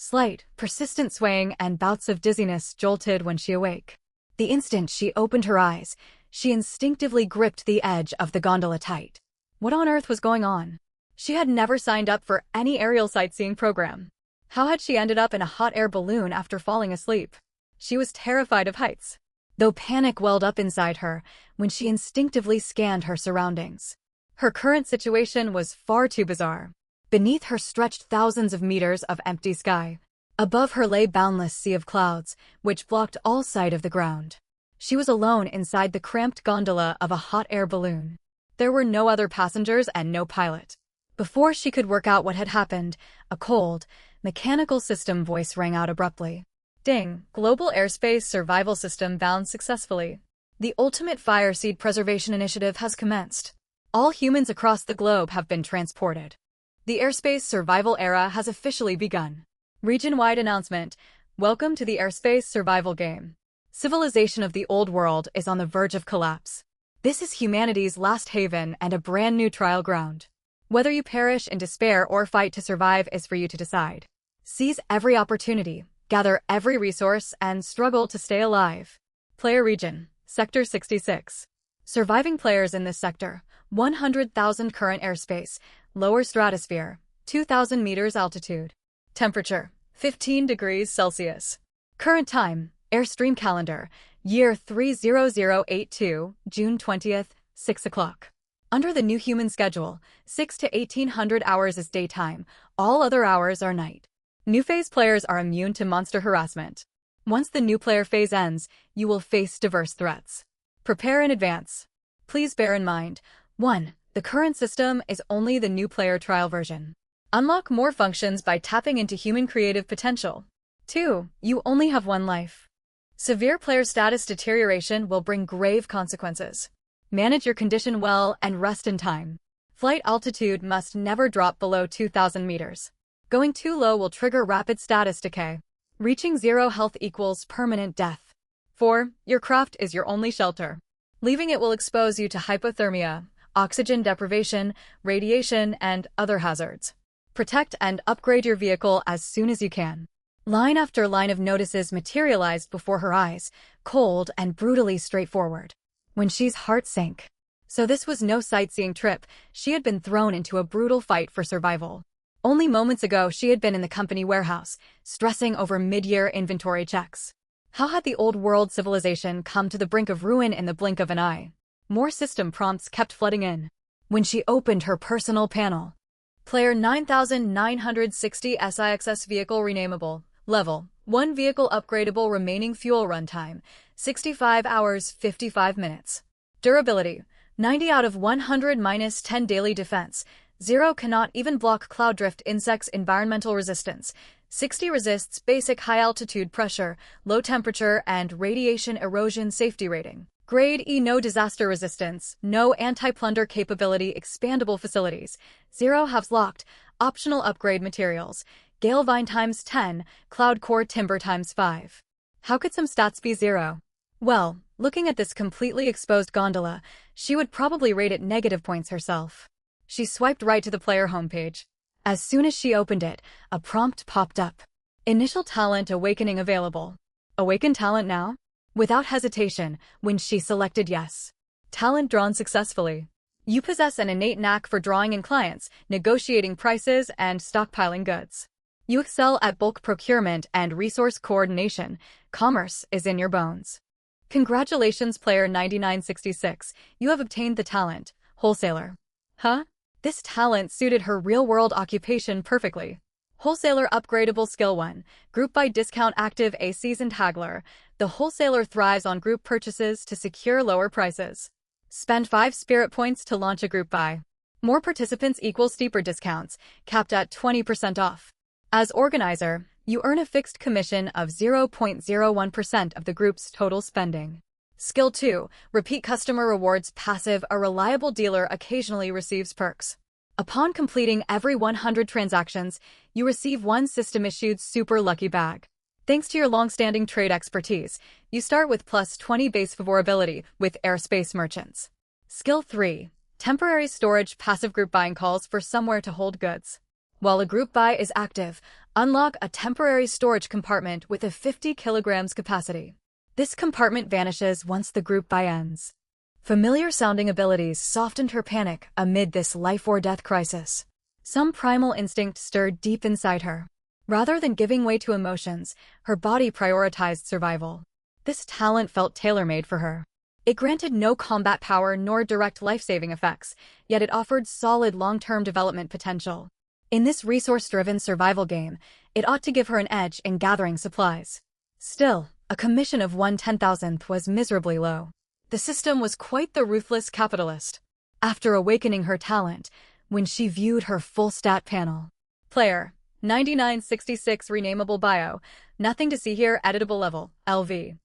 Slight, persistent swaying and bouts of dizziness jolted when she awoke. The instant she opened her eyes, she instinctively gripped the edge of the gondola tight. What on earth was going on? She had never signed up for any aerial sightseeing program. How had she ended up in a hot air balloon after falling asleep? She was terrified of heights, though panic welled up inside her when she instinctively scanned her surroundings. Her current situation was far too bizarre. Beneath her stretched thousands of meters of empty sky. Above her lay boundless sea of clouds, which blocked all sight of the ground. She was alone inside the cramped gondola of a hot air balloon. There were no other passengers and no pilot. Before she could work out what had happened, a cold, mechanical system voice rang out abruptly. Ding! Global Airspace Survival System bound successfully. The ultimate fire seed preservation initiative has commenced. All humans across the globe have been transported. The airspace survival era has officially begun. Region-wide announcement. Welcome to the airspace survival game. Civilization of the old world is on the verge of collapse. This is humanity's last haven and a brand new trial ground. Whether you perish in despair or fight to survive is for you to decide. Seize every opportunity, gather every resource, and struggle to stay alive. Player Region, Sector 66. Surviving players in this sector, 100,000 current airspace, lower stratosphere, 2,000 meters altitude. Temperature, 15 degrees Celsius. Current time, Airstream calendar, year 30082, June 20th, 6 o'clock. Under the new human schedule, 6 to 1800 hours is daytime, all other hours are night. New phase players are immune to monster harassment. Once the new player phase ends, you will face diverse threats. Prepare in advance. Please bear in mind, 1. The current system is only the new player trial version. Unlock more functions by tapping into human creative potential. 2. You only have one life. Severe player status deterioration will bring grave consequences. Manage your condition well and rest in time. Flight altitude must never drop below 2,000 meters. Going too low will trigger rapid status decay. Reaching zero health equals permanent death. 4. Your craft is your only shelter. Leaving it will expose you to hypothermia, oxygen deprivation, radiation, and other hazards. Protect and upgrade your vehicle as soon as you can. Line after line of notices materialized before her eyes, cold and brutally straightforward. When she's heart sank. So this was no sightseeing trip, she had been thrown into a brutal fight for survival. Only moments ago she had been in the company warehouse, stressing over mid-year inventory checks. How had the old world civilization come to the brink of ruin in the blink of an eye? More system prompts kept flooding in. When she opened her personal panel. Player 9960 SIXS vehicle renamable. Level 1 vehicle upgradable remaining fuel runtime 65 hours 55 minutes. Durability 90 out of 100 minus 10 daily defense. 0 cannot even block cloud drift insects environmental resistance. 60 resists basic high altitude pressure, low temperature and radiation erosion safety rating. Grade E no disaster resistance, no anti-plunder capability expandable facilities. 0 halves locked, optional upgrade materials. Gale vine times 10, cloud core timber times 5. How could some stats be 0? Well, looking at this completely exposed gondola, she would probably rate it negative points herself. She swiped right to the player homepage. As soon as she opened it, a prompt popped up. Initial talent awakening available. Awaken talent now? Without hesitation, when she selected yes. Talent drawn successfully. You possess an innate knack for drawing in clients, negotiating prices, and stockpiling goods. You excel at bulk procurement and resource coordination. Commerce is in your bones. Congratulations, player 9966. You have obtained the talent, wholesaler. Huh? This talent suited her real-world occupation perfectly. Wholesaler upgradable skill 1. Group buy discount active a seasoned haggler. The wholesaler thrives on group purchases to secure lower prices. Spend 5 spirit points to launch a group buy. More participants equals steeper discounts, capped at 20% off. As organizer, you earn a fixed commission of 0.01% of the group's total spending. Skill 2. Repeat customer rewards passive. A reliable dealer occasionally receives perks. Upon completing every 100 transactions, you receive one system-issued super lucky bag. Thanks to your long-standing trade expertise, you start with plus 20 base favorability with airspace merchants. Skill 3. Temporary storage passive group buying calls for somewhere to hold goods. While a group buy is active, Unlock a temporary storage compartment with a 50 kilograms capacity. This compartment vanishes once the group buy ends. Familiar-sounding abilities softened her panic amid this life-or-death crisis. Some primal instinct stirred deep inside her. Rather than giving way to emotions, her body prioritized survival. This talent felt tailor-made for her. It granted no combat power nor direct life-saving effects, yet it offered solid long-term development potential. In this resource-driven survival game, it ought to give her an edge in gathering supplies. Still, a commission of 1/10,000th was miserably low. The system was quite the ruthless capitalist. After awakening her talent, when she viewed her full stat panel. Player, 9966 renameable bio, nothing to see here editable level, LV.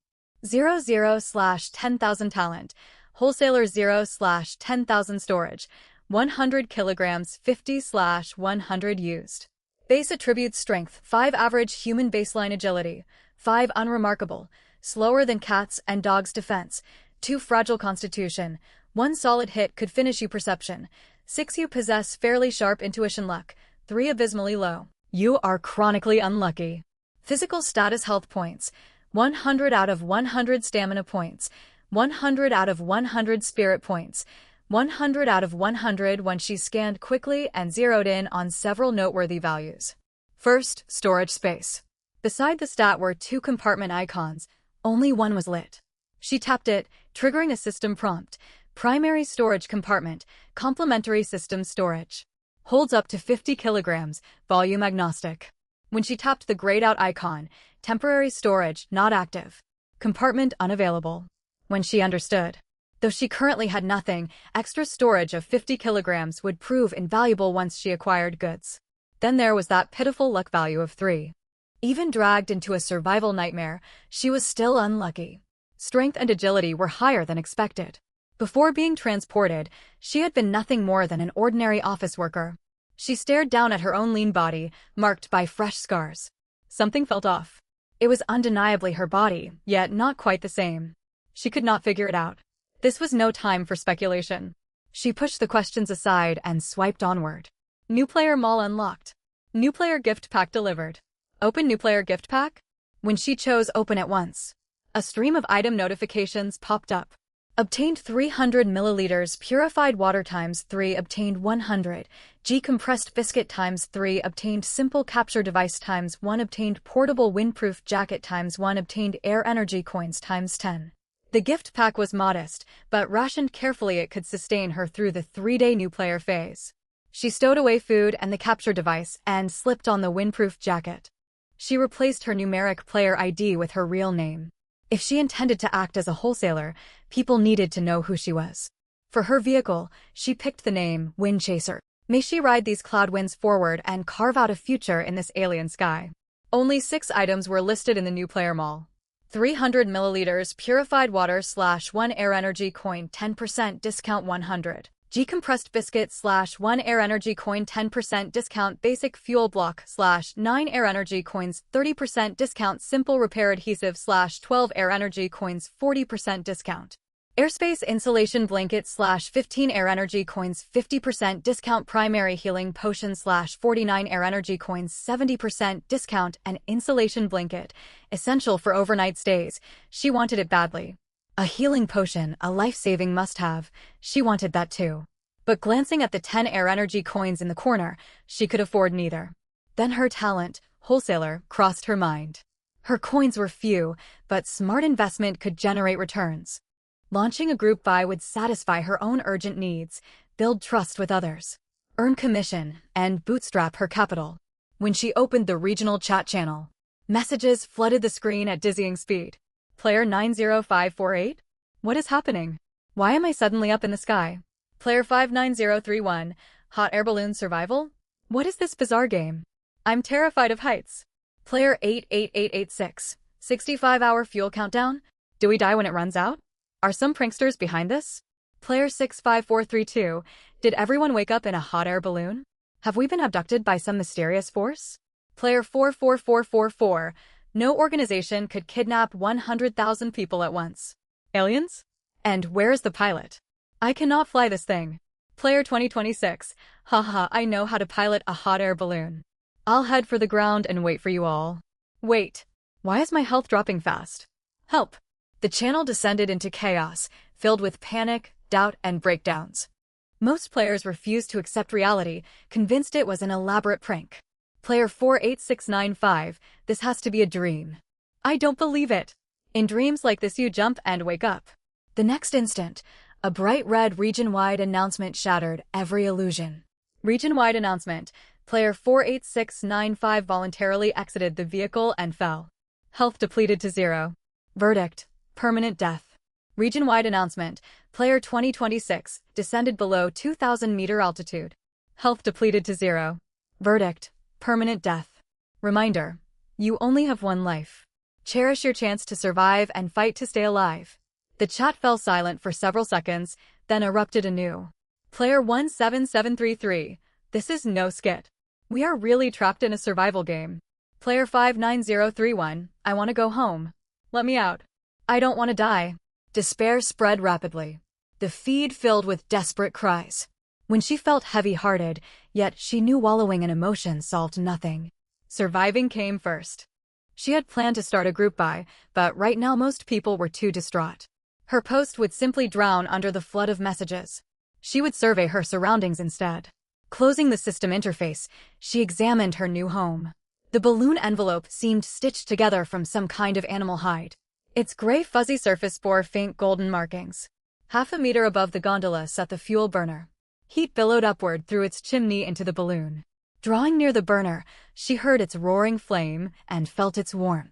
00/10,000 talent, wholesaler 0/10,000 storage, 100 kilograms 50/100 used. Base attributes strength, 5 average human baseline agility, 5 unremarkable, slower than cats and dogs defense, 2 fragile constitution, 1 solid hit could finish you perception, 6 you possess fairly sharp intuition luck, 3 abysmally low. You are chronically unlucky. Physical status health points, 100 out of 100 stamina points, 100 out of 100 spirit points, 100 out of 100 when she scanned quickly and zeroed in on several noteworthy values. First, storage space. Beside the stat were 2 compartment icons, only one was lit. She tapped it, triggering a system prompt. Primary storage compartment, complementary system storage. Holds up to 50 kilograms, volume agnostic. When she tapped the grayed out icon, temporary storage not active. Compartment unavailable. When she understood. Though she currently had nothing, extra storage of 50 kilograms would prove invaluable once she acquired goods. Then there was that pitiful luck value of 3. Even dragged into a survival nightmare, she was still unlucky. Strength and agility were higher than expected. Before being transported, she had been nothing more than an ordinary office worker. She stared down at her own lean body, marked by fresh scars. Something felt off. It was undeniably her body, yet not quite the same. She could not figure it out. This was no time for speculation. She pushed the questions aside and swiped onward. New player mall unlocked. New player gift pack delivered. Open new player gift pack? When she chose open at once, a stream of item notifications popped up. Obtained 300 milliliters purified water times 3, obtained 100 G compressed biscuit times 3, obtained simple capture device times 1, obtained portable windproof jacket times 1, obtained air energy coins times 10. The gift pack was modest, but rationed carefully it could sustain her through the 3-day new player phase. She stowed away food and the capture device and slipped on the windproof jacket. She replaced her numeric player ID with her real name. If she intended to act as a wholesaler, people needed to know who she was. For her vehicle, she picked the name Windchaser. May she ride these cloud winds forward and carve out a future in this alien sky. Only 6 items were listed in the new player mall. 300 milliliters purified water /1 air energy coin 10% discount 100. G compressed biscuit /1 air energy coin 10% discount basic fuel block /9 air energy coins 30% discount simple repair adhesive /12 air energy coins 40% discount. Airspace insulation blanket /15 air energy coins 50% discount primary healing potion /49 air energy coins 70% discount and insulation blanket, essential for overnight stays. She wanted it badly. A healing potion, a life-saving must-have, she wanted that too. But glancing at the 10 air energy coins in the corner, she could afford neither. Then her talent, wholesaler, crossed her mind. Her coins were few, but smart investment could generate returns. Launching a group buy would satisfy her own urgent needs, build trust with others, earn commission, and bootstrap her capital. When she opened the regional chat channel, messages flooded the screen at dizzying speed. Player 90548? What is happening? Why am I suddenly up in the sky? Player 59031, hot air balloon survival? What is this bizarre game? I'm terrified of heights. Player 88886, 65-hour fuel countdown? Do we die when it runs out? Are some pranksters behind this? Player 65432, did everyone wake up in a hot air balloon? Have we been abducted by some mysterious force? Player 44444, no organization could kidnap 100,000 people at once. Aliens? And where's the pilot? I cannot fly this thing. Player 2026, haha, I know how to pilot a hot air balloon. I'll head for the ground and wait for you all. Wait. Why is my health dropping fast? Help. The channel descended into chaos, filled with panic, doubt, and breakdowns. Most players refused to accept reality, convinced it was an elaborate prank. Player 48695, this has to be a dream. I don't believe it. In dreams like this you jump and wake up. The next instant, a bright red region-wide announcement shattered every illusion. Region-wide announcement. Player 48695 voluntarily exited the vehicle and fell. Health depleted to 0. Verdict: permanent death. Region-wide announcement. Player 2026 descended below 2,000-meter altitude. Health depleted to 0. Verdict: permanent death. Reminder: you only have one life. Cherish your chance to survive and fight to stay alive. The chat fell silent for several seconds, then erupted anew. Player 17733, this is no skit. We are really trapped in a survival game. Player 59031, I want to go home. Let me out. I don't want to die. Despair spread rapidly. The feed filled with desperate cries. When she felt heavy-hearted, yet she knew wallowing in emotion solved nothing. Surviving came first. She had planned to start a group buy, but right now most people were too distraught. Her post would simply drown under the flood of messages. She would survey her surroundings instead. Closing the system interface, she examined her new home. The balloon envelope seemed stitched together from some kind of animal hide. Its gray fuzzy surface bore faint golden markings. Half a meter above the gondola sat the fuel burner. Heat billowed upward through its chimney into the balloon. Drawing near the burner, she heard its roaring flame and felt its warmth.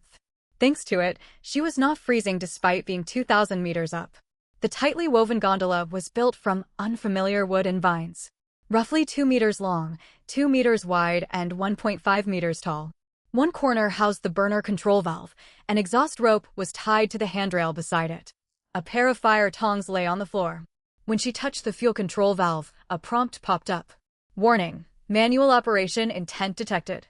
Thanks to it, she was not freezing despite being 2,000 meters up. The tightly woven gondola was built from unfamiliar wood and vines. Roughly 2 meters long, 2 meters wide, and 1.5 meters tall. One corner housed the burner control valve. An exhaust rope was tied to the handrail beside it. A pair of fire tongs lay on the floor. When she touched the fuel control valve, a prompt popped up. Warning: manual operation intent detected.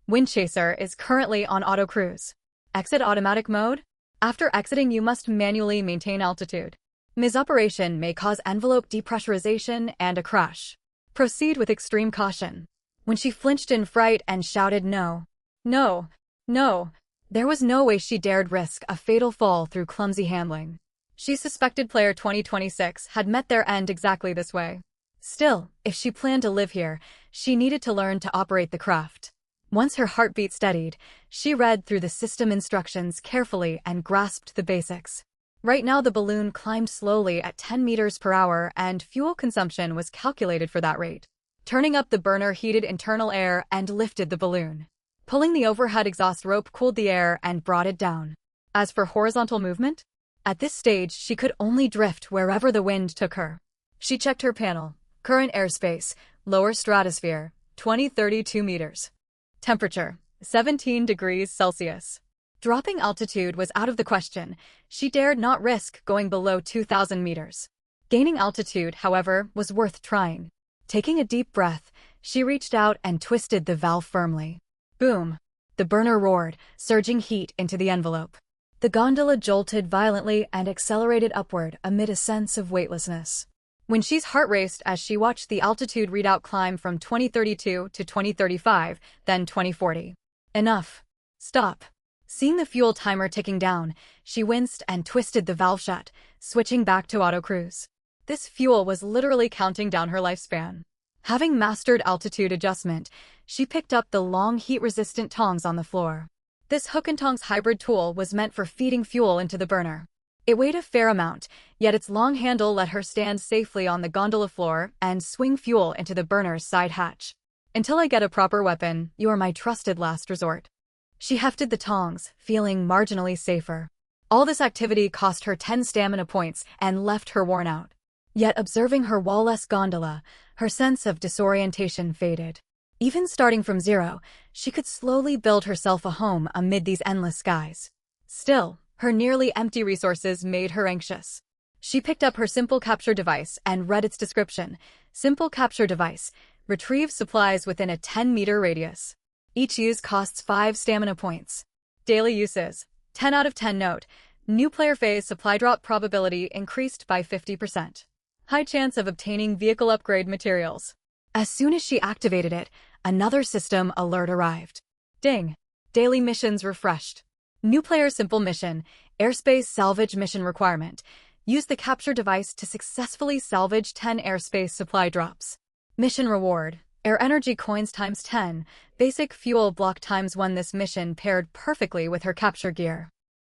Wind chaser is currently on auto cruise. Exit automatic mode. After exiting, you must manually maintain altitude. Misoperation may cause envelope depressurization and a crash. Proceed with extreme caution. When she flinched in fright and shouted no. No. No. There was no way she dared risk a fatal fall through clumsy handling. She suspected player 2026 had met their end exactly this way. Still, if she planned to live here, she needed to learn to operate the craft. Once her heartbeat steadied, she read through the system instructions carefully and grasped the basics. Right now the balloon climbed slowly at 10 meters per hour and fuel consumption was calculated for that rate. Turning up the burner heated internal air and lifted the balloon. Pulling the overhead exhaust rope cooled the air and brought it down. As for horizontal movement, at this stage she could only drift wherever the wind took her. She checked her panel. Current airspace, lower stratosphere, 20-32 meters. Temperature, 17 degrees Celsius. Dropping altitude was out of the question. She dared not risk going below 2,000 meters. Gaining altitude, however, was worth trying. Taking a deep breath, she reached out and twisted the valve firmly. Boom! The burner roared, surging heat into the envelope. The gondola jolted violently and accelerated upward amid a sense of weightlessness. When she's heart raced as she watched the altitude readout climb from 2032 to 2035, then 2040. Enough. Stop. Seeing the fuel timer ticking down, she winced and twisted the valve shut, switching back to auto cruise. This fuel was literally counting down her lifespan. Having mastered altitude adjustment, she picked up the long heat-resistant tongs on the floor. This hook and tongs hybrid tool was meant for feeding fuel into the burner. It weighed a fair amount, yet its long handle let her stand safely on the gondola floor and swing fuel into the burner's side hatch. Until I get a proper weapon, you are my trusted last resort. She hefted the tongs, feeling marginally safer. All this activity cost her 10 stamina points and left her worn out. Yet observing her wall-less gondola, her sense of disorientation faded. Even starting from zero, she could slowly build herself a home amid these endless skies. Still, her nearly empty resources made her anxious. She picked up her simple capture device and read its description. Simple capture device. Retrieve supplies within a 10-meter radius. Each use costs 5 stamina points. Daily uses. 10 out of 10 note. New player phase supply drop probability increased by 50%. High chance of obtaining vehicle upgrade materials. As soon as she activated it, another system alert arrived. Ding! Daily missions refreshed. New player simple mission, airspace salvage mission requirement. Use the capture device to successfully salvage 10 airspace supply drops. Mission reward, air energy coins times 10, basic fuel block times 1. This mission paired perfectly with her capture gear.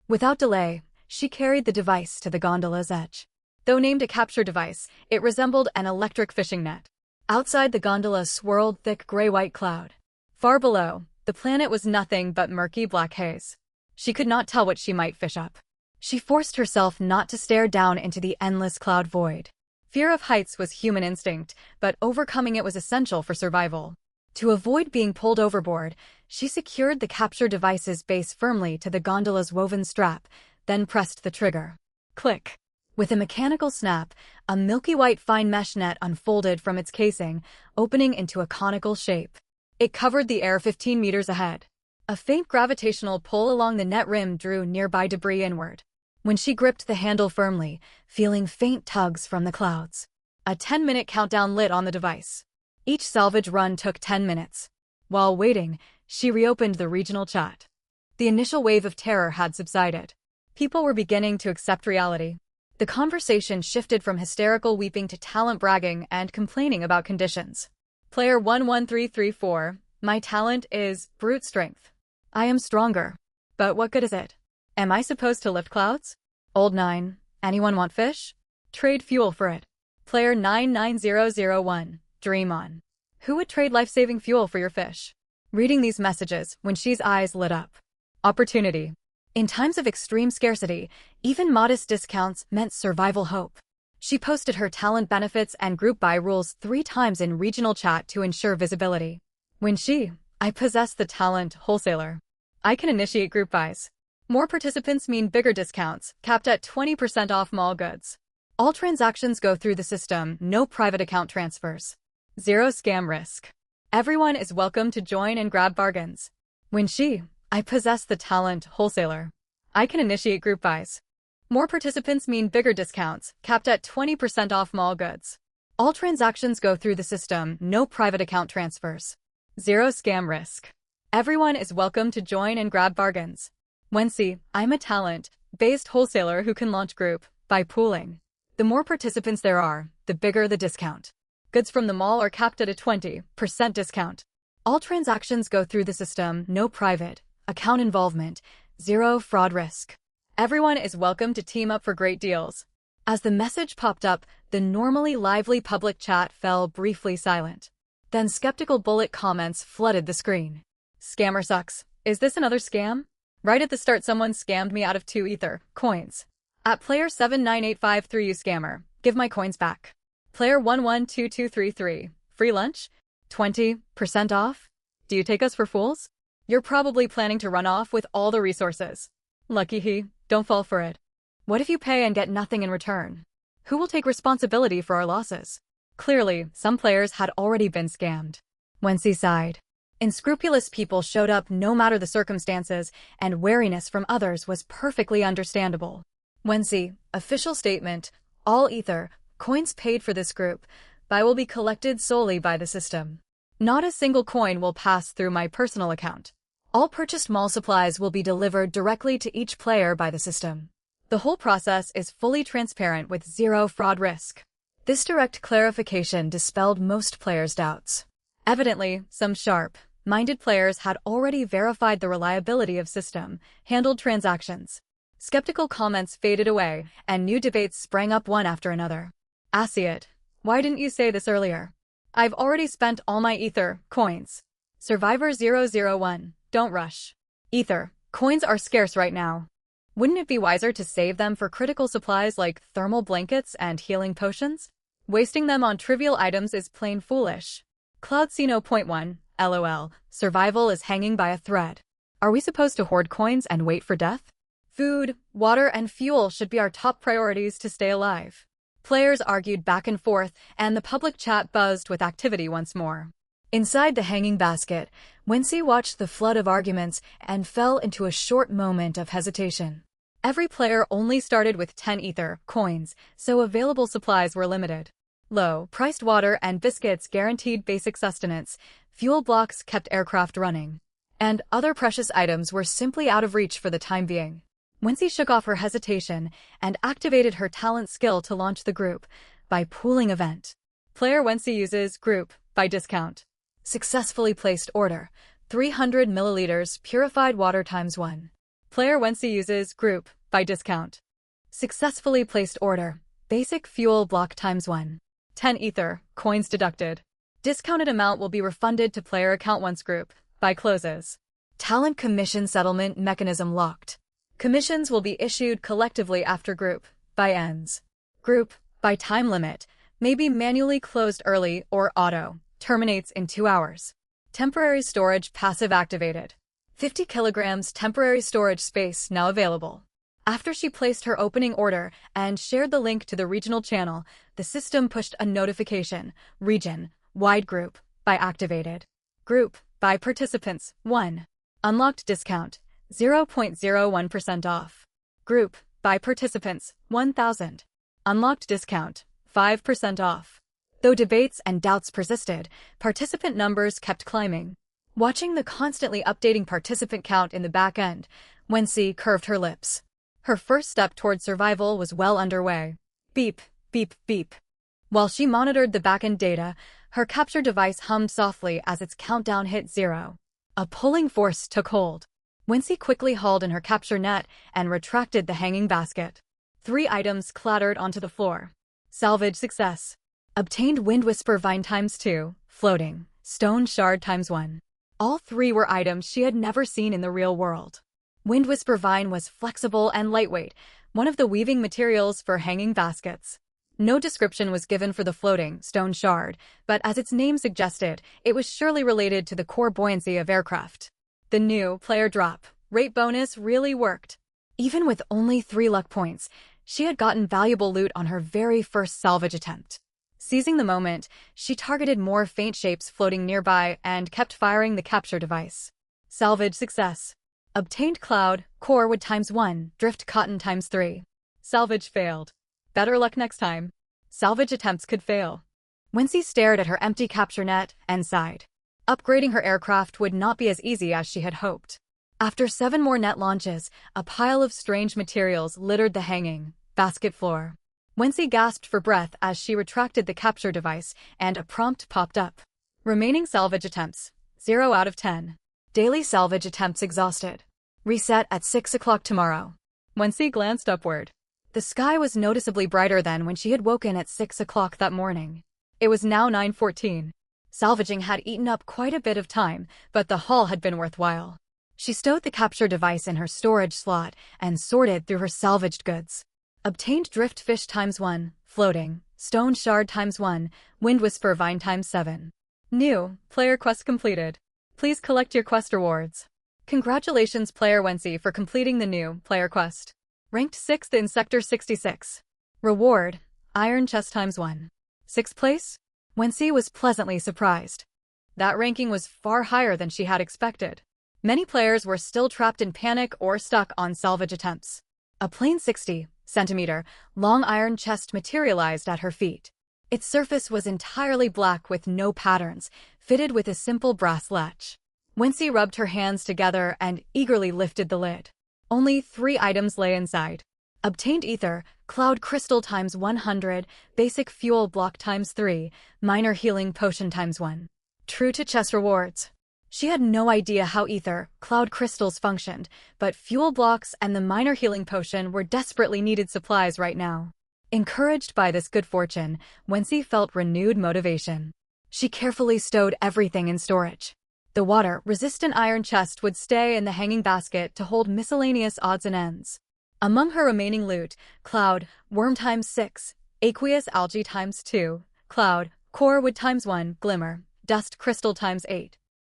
Without delay, she carried the device to the gondola's edge. Though named a capture device, it resembled an electric fishing net. Outside the gondola swirled thick gray-white cloud. Far below, the planet was nothing but murky black haze. She could not tell what she might fish up. She forced herself not to stare down into the endless cloud void. Fear of heights was human instinct, but overcoming it was essential for survival. To avoid being pulled overboard, she secured the capture device's base firmly to the gondola's woven strap, then pressed the trigger. Click! With a mechanical snap, a milky white fine mesh net unfolded from its casing, opening into a conical shape. It covered the air 15 meters ahead. A faint gravitational pull along the net rim drew nearby debris inward. When she gripped the handle firmly, feeling faint tugs from the clouds, a 10-minute countdown lit on the device. Each salvage run took 10 minutes. While waiting, she reopened the regional chat. The initial wave of terror had subsided. People were beginning to accept reality. The conversation shifted from hysterical weeping to talent bragging and complaining about conditions. Player 11334, my talent is brute strength. I am stronger. But what good is it? Am I supposed to lift clouds? Old 9, anyone want fish? Trade fuel for it. Player 99001, dream on. Who would trade life-saving fuel for your fish? Reading these messages, Wenxi's eyes lit up. Opportunity. In times of extreme scarcity, even modest discounts meant survival hope. She posted her talent benefits and group buy rules 3 times in regional chat to ensure visibility. Wenxi, I possess the talent wholesaler. I can initiate group buys. More participants mean bigger discounts, capped at 20% off mall goods. All transactions go through the system, no private account transfers. Zero scam risk. Everyone is welcome to join and grab bargains. Wenxi, I possess the talent wholesaler. I can initiate group buys. More participants mean bigger discounts, capped at 20% off mall goods. All transactions go through the system, no private account transfers. Zero scam risk. Everyone is welcome to join and grab bargains. Wenxi, I'm a talent-based wholesaler who can launch group by pooling. The more participants there are, the bigger the discount. Goods from the mall are capped at a 20% discount. All transactions go through the system, no private account involvement, zero fraud risk. Everyone is welcome to team up for great deals. As the message popped up, the normally lively public chat fell briefly silent. Then skeptical bullet comments flooded the screen. Scammer sucks. Is this another scam? Right at the start someone scammed me out of 2 ether coins. At player 79853 you scammer, give my coins back. Player 112233, free lunch? 20% off? Do you take us for fools? You're probably planning to run off with all the resources. Lucky he, don't fall for it. What if you pay and get nothing in return? Who will take responsibility for our losses? Clearly, some players had already been scammed. Wenxi sighed. Unscrupulous people showed up no matter the circumstances, and wariness from others was perfectly understandable. Wenxi, official statement, all ether coins paid for this group buy will be collected solely by the system. Not a single coin will pass through my personal account. All purchased mall supplies will be delivered directly to each player by the system. The whole process is fully transparent with zero fraud risk. This direct clarification dispelled most players' doubts. Evidently, some sharp-minded players had already verified the reliability of system-handled transactions. Skeptical comments faded away, and new debates sprang up one after another. Asiat, why didn't you say this earlier? I've already spent all my ether coins. Survivor 001, don't rush. Ether coins are scarce right now. Wouldn't it be wiser to save them for critical supplies like thermal blankets and healing potions? Wasting them on trivial items is plain foolish. Cloudcino.1, LOL, survival is hanging by a thread. Are we supposed to hoard coins and wait for death? Food, water, and fuel should be our top priorities to stay alive. Players argued back and forth, and the public chat buzzed with activity once more. Inside the hanging basket, Wenxi watched the flood of arguments and fell into a short moment of hesitation. Every player only started with 10 ether coins, so available supplies were limited. Low-priced water and biscuits guaranteed basic sustenance. Fuel blocks kept aircraft running, and other precious items were simply out of reach for the time being. Wency shook off her hesitation and activated her talent skill to launch the group by pooling event. Player Wency uses group by discount. Successfully placed order, 300 milliliters purified water ×1. Player Wency uses group by discount. Successfully placed order, basic fuel block ×1. 10 ether, coins deducted. Discounted amount will be refunded to player account once group by closes. Talent commission settlement mechanism locked. Commissions will be issued collectively after group by ends. Group by time limit may be manually closed early or auto terminates in 2 hours. Temporary storage passive activated. 50 kilograms temporary storage space now available. After she placed her opening order and shared the link to the regional channel, the system pushed a notification, region, wide group, by activated. Group, by participants, 1. Unlocked discount, 0.01% off. Group, by participants, 1,000. Unlocked discount, 5% off. Though debates and doubts persisted, participant numbers kept climbing. Watching the constantly updating participant count in the back end, Wency curved her lips. Her first step toward survival was well underway. Beep, beep, beep. While she monitored the back-end data, her capture device hummed softly as its countdown hit 0. A pulling force took hold. Wency quickly hauled in her capture net and retracted the hanging basket. 3 items clattered onto the floor. Salvage success. Obtained Wind Whisper Vine ×2, floating, stone shard ×1. All 3 were items she had never seen in the real world. Wind Whisper Vine was flexible and lightweight, one of the weaving materials for hanging baskets. No description was given for the floating, stone shard, but as its name suggested, it was surely related to the core buoyancy of aircraft. The new player drop rate bonus really worked. Even with only 3 luck points, she had gotten valuable loot on her very first salvage attempt. Seizing the moment, she targeted more faint shapes floating nearby and kept firing the capture device. Salvage success. Obtained cloud, core wood ×1, drift cotton ×3. Salvage failed. Better luck next time. Salvage attempts could fail. Wency stared at her empty capture net and sighed. Upgrading her aircraft would not be as easy as she had hoped. After 7 more net launches, a pile of strange materials littered the hanging basket floor. Wency gasped for breath as she retracted the capture device, and a prompt popped up. Remaining salvage attempts, 0 out of 10. Daily salvage attempts exhausted. Reset at 6 o'clock tomorrow. Wency glanced upward. The sky was noticeably brighter than when she had woken at 6 o'clock that morning. It was now 9:14. Salvaging had eaten up quite a bit of time, but the haul had been worthwhile. She stowed the capture device in her storage slot and sorted through her salvaged goods. Obtained drift fish ×1, floating, stone shard ×1, wind whisper vine ×7. New player quest completed. Please collect your quest rewards. Congratulations player Wency for completing the new player quest. Ranked 6th in sector 66. Reward, iron chest ×1. 6th place? Wency was pleasantly surprised. That ranking was far higher than she had expected. Many players were still trapped in panic or stuck on salvage attempts. A plain 60-centimeter long iron chest materialized at her feet. Its surface was entirely black with no patterns, fitted with a simple brass latch. Wency rubbed her hands together and eagerly lifted the lid. Only 3 items lay inside. Obtained ether, cloud crystal ×100, basic fuel block ×3, minor healing potion ×1. True to chest rewards. She had no idea how ether, cloud crystals functioned, but fuel blocks and the minor healing potion were desperately needed supplies right now. Encouraged by this good fortune, Wency felt renewed motivation. She carefully stowed everything in storage. The water-resistant iron chest would stay in the hanging basket to hold miscellaneous odds and ends. Among her remaining loot, cloud, worm ×6, aqueous algae ×2, cloud, core wood ×1, glimmer, dust crystal ×8.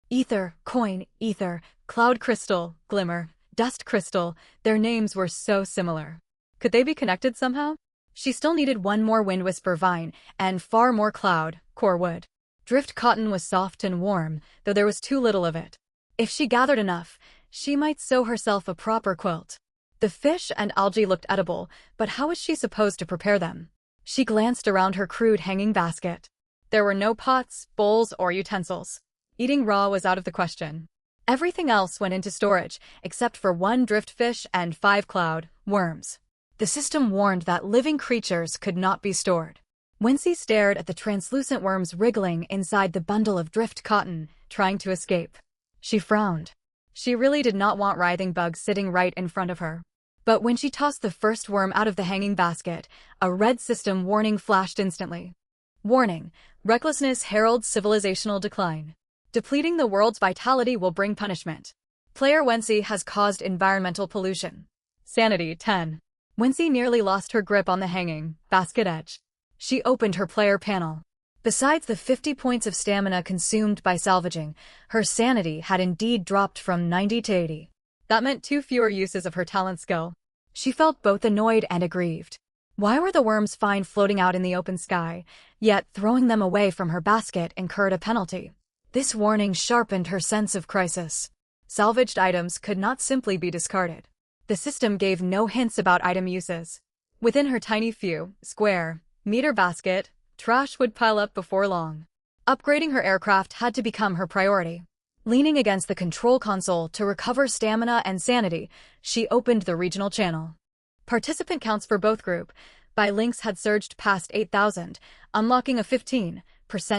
Ether, coin, ether, cloud crystal, glimmer, dust crystal, their names were so similar. Could they be connected somehow? She still needed 1 more wind whisper vine and far more cloud, core wood. Drift cotton was soft and warm, though there was too little of it. If she gathered enough, she might sew herself a proper quilt. The fish and algae looked edible, but how was she supposed to prepare them? She glanced around her crude hanging basket. There were no pots, bowls, or utensils. Eating raw was out of the question. Everything else went into storage, except for 1 driftfish and 5 cloud worms. The system warned that living creatures could not be stored. Wency stared at the translucent worms wriggling inside the bundle of drift cotton, trying to escape. She frowned. She really did not want writhing bugs sitting right in front of her. But when she tossed the first worm out of the hanging basket, a red system warning flashed instantly. Warning: recklessness heralds civilizational decline. Depleting the world's vitality will bring punishment. Player Wency has caused environmental pollution. Sanity 10. Wency nearly lost her grip on the hanging basket edge. She opened her player panel. Besides the 50 points of stamina consumed by salvaging, her sanity had indeed dropped from 90 to 80. That meant 2 fewer uses of her talent skill. She felt both annoyed and aggrieved. Why were the worms fine floating out in the open sky, yet throwing them away from her basket incurred a penalty? This warning sharpened her sense of crisis. Salvaged items could not simply be discarded. The system gave no hints about item uses. Within her tiny few, square, meter basket, trash would pile up before long. Upgrading her aircraft had to become her priority. Leaning against the control console to recover stamina and sanity, she opened the regional channel. Participant counts for both group by links had surged past 8,000, unlocking a 15%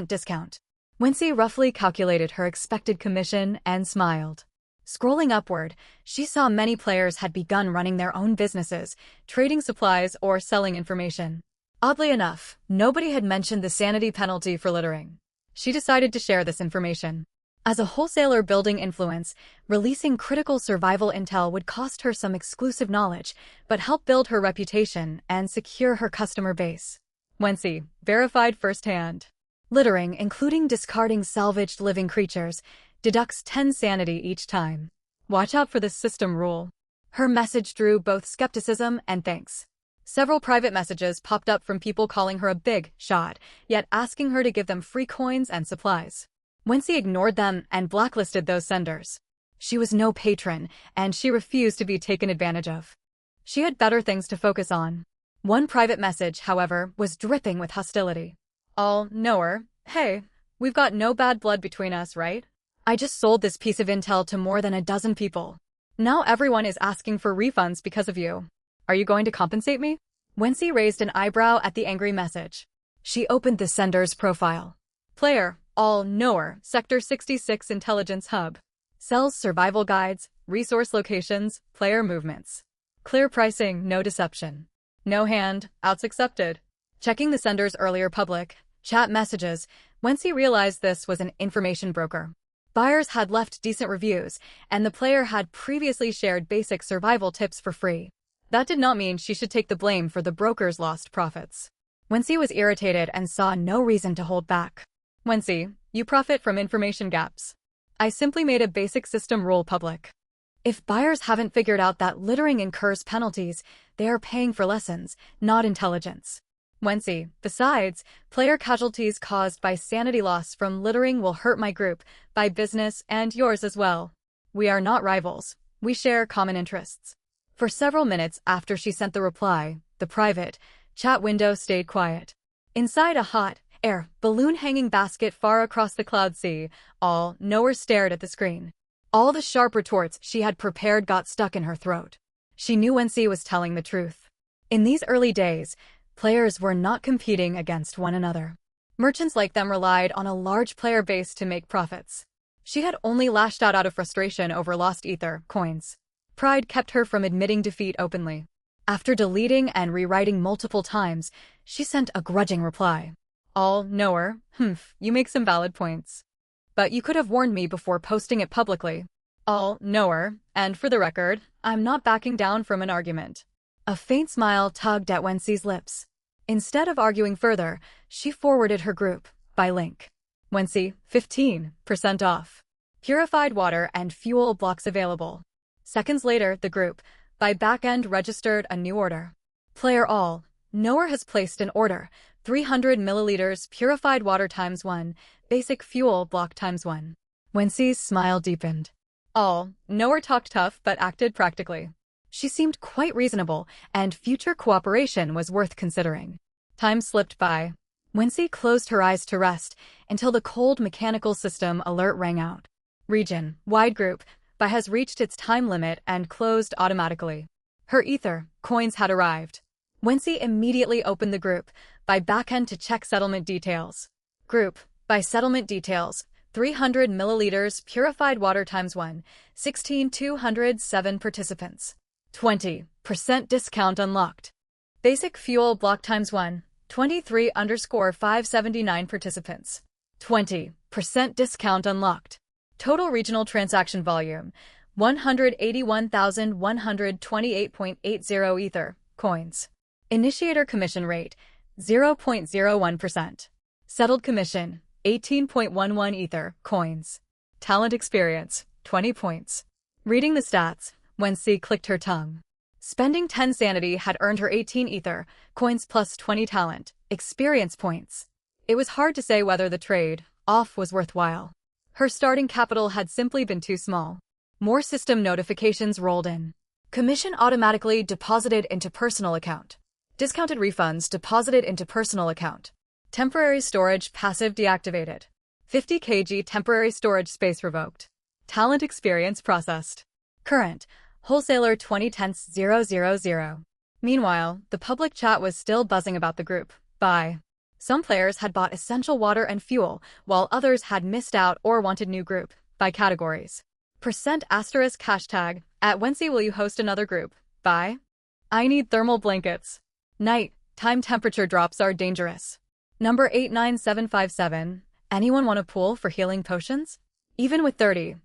discount. Wency roughly calculated her expected commission and smiled. Scrolling upward, she saw many players had begun running their own businesses, trading supplies or selling information. Oddly enough, nobody had mentioned the sanity penalty for littering. She decided to share this information. As a wholesaler building influence, releasing critical survival intel would cost her some exclusive knowledge, but help build her reputation and secure her customer base. Wency, verified firsthand. Littering, including discarding salvaged living creatures, deducts 10 sanity each time. Watch out for this system rule. Her message drew both skepticism and thanks. Several private messages popped up from people calling her a big shot, yet asking her to give them free coins and supplies. Wency ignored them and blacklisted those senders. She was no patron, and she refused to be taken advantage of. She had better things to focus on. One private message, however, was dripping with hostility. All knower, hey, we've got no bad blood between us, right? I just sold this piece of intel to more than a dozen people. Now everyone is asking for refunds because of you. Are you going to compensate me? Wency raised an eyebrow at the angry message. She opened the sender's profile. Player, all knower, Sector 66 Intelligence Hub. Sells survival guides, resource locations, player movements. Clear pricing, no deception. No hand, outs accepted. Checking the sender's earlier public chat messages, Wency realized this was an information broker. Buyers had left decent reviews, and the player had previously shared basic survival tips for free. That did not mean she should take the blame for the broker's lost profits. Wency was irritated and saw no reason to hold back. Wency, you profit from information gaps. I simply made a basic system rule public. If buyers haven't figured out that littering incurs penalties, they are paying for lessons, not intelligence. Wency, besides, player casualties caused by sanity loss from littering will hurt my group, by business, and yours as well. We are not rivals. We share common interests. For several minutes after she sent the reply, the private chat window stayed quiet. Inside a hot air balloon hanging basket far across the cloud sea, all knower stared at the screen. All the sharp retorts she had prepared got stuck in her throat. She knew Wency was telling the truth. In these early days, players were not competing against one another. Merchants like them relied on a large player base to make profits. She had only lashed out of frustration over lost ether coins. Pride kept her from admitting defeat openly. After deleting and rewriting multiple times, she sent a grudging reply. All knower, you make some valid points. But you could have warned me before posting it publicly. All knower, and for the record, I'm not backing down from an argument. A faint smile tugged at Wency's lips. Instead of arguing further, she forwarded her group by link. Wency, 15% off. Purified water and fuel blocks available. Seconds later, the group, by backend, registered a new order. Player all, knower has placed an order, 300 milliliters purified water ×1, basic fuel block ×1. Wency's smile deepened. All, knower talked tough but acted practically. She seemed quite reasonable, and future cooperation was worth considering. Time slipped by. Wensi closed her eyes to rest until the cold mechanical system alert rang out. Region, wide group, Bai has reached its time limit and closed automatically. Her ether, coins had arrived. Wensi immediately opened the group, by backend to check settlement details. Group, by settlement details, 300 milliliters purified water times 1, 16,207 participants. 20% discount unlocked. Basic fuel block times 1, 23_579 participants. 20% discount unlocked. Total regional transaction volume, 181,128.80 ether, coins. Initiator commission rate, 0.01%. Settled commission, 18.11 ether, coins. Talent experience, 20 points. Reading the stats, Wensi clicked her tongue. Spending 10 sanity had earned her 18 ether, coins plus 20 talent, experience points. It was hard to say whether the trade-off was worthwhile. Her starting capital had simply been too small. More system notifications rolled in. Commission automatically deposited into personal account. Discounted refunds deposited into personal account. Temporary storage passive deactivated. 50 kg temporary storage space revoked. Talent experience processed. Current, wholesaler 20/10,000. Meanwhile, the public chat was still buzzing about the group. Buy. Some players had bought essential water and fuel, while others had missed out or wanted new group, by categories. #*hashtag, at Wensi will you host another group? Buy. I need thermal blankets. Night, time temperature drops are dangerous. Number 89757, anyone want a pool for healing potions? Even with 30%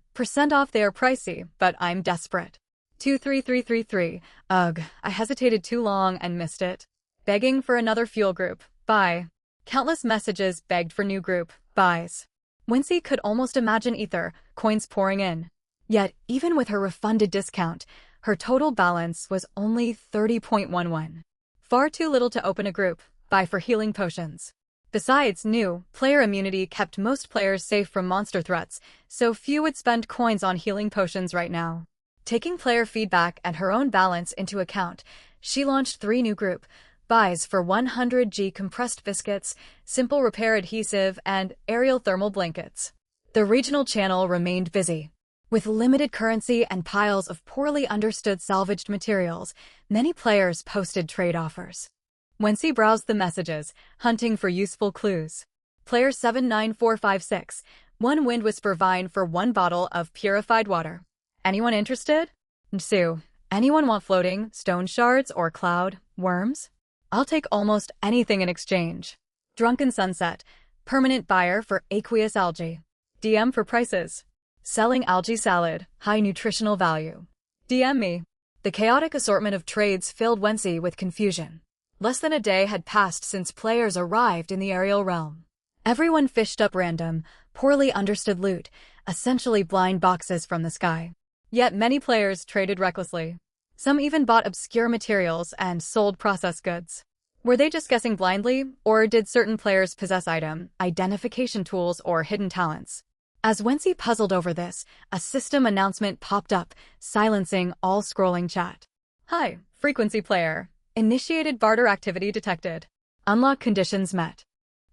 off they are pricey, but I'm desperate. 23333, ugh, I hesitated too long and missed it. Begging for another fuel group, buy. Countless messages begged for new group, buys. Wensi could almost imagine ether, coins pouring in. Yet, even with her refunded discount, her total balance was only 30.11. Far too little to open a group, buy for healing potions. Besides, new player immunity kept most players safe from monster threats, so few would spend coins on healing potions right now. Taking player feedback and her own balance into account, she launched 3 new group buys for 100g compressed biscuits, simple repair adhesive, and aerial thermal blankets. The regional channel remained busy. With limited currency and piles of poorly understood salvaged materials, many players posted trade offers. Wensi browsed the messages, hunting for useful clues. Player 79456, 1 wind whisper vine for 1 bottle of purified water. Anyone interested? Sue, anyone want floating stone shards or cloud worms? I'll take almost anything in exchange. Drunken Sunset, permanent buyer for aqueous algae. DM for prices. Selling algae salad, high nutritional value. DM me. The chaotic assortment of trades filled Wensi with confusion. Less than a day had passed since players arrived in the aerial realm. Everyone fished up random, poorly understood loot, essentially blind boxes from the sky. Yet many players traded recklessly. Some even bought obscure materials and sold processed goods. Were they just guessing blindly, or did certain players possess item, identification tools, or hidden talents? As Wensi puzzled over this, a system announcement popped up, silencing all scrolling chat. Hi, frequency player. Initiated barter activity detected. Unlock conditions met.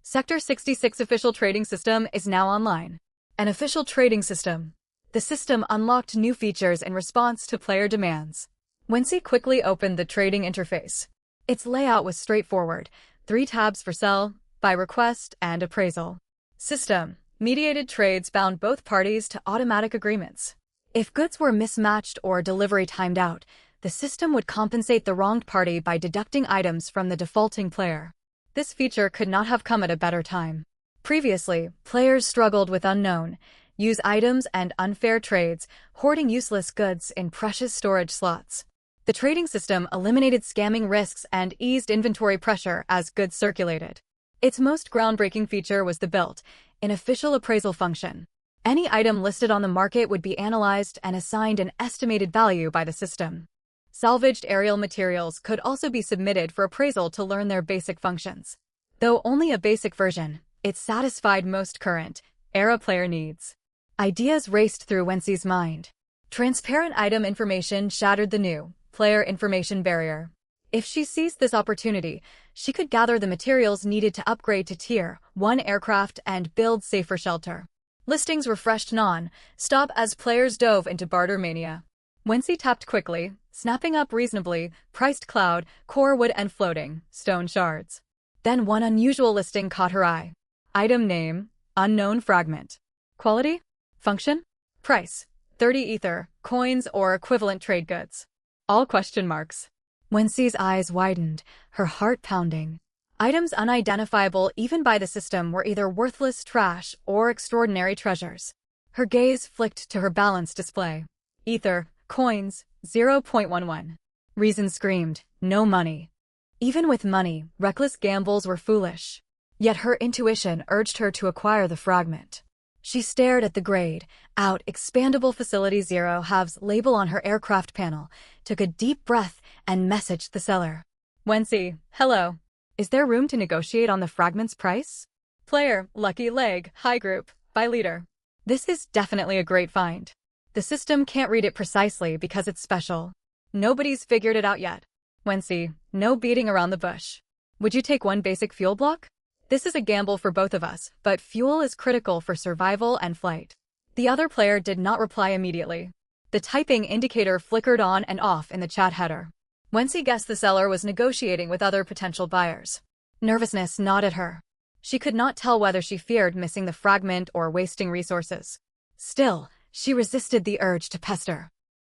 Sector 66 official trading system is now online. An official trading system. The system unlocked new features in response to player demands. Wensi quickly opened the trading interface. Its layout was straightforward. 3 tabs for sell, buy request, and appraisal. System. Mediated trades bound both parties to automatic agreements. If goods were mismatched or delivery timed out, the system would compensate the wronged party by deducting items from the defaulting player. This feature could not have come at a better time. Previously, players struggled with unknown, use items and unfair trades, hoarding useless goods in precious storage slots. The trading system eliminated scamming risks and eased inventory pressure as goods circulated. Its most groundbreaking feature was the built-in official appraisal function. Any item listed on the market would be analyzed and assigned an estimated value by the system. Salvaged aerial materials could also be submitted for appraisal to learn their basic functions. Though only a basic version, it satisfied most current-era player needs. Ideas raced through Wensi's mind. Transparent item information shattered the new player information barrier. If she seized this opportunity, she could gather the materials needed to upgrade to Tier 1 aircraft and build safer shelter. Listings refreshed non-stop as players dove into barter mania. Wency tapped quickly, snapping up reasonably priced cloud, core wood and floating stone shards. Then one unusual listing caught her eye. Item name, unknown fragment. Quality, function, price, 30 ether, coins or equivalent trade goods. All question marks. Wency's eyes widened, her heart pounding. Items unidentifiable even by the system were either worthless trash or extraordinary treasures. Her gaze flicked to her balance display. Ether, coins, 0.11. Reason screamed, no money. Even with money, reckless gambles were foolish. Yet her intuition urged her to acquire the fragment. She stared at the grayed out expandable facility 0 halves label on her aircraft panel, took a deep breath, and messaged the seller. Wency, hello. Is there room to negotiate on the fragment's price? Player, Lucky Leg, High Group, by Leader. This is definitely a great find. The system can't read it precisely because it's special. Nobody's figured it out yet. Wency, no beating around the bush. Would you take one basic fuel block? This is a gamble for both of us, but fuel is critical for survival and flight. The other player did not reply immediately. The typing indicator flickered on and off in the chat header. Wency guessed the seller was negotiating with other potential buyers. Nervousness gnawed at her. She could not tell whether she feared missing the fragment or wasting resources. Still, she resisted the urge to pester.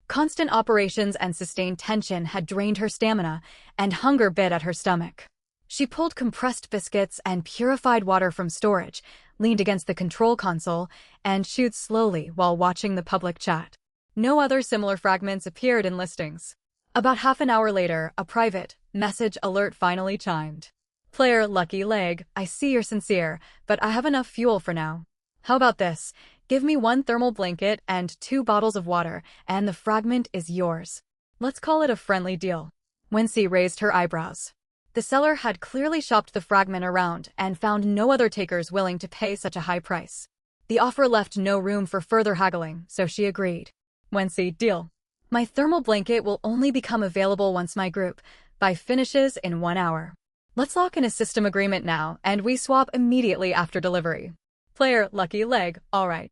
Constant operations and sustained tension had drained her stamina, and hunger bit at her stomach. She pulled compressed biscuits and purified water from storage, leaned against the control console, and chewed slowly while watching the public chat. No other similar fragments appeared in listings. About half an hour later, a private message alert finally chimed. Player Lucky Leg, I see you're sincere, but I have enough fuel for now. How about this? Give me one thermal blanket and 2 bottles of water, and the fragment is yours. Let's call it a friendly deal. Wency raised her eyebrows. The seller had clearly shopped the fragment around and found no other takers willing to pay such a high price. The offer left no room for further haggling, so she agreed. Wency, deal. My thermal blanket will only become available once my group buy finishes in 1 hour. Let's lock in a system agreement now, and we swap immediately after delivery. Player Lucky Leg, alright.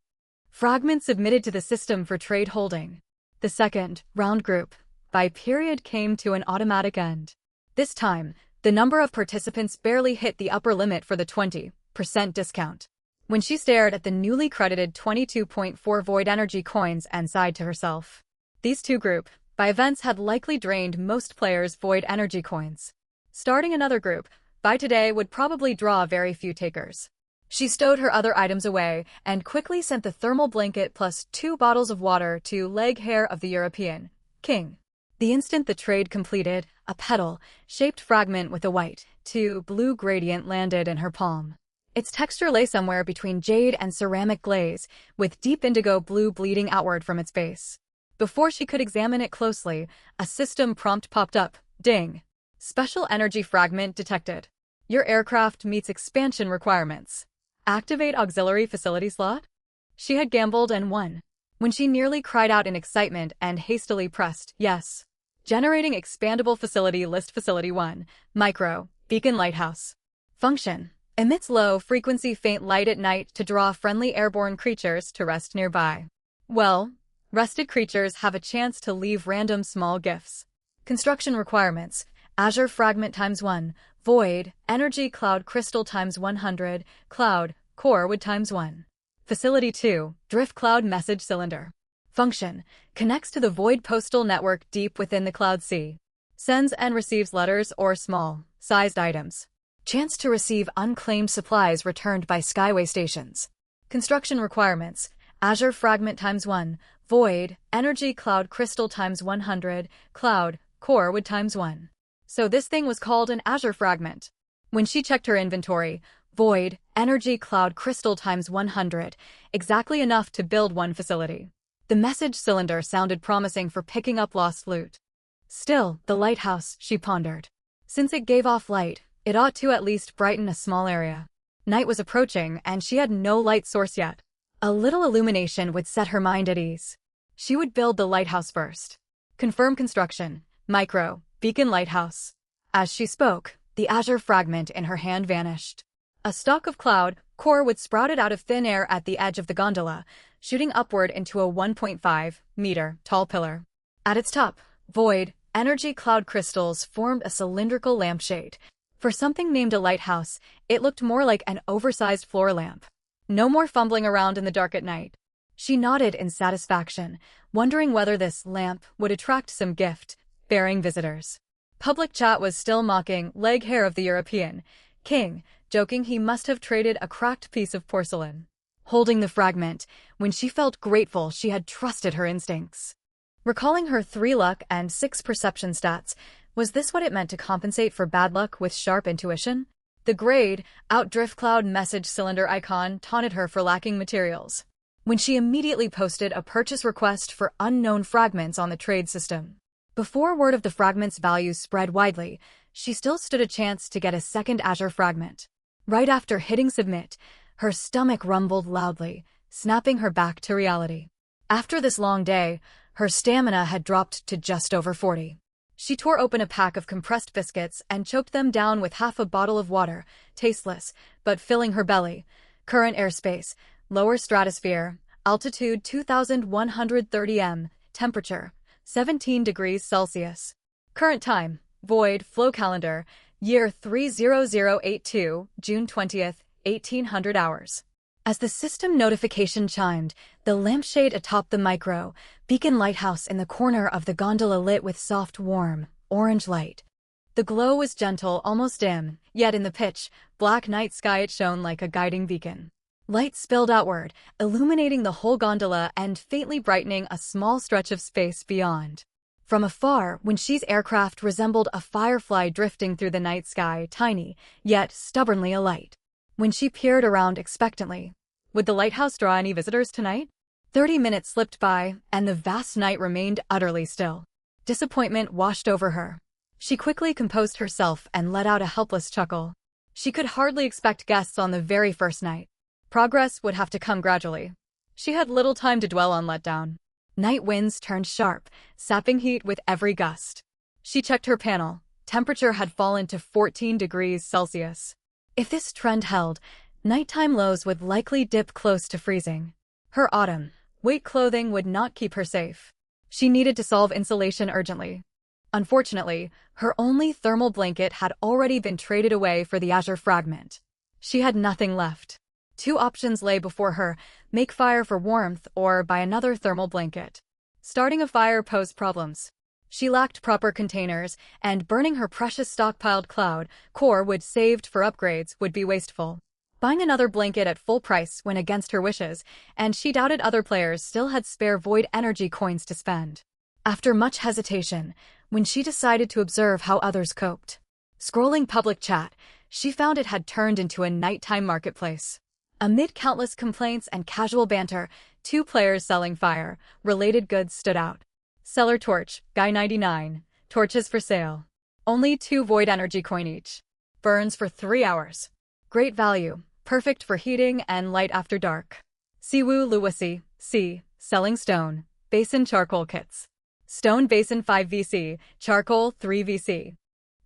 Fragment submitted to the system for trade holding. The second round group buy period came to an automatic end. This time, the number of participants barely hit the upper limit for the 20% discount. When she stared at the newly credited 22.4 void energy coins and sighed to herself. These two group buy events had likely drained most players' void energy coins. Starting another group buy today would probably draw very few takers. She stowed her other items away and quickly sent the thermal blanket plus 2 bottles of water to Leg Hair of the European King. The instant the trade completed, a petal-shaped fragment with a white to blue gradient landed in her palm. Its texture lay somewhere between jade and ceramic glaze, with deep indigo blue bleeding outward from its base. Before she could examine it closely, a system prompt popped up. Ding. Special energy fragment detected. Your aircraft meets expansion requirements. Activate auxiliary facility slot? She had gambled and won. When she nearly cried out in excitement and hastily pressed yes. Generating expandable facility list facility 1, micro, beacon lighthouse. Function. Emits low-frequency faint light at night to draw friendly airborne creatures to rest nearby. Well, rested creatures have a chance to leave random small gifts. Construction requirements. Azure Fragment ×1, Void, Energy Cloud Crystal ×100, Cloud, Core Wood ×1. Facility 2, Drift Cloud Message Cylinder. Function. Connects to the Void Postal Network deep within the Cloud Sea. Sends and receives letters or small-sized items. Chance to receive unclaimed supplies returned by Skyway stations. Construction requirements. Azure Fragment ×1, Void, Energy Cloud Crystal ×100, Cloud, Core Wood ×1. So this thing was called an Azure Fragment. When she checked her inventory, Void, Energy Cloud Crystal ×100, exactly enough to build one facility. The message cylinder sounded promising for picking up lost loot. Still, the lighthouse, she pondered. Since it gave off light, it ought to at least brighten a small area. Night was approaching, and she had no light source yet. A little illumination would set her mind at ease. She would build the lighthouse first. Confirm construction. Micro, Beacon Lighthouse. As she spoke, the azure fragment in her hand vanished. A stalk of cloud core would sprouted out of thin air at the edge of the gondola, shooting upward into a 1.5-meter tall pillar. At its top, void, energy cloud crystals formed a cylindrical lampshade. For something named a lighthouse, it looked more like an oversized floor lamp. No more fumbling around in the dark at night. She nodded in satisfaction, wondering whether this lamp would attract some gift-bearing visitors. Public chat was still mocking leg hair of the European king, joking he must have traded a cracked piece of porcelain. Holding the fragment, when she felt grateful she had trusted her instincts. Recalling her 3 luck and 6 perception stats, was this what it meant to compensate for bad luck with sharp intuition? The grayed out drift cloud message cylinder icon taunted her for lacking materials, when she immediately posted a purchase request for unknown fragments on the trade system. Before word of the fragment's value spread widely, she still stood a chance to get a second azure fragment. Right after hitting submit, her stomach rumbled loudly, snapping her back to reality. After this long day, her stamina had dropped to just over 40. She tore open a pack of compressed biscuits and choked them down with half a bottle of water, tasteless, but filling her belly. Current airspace, lower stratosphere, altitude 2,130 m, temperature 17 degrees Celsius. Current time, void, flow calendar, year 30082, June 20th, 1800 hours. As the system notification chimed, the lampshade atop the Beacon Lighthouse in the corner of the gondola lit with soft, warm, orange light. The glow was gentle, almost dim, yet in the pitch-black night sky it shone like a guiding beacon. Light spilled outward, illuminating the whole gondola and faintly brightening a small stretch of space beyond. From afar, Winshe's aircraft resembled a firefly drifting through the night sky, tiny, yet stubbornly alight. Winshe peered around expectantly. Would the lighthouse draw any visitors tonight? 30 minutes slipped by, and the vast night remained utterly still. Disappointment washed over her. She quickly composed herself and let out a helpless chuckle. She could hardly expect guests on the very first night. Progress would have to come gradually. She had little time to dwell on letdown. Night winds turned sharp, sapping heat with every gust. She checked her panel. Temperature had fallen to 14 degrees Celsius. If this trend held, nighttime lows would likely dip close to freezing. Her autumn weight clothing would not keep her safe. She needed to solve insulation urgently. Unfortunately, her only thermal blanket had already been traded away for the azure fragment. She had nothing left. 2 options lay before her: make fire for warmth or buy another thermal blanket. Starting a fire posed problems. She lacked proper containers, and burning her precious stockpiled cloud core wood saved for upgrades would be wasteful. Buying another blanket at full price went against her wishes, and she doubted other players still had spare void energy coins to spend. After much hesitation, when she decided to observe how others coped. Scrolling public chat, she found it had turned into a nighttime marketplace. Amid countless complaints and casual banter, 2 players selling fire-related goods stood out. Seller torch, Guy 99, torches for sale. Only 2 void energy coin each. Burns for 3 hours. Great value, perfect for heating and light after dark. Siwu Luwasi, C, selling stone, basin charcoal kits. Stone basin 5 VC, charcoal 3 VC.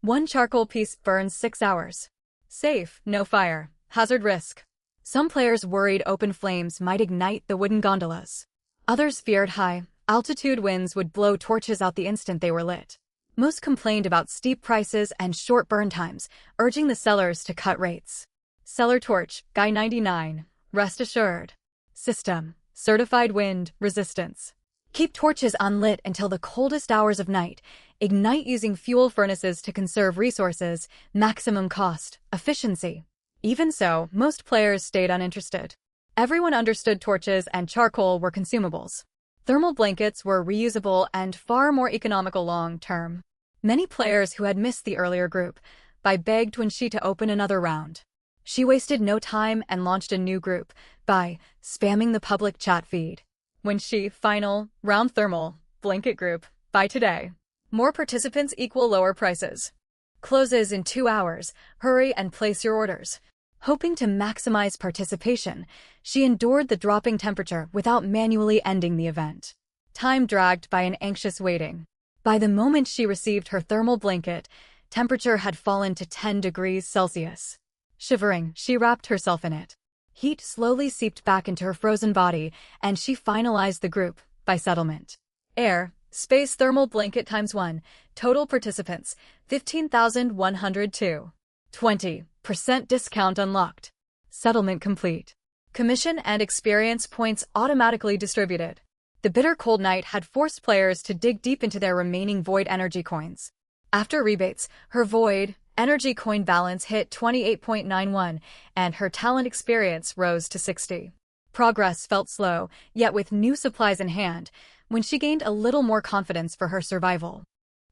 1 charcoal piece burns 6 hours. Safe, no fire, hazard risk. Some players worried open flames might ignite the wooden gondolas. Others feared high-altitude winds would blow torches out the instant they were lit. Most complained about steep prices and short burn times, urging the sellers to cut rates. Seller torch, Guy 99, rest assured. System, certified wind resistance. Keep torches unlit until the coldest hours of night. Ignite using fuel furnaces to conserve resources. Maximum cost, efficiency. Even so, most players stayed uninterested. Everyone understood torches and charcoal were consumables. Thermal blankets were reusable and far more economical long-term. Many players who had missed the earlier group begged Winshe to open another round. She wasted no time and launched a new group by spamming the public chat feed. Winshe, final, round thermal, blanket group, buy today. More participants equal lower prices. Closes in 2 hours, hurry and place your orders. Hoping to maximize participation, she endured the dropping temperature without manually ending the event. Time dragged by an anxious waiting. By the moment she received her thermal blanket, temperature had fallen to 10 degrees Celsius. Shivering, she wrapped herself in it. Heat slowly seeped back into her frozen body, and she finalized the group by settlement. Air, space thermal blanket times 1. Total participants, 15,102. 20% discount unlocked. Settlement complete. Commission and experience points automatically distributed. The bitter cold night had forced players to dig deep into their remaining Void energy coins. After rebates, her Void energy coin balance hit 28.91, and her talent experience rose to 60. Progress felt slow, yet with new supplies in hand, when she gained a little more confidence for her survival.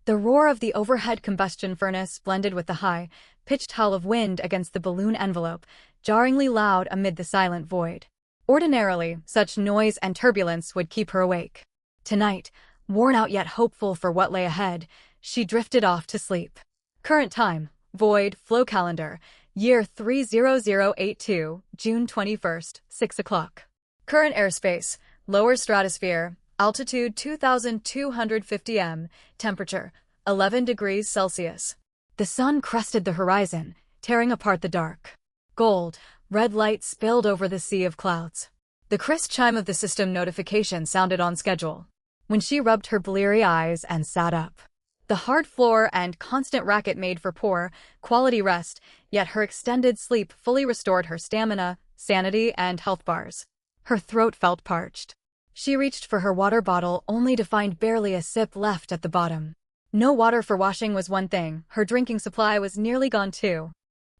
The roar of the overhead combustion furnace blended with the high-pitched howl of wind against the balloon envelope, jarringly loud amid the silent void. Ordinarily, such noise and turbulence would keep her awake. Tonight, worn out yet hopeful for what lay ahead, she drifted off to sleep. Current time, Void, Flow Calendar, Year 30082, June 21st, 6 o'clock. Current airspace, Lower Stratosphere, Altitude 2,250 m, Temperature, 11 degrees Celsius. The sun crested the horizon, tearing apart the dark. Gold, red light spilled over the sea of clouds. The crisp chime of the system notification sounded on schedule. When she rubbed her bleary eyes and sat up. The hard floor and constant racket made for poor, quality rest, yet her extended sleep fully restored her stamina, sanity, and health bars. Her throat felt parched. She reached for her water bottle only to find barely a sip left at the bottom. No water for washing was one thing, her drinking supply was nearly gone too.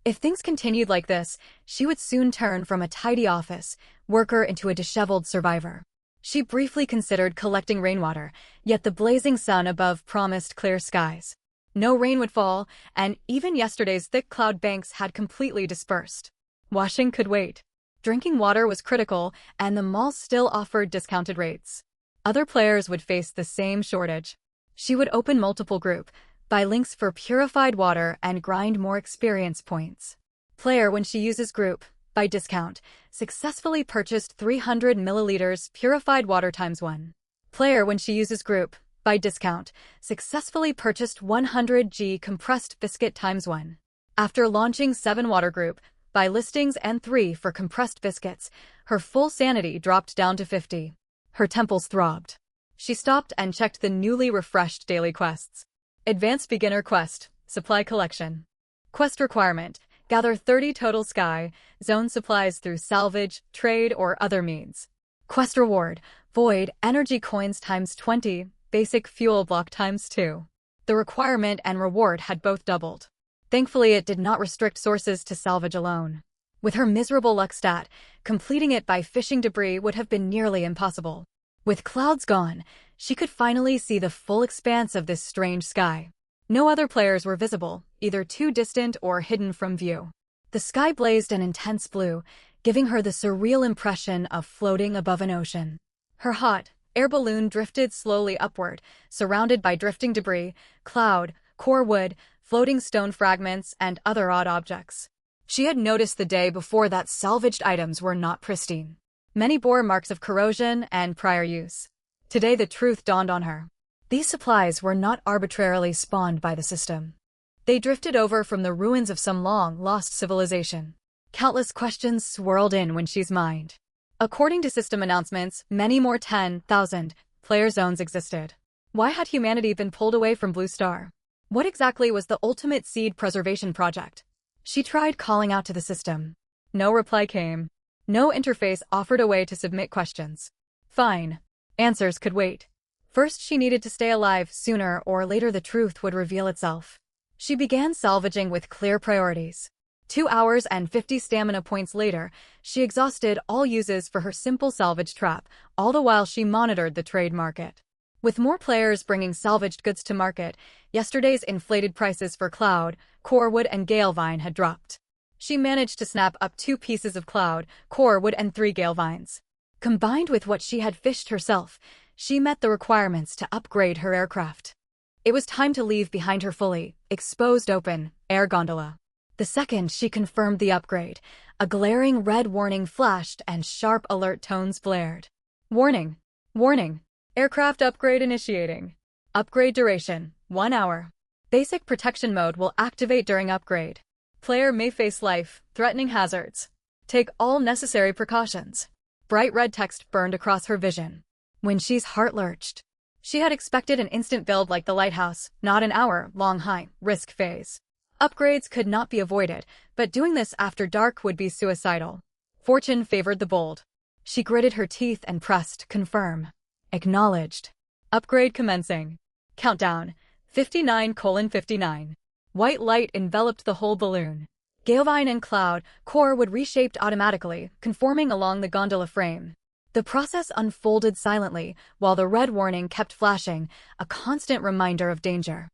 If things continued like this, she would soon turn from a tidy office worker into a disheveled survivor. She briefly considered collecting rainwater, yet the blazing sun above promised clear skies. No rain would fall, and even yesterday's thick cloud banks had completely dispersed. Washing could wait. Drinking water was critical, and the mall still offered discounted rates. Other players would face the same shortage. She would open multiple group, buy links for purified water, and grind more experience points. Player when she uses group, by discount, successfully purchased 300 milliliters purified water times 1. Player when she uses group, by discount, successfully purchased 100 g compressed biscuit times 1. After launching 7 water group, by listings and 3 for compressed biscuits, her full sanity dropped down to 50. Her temples throbbed. She stopped and checked the newly refreshed daily quests. Advanced Beginner Quest, Supply Collection. Quest requirement, gather 30 total sky, zone supplies through salvage, trade, or other means. Quest reward, Void, energy coins times 20, basic fuel block times 2. The requirement and reward had both doubled. Thankfully, it did not restrict sources to salvage alone. With her miserable luck stat, completing it by fishing debris would have been nearly impossible. With clouds gone, she could finally see the full expanse of this strange sky. No other players were visible, either too distant or hidden from view. The sky blazed an intense blue, giving her the surreal impression of floating above an ocean. Her hot air balloon drifted slowly upward, surrounded by drifting debris, cloud, core wood, floating stone fragments, and other odd objects. She had noticed the day before that salvaged items were not pristine. Many bore marks of corrosion and prior use. Today the truth dawned on her. These supplies were not arbitrarily spawned by the system. They drifted over from the ruins of some long-lost civilization. Countless questions swirled in Wenxi's mind. According to system announcements, many more 10,000 player zones existed. Why had humanity been pulled away from Blue Star? What exactly was the ultimate seed preservation project? She tried calling out to the system. No reply came. No interface offered a way to submit questions. Fine. Answers could wait. First, she needed to stay alive. Sooner or later the truth would reveal itself. She began salvaging with clear priorities. 2 hours and 50 stamina points later, she exhausted all uses for her simple salvage trap, all the while she monitored the trade market. With more players bringing salvaged goods to market, yesterday's inflated prices for cloud, core wood, and gale vine had dropped. She managed to snap up 2 pieces of cloud, core wood, and 3 gale vines. Combined with what she had fished herself, she met the requirements to upgrade her aircraft. It was time to leave behind her fully exposed open air gondola. The second she confirmed the upgrade, a glaring red warning flashed and sharp alert tones blared. Warning! Warning! Aircraft upgrade initiating. Upgrade duration, 1 hour. Basic protection mode will activate during upgrade. Player may face life-threatening hazards. Take all necessary precautions. Bright red text burned across her vision. When she's heart lurched. She had expected an instant build like the lighthouse, not an hour-long high-risk phase. Upgrades could not be avoided, but doing this after dark would be suicidal. Fortune favored the bold. She gritted her teeth and pressed confirm. Acknowledged. Upgrade commencing. Countdown. 59:59. White light enveloped the whole balloon. Galevine and cloud core would reshaped automatically, conforming along the gondola frame. The process unfolded silently, while the red warning kept flashing, a constant reminder of danger.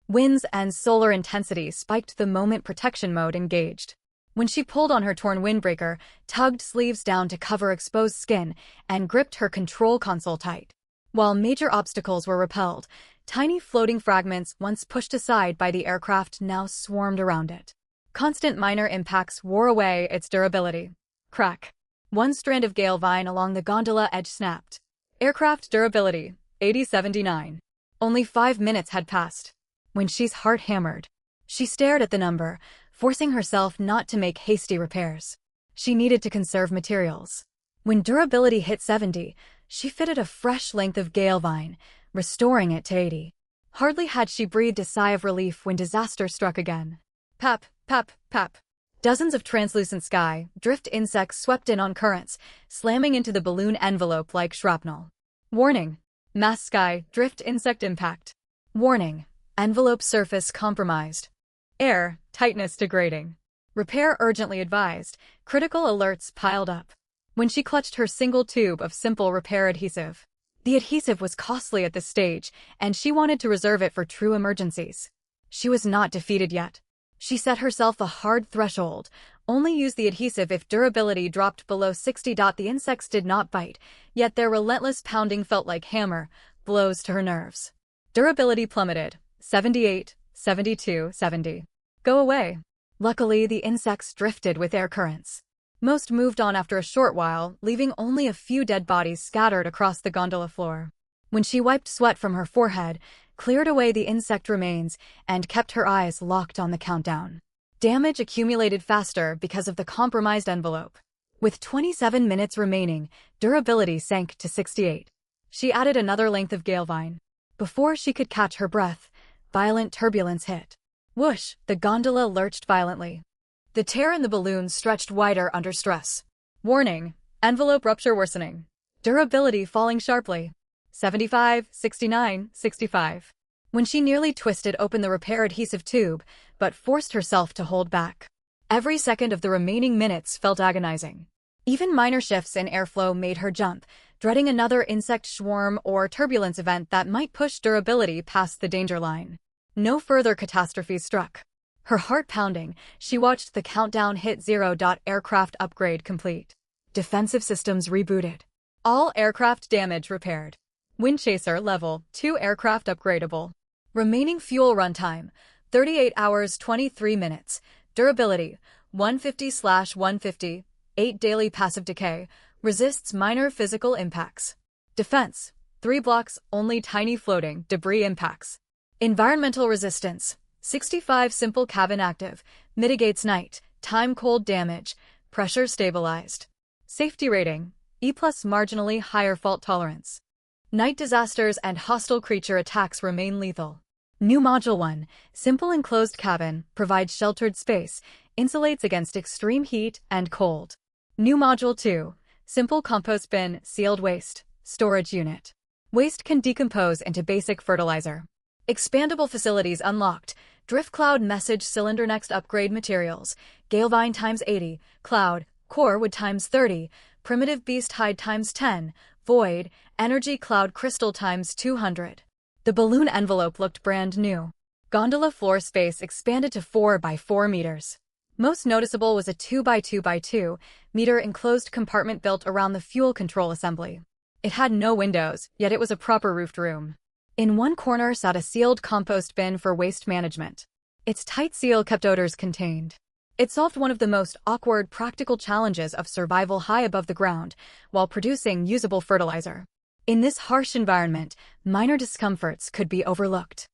Winds and solar intensity spiked the moment protection mode engaged. When she pulled on her torn windbreaker, tugged sleeves down to cover exposed skin, and gripped her control console tight. While major obstacles were repelled, tiny floating fragments once pushed aside by the aircraft now swarmed around it. Constant minor impacts wore away its durability. Crack. One strand of Galevine along the gondola edge snapped. Aircraft durability, 8079. Only 5 minutes had passed. When she's heart hammered, she stared at the number, forcing herself not to make hasty repairs. She needed to conserve materials. When durability hit 70, she fitted a fresh length of Galevine, restoring it to 80. Hardly had she breathed a sigh of relief when disaster struck again. Pap, pap, pap. Dozens of translucent sky drift insects swept in on currents, slamming into the balloon envelope like shrapnel. Warning. Mass sky drift insect impact. Warning. Envelope surface compromised. Air tightness degrading. Repair urgently advised. Critical alerts piled up. When she clutched her single tube of simple repair adhesive. The adhesive was costly at this stage, and she wanted to reserve it for true emergencies. She was not defeated yet. She set herself a hard threshold. Only use the adhesive if durability dropped below 60. The insects did not bite, yet their relentless pounding felt like hammer blows to her nerves. Durability plummeted. 78, 72, 70. Go away. Luckily, the insects drifted with air currents. Most moved on after a short while, leaving only a few dead bodies scattered across the gondola floor. When she wiped sweat from her forehead, cleared away the insect remains, and kept her eyes locked on the countdown. Damage accumulated faster because of the compromised envelope. With 27 minutes remaining, durability sank to 68. She added another length of Galevine. Before she could catch her breath, violent turbulence hit. Whoosh! The gondola lurched violently. The tear in the balloon stretched wider under stress. Warning! Envelope rupture worsening. Durability falling sharply. 75, 69, 65. When she nearly twisted open the repair adhesive tube, but forced herself to hold back. Every second of the remaining minutes felt agonizing. Even minor shifts in airflow made her jump, dreading another insect swarm or turbulence event that might push durability past the danger line. No further catastrophes struck. Her heart pounding, she watched the countdown hit 0. Aircraft upgrade complete. Defensive systems rebooted. All aircraft damage repaired. Windchaser level 2 aircraft upgradable. Remaining fuel runtime 38 hours 23 minutes. Durability 150/150. 8 daily passive decay. Resists minor physical impacts. Defense 3 blocks only tiny floating debris impacts. Environmental resistance 65 simple cabin active. Mitigates night time cold damage. Pressure stabilized. Safety rating E+ marginally higher fault tolerance. Night disasters and hostile creature attacks remain lethal. New Module 1, simple enclosed cabin, provides sheltered space, insulates against extreme heat and cold. New Module 2, simple compost bin, sealed waste, storage unit. Waste can decompose into basic fertilizer. Expandable facilities unlocked. Drift cloud message cylinder next upgrade materials. Galevine times 80, cloud, core wood times 30, primitive beast hide times 10, void, energy cloud crystal times 200. The balloon envelope looked brand new. Gondola floor space expanded to 4 by 4 meters. Most noticeable was a 2 by 2 by 2 meter enclosed compartment built around the fuel control assembly. It had no windows, yet it was a proper roofed room. In one corner sat a sealed compost bin for waste management. Its tight seal kept odors contained. It solved one of the most awkward practical challenges of survival high above the ground, while producing usable fertilizer. In this harsh environment, minor discomforts could be overlooked.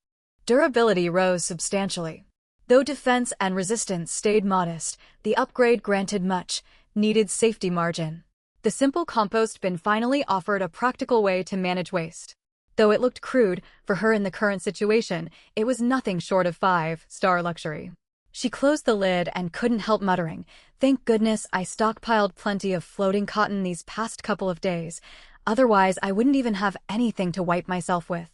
Durability rose substantially. Though defense and resistance stayed modest, the upgrade granted much-needed safety margin. The simple compost bin finally offered a practical way to manage waste. Though it looked crude, for her in the current situation, it was nothing short of five-star luxury. She closed the lid and couldn't help muttering, "Thank goodness I stockpiled plenty of floating cotton these past couple of days. Otherwise, I wouldn't even have anything to wipe myself with."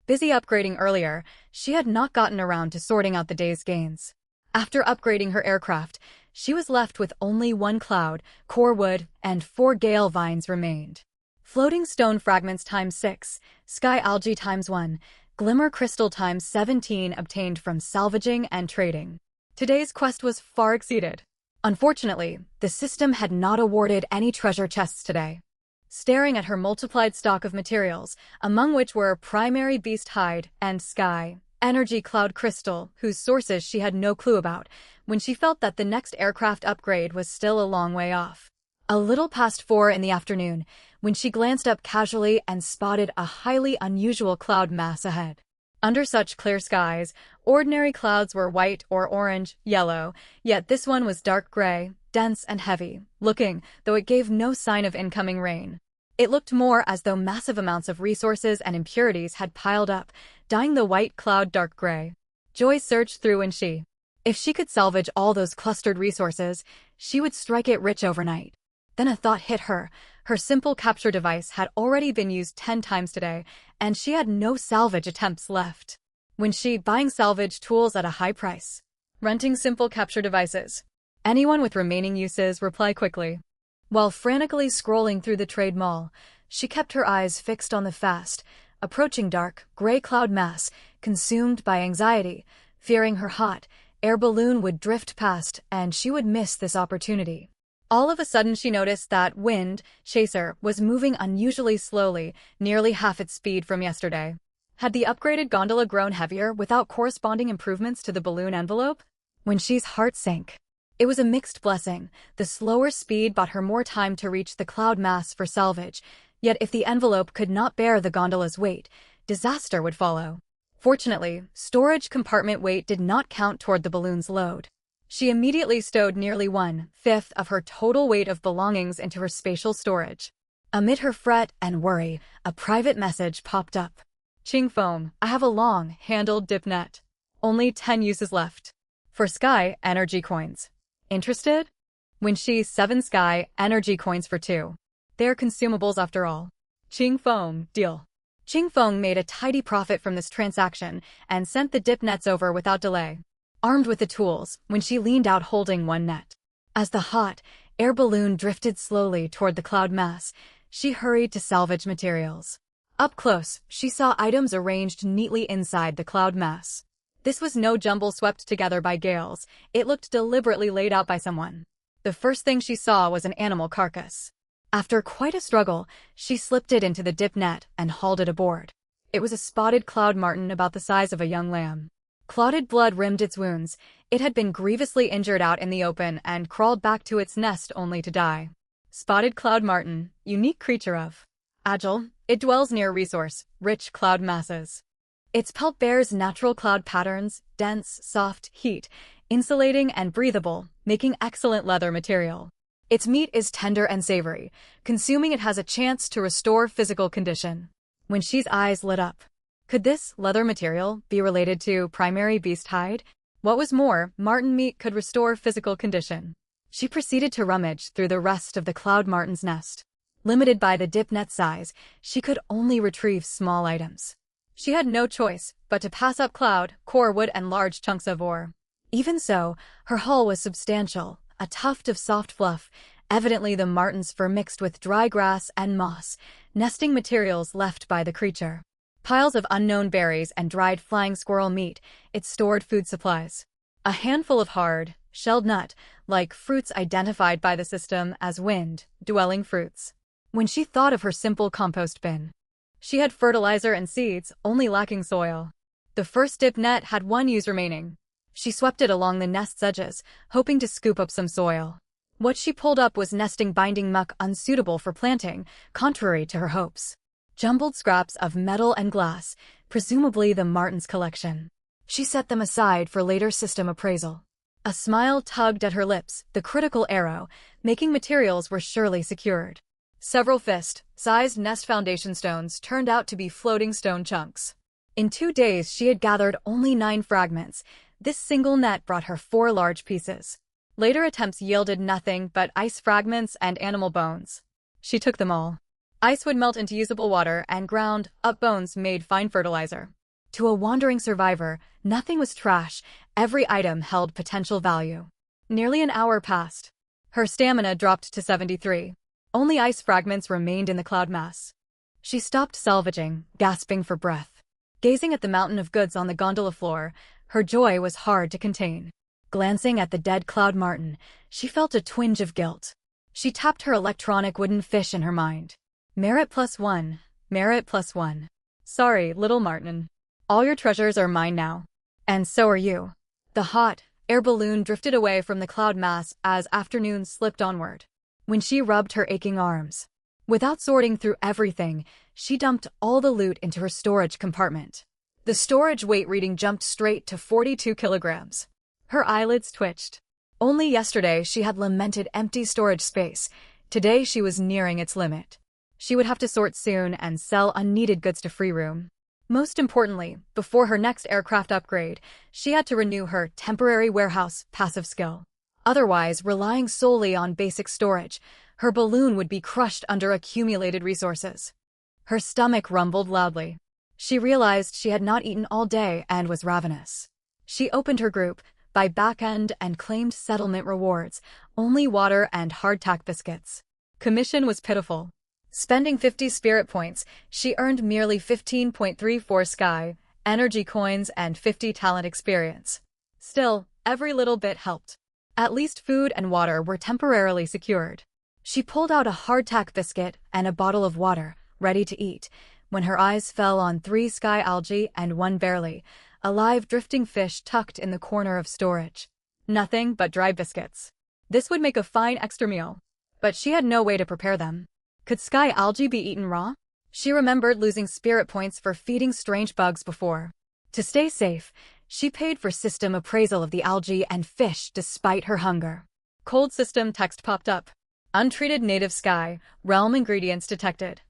Busy upgrading earlier, she had not gotten around to sorting out the day's gains. After upgrading her aircraft, she was left with only one cloud, core wood, and 4 gale vines remained. Floating stone fragments ×6, sky algae ×1, glimmer crystal ×17 obtained from salvaging and trading. Today's quest was far exceeded. Unfortunately, the system had not awarded any treasure chests today. Staring at her multiplied stock of materials, among which were primary beast hide and sky energy cloud crystal, whose sources she had no clue about, when she felt that the next aircraft upgrade was still a long way off. A little past 4 in the afternoon, when she glanced up casually and spotted a highly unusual cloud mass ahead. Under such clear skies, ordinary clouds were white or orange, yellow, yet this one was dark gray, dense and heavy looking, though it gave no sign of incoming rain. It looked more as though massive amounts of resources and impurities had piled up, dyeing the white cloud dark gray. Joy surged through if she could salvage all those clustered resources, she would strike it rich overnight. Then a thought hit her. Her simple capture device had already been used 10 times today, and she had no salvage attempts left. Buying salvage tools at a high price. Renting simple capture devices. Anyone with remaining uses, reply quickly. While frantically scrolling through the trade mall, she kept her eyes fixed on the fast-approaching dark, gray cloud mass, consumed by anxiety, fearing her hot air balloon would drift past and she would miss this opportunity. All of a sudden she noticed that Wind Chaser was moving unusually slowly, nearly half its speed from yesterday. Had the upgraded gondola grown heavier without corresponding improvements to the balloon envelope? Wenxi's heart sank. It was a mixed blessing. The slower speed bought her more time to reach the cloud mass for salvage, yet if the envelope could not bear the gondola's weight, disaster would follow. Fortunately, storage compartment weight did not count toward the balloon's load. She immediately stowed nearly 1/5 of her total weight of belongings into her spatial storage. Amid her fret and worry, a private message popped up. "Ching Foam, I have a long-handled dip net. Only 10 uses left. For Sky Energy Coins. Interested? Wenxi 7 Sky Energy Coins for 2. They're consumables after all. Ching Foam, deal." Ching Feng made a tidy profit from this transaction and sent the dip nets over without delay. Armed with the tools, Wenxi leaned out holding one net. As the hot air balloon drifted slowly toward the cloud mass, she hurried to salvage materials. Up close, she saw items arranged neatly inside the cloud mass. This was no jumble swept together by gales, it looked deliberately laid out by someone. The first thing she saw was an animal carcass. After quite a struggle, she slipped it into the dip net and hauled it aboard. It was a spotted cloud martin about the size of a young lamb. Clotted blood rimmed its wounds. It had been grievously injured out in the open and crawled back to its nest only to die. Spotted cloud martin, unique creature of agile, it dwells near resource-rich cloud masses. Its pelt bears natural cloud patterns, dense, soft, heat, insulating and breathable, making excellent leather material. Its meat is tender and savory. Consuming it has a chance to restore physical condition. Wenxi's eyes lit up. Could this leather material be related to primary beast hide? What was more, martin meat could restore physical condition. She proceeded to rummage through the rest of the cloud martin's nest. Limited by the dip net size, she could only retrieve small items. She had no choice but to pass up cloud, core wood and large chunks of ore. Even so, her haul was substantial, a tuft of soft fluff, evidently the martin's fur mixed with dry grass and moss, nesting materials left by the creature. Piles of unknown berries and dried flying squirrel meat, its stored food supplies. A handful of hard, shelled nut-like fruits identified by the system as wind-dwelling fruits. When she thought of her simple compost bin, she had fertilizer and seeds, only lacking soil. The first dip net had 1 use remaining. She swept it along the nest's edges, hoping to scoop up some soil. What she pulled up was nesting binding muck unsuitable for planting, contrary to her hopes. jumbled scraps of metal and glass, presumably the Martin's collection. She set them aside for later system appraisal. A smile tugged at her lips, the critical arrow, making materials were surely secured. Several fist-sized nest foundation stones turned out to be floating stone chunks. In 2 days she had gathered only 9 fragments. This single net brought her 4 large pieces. Later attempts yielded nothing but ice fragments and animal bones. She took them all. Ice would melt into usable water, and ground-up bones made fine fertilizer. To a wandering survivor, nothing was trash. Every item held potential value. Nearly an hour passed. Her stamina dropped to 73. Only ice fragments remained in the cloud mass. She stopped salvaging, gasping for breath. Gazing at the mountain of goods on the gondola floor, her joy was hard to contain. Glancing at the dead Cloud Martin, she felt a twinge of guilt. She tapped her electronic wooden fish in her mind. Merit +1. Merit +1. Sorry, little Martin. All your treasures are mine now. And so are you. The hot air balloon drifted away from the cloud mass as afternoon slipped onward. When she rubbed her aching arms, without sorting through everything, she dumped all the loot into her storage compartment. The storage weight reading jumped straight to 42 kilograms. Her eyelids twitched. Only yesterday she had lamented empty storage space. Today she was nearing its limit. She would have to sort soon and sell unneeded goods to free room. Most importantly, before her next aircraft upgrade, she had to renew her temporary warehouse passive skill. Otherwise, relying solely on basic storage, her balloon would be crushed under accumulated resources. Her stomach rumbled loudly. She realized she had not eaten all day and was ravenous. She opened her group by back-end and claimed settlement rewards, only water and hardtack biscuits. Commission was pitiful. Spending 50 spirit points, she earned merely 15.34 sky, energy coins, and 50 talent experience. Still, every little bit helped. At least food and water were temporarily secured. She pulled out a hardtack biscuit and a bottle of water, ready to eat, when her eyes fell on 3 sky algae and 1 barely, a live drifting fish tucked in the corner of storage. Nothing but dry biscuits. This would make a fine extra meal. But she had no way to prepare them. Could sky algae be eaten raw? She remembered losing spirit points for feeding strange bugs before. To stay safe, she paid for system appraisal of the algae and fish despite her hunger. Cold system text popped up. Untreated native sky, realm ingredients detected.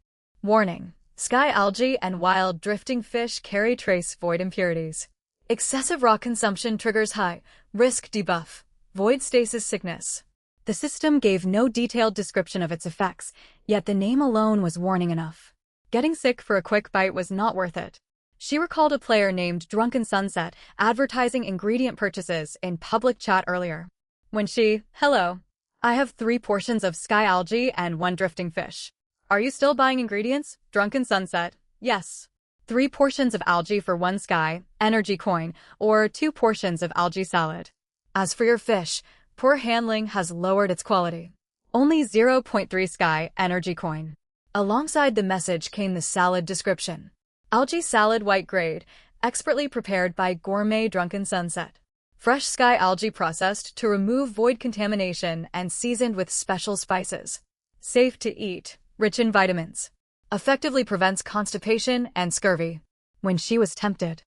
Warning. Sky algae and wild drifting fish carry trace void impurities. Excessive raw consumption triggers high risk debuff, void stasis sickness. The system gave no detailed description of its effects, yet the name alone was warning enough. Getting sick for a quick bite was not worth it. She recalled a player named Drunken Sunset advertising ingredient purchases in public chat earlier. Hello. I have 3 portions of sky algae and 1 drifting fish. Are you still buying ingredients? Drunken Sunset. Yes. 3 portions of algae for 1 sky, energy coin, or 2 portions of algae salad. As for your fish, poor handling has lowered its quality. Only 0.3 sky, energy coin. Alongside the message came the salad description. Algae salad white grade, expertly prepared by gourmet Drunken Sunset. Fresh sky algae processed to remove void contamination and seasoned with special spices. Safe to eat, rich in vitamins. Effectively prevents constipation and scurvy. When she was tempted.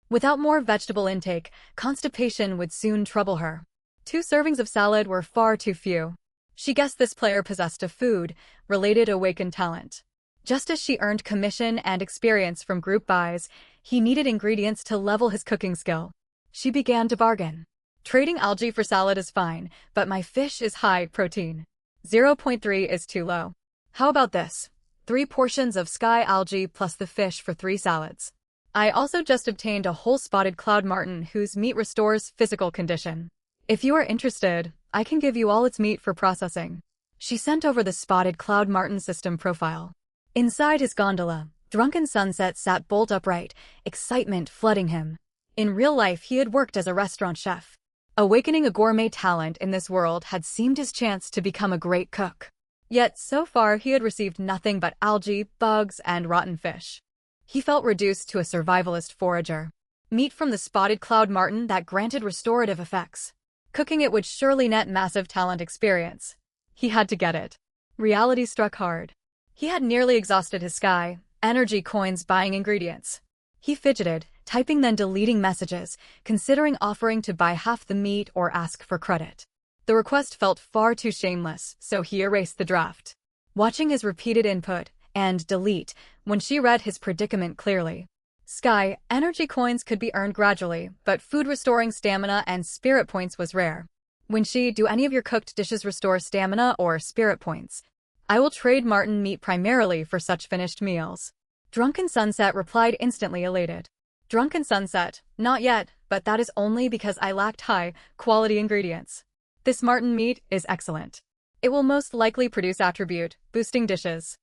Without more vegetable intake, constipation would soon trouble her. 2 servings of salad were far too few. She guessed this player possessed a food-related awakened talent. Just as she earned commission and experience from group buys, he needed ingredients to level his cooking skill. She began to bargain. Trading algae for salad is fine, but my fish is high protein. 0.3 is too low. How about this? 3 portions of sky algae plus the fish for 3 salads. I also just obtained a whole spotted Cloud Martin whose meat restores physical condition. If you are interested, I can give you all its meat for processing. She sent over the spotted Cloud Martin system profile. Inside his gondola, Drunken Sunset sat bolt upright, excitement flooding him. In real life, he had worked as a restaurant chef. Awakening a gourmet talent in this world had seemed his chance to become a great cook. Yet, so far, he had received nothing but algae, bugs, and rotten fish. He felt reduced to a survivalist forager. Meat from the spotted Cloud Martin that granted restorative effects. Cooking it would surely net massive talent experience. He had to get it. Reality struck hard. He had nearly exhausted his sky, Energy coins buying ingredients. He fidgeted, typing then deleting messages, considering offering to buy half the meat or ask for credit. The request felt far too shameless, so he erased the draft. Watching his repeated input and delete when she read his predicament clearly. Sky, energy coins could be earned gradually, but food restoring stamina and spirit points was rare. When she, do any of your cooked dishes restore stamina or spirit points? I will trade marten meat primarily for such finished meals. Drunken Sunset replied instantly elated. Drunken Sunset, not yet, but that is only because I lacked high-quality ingredients. This marten meat is excellent. It will most likely produce attribute, boosting dishes.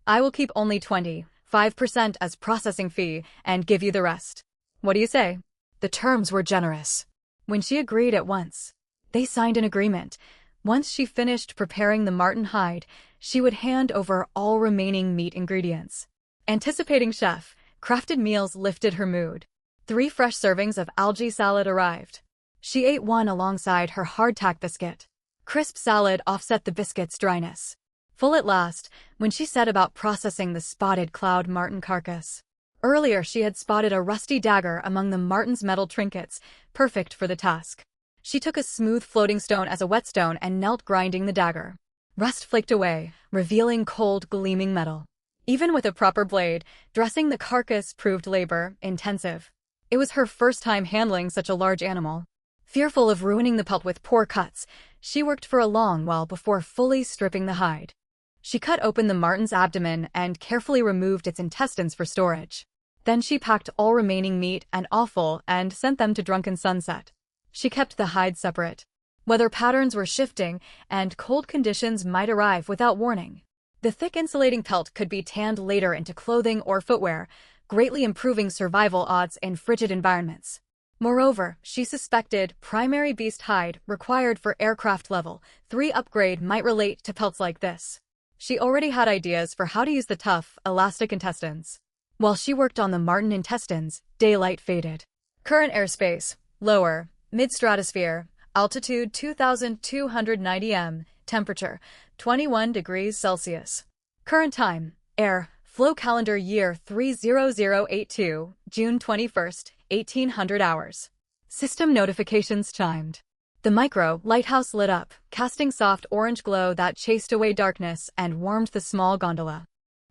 I will keep only 25% as processing fee and give you the rest. What do you say? The terms were generous. When she agreed at once, they signed an agreement. Once she finished preparing the marten hide, she would hand over all remaining meat ingredients. Anticipating chef, crafted meals lifted her mood. 3 fresh servings of algae salad arrived. She ate one alongside her hardtack biscuit. Crisp salad offset the biscuit's dryness. Full at last, when she set about processing the spotted cloud marten carcass. Earlier she had spotted a rusty dagger among the marten's metal trinkets, perfect for the task. She took a smooth floating stone as a whetstone and knelt grinding the dagger. Rust flaked away, revealing cold, gleaming metal. Even with a proper blade, dressing the carcass proved labor-intensive. It was her first time handling such a large animal. Fearful of ruining the pelt with poor cuts, she worked for a long while before fully stripping the hide. She cut open the marten's abdomen and carefully removed its intestines for storage. Then she packed all remaining meat and offal and sent them to Drunken Sunset. She kept the hide separate. Weather patterns were shifting, and cold conditions might arrive without warning. The thick insulating pelt could be tanned later into clothing or footwear, greatly improving survival odds in frigid environments. Moreover, she suspected primary beast hide required for aircraft level 3 upgrade might relate to pelts like this. She already had ideas for how to use the tough, elastic intestines. While she worked on the marten intestines, daylight faded. Current airspace, lower, mid-stratosphere, altitude 2,290 m, temperature 21 degrees Celsius. Current time, air, flow calendar year 30082, June 21st, 1800 hours. System notifications chimed. The micro lighthouse lit up, casting soft orange glow that chased away darkness and warmed the small gondola.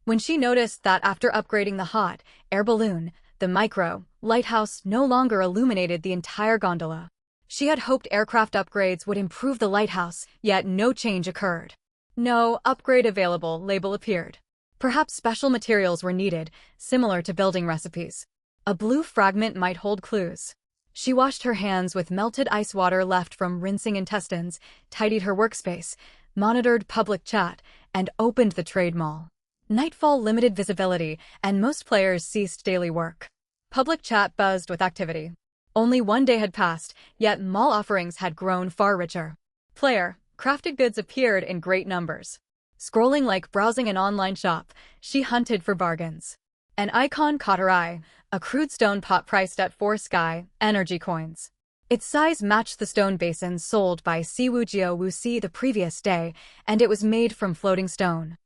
When she noticed that after upgrading the hot air balloon, the micro lighthouse no longer illuminated the entire gondola. She had hoped aircraft upgrades would improve the lighthouse, yet no change occurred. No upgrade available label appeared. Perhaps special materials were needed, similar to building recipes. A blue fragment might hold clues. She washed her hands with melted ice water left from rinsing intestines, tidied her workspace, monitored public chat, and opened the trade mall. Nightfall limited visibility, and most players ceased daily work. Public chat buzzed with activity. Only one day had passed, yet mall offerings had grown far richer. Crafted goods appeared in great numbers. Scrolling like browsing an online shop, she hunted for bargains. An icon caught her eye, a crude stone pot priced at 4 sky energy coins. Its size matched the stone basin sold by Siwujio Wuxi the previous day, and it was made from floating stone.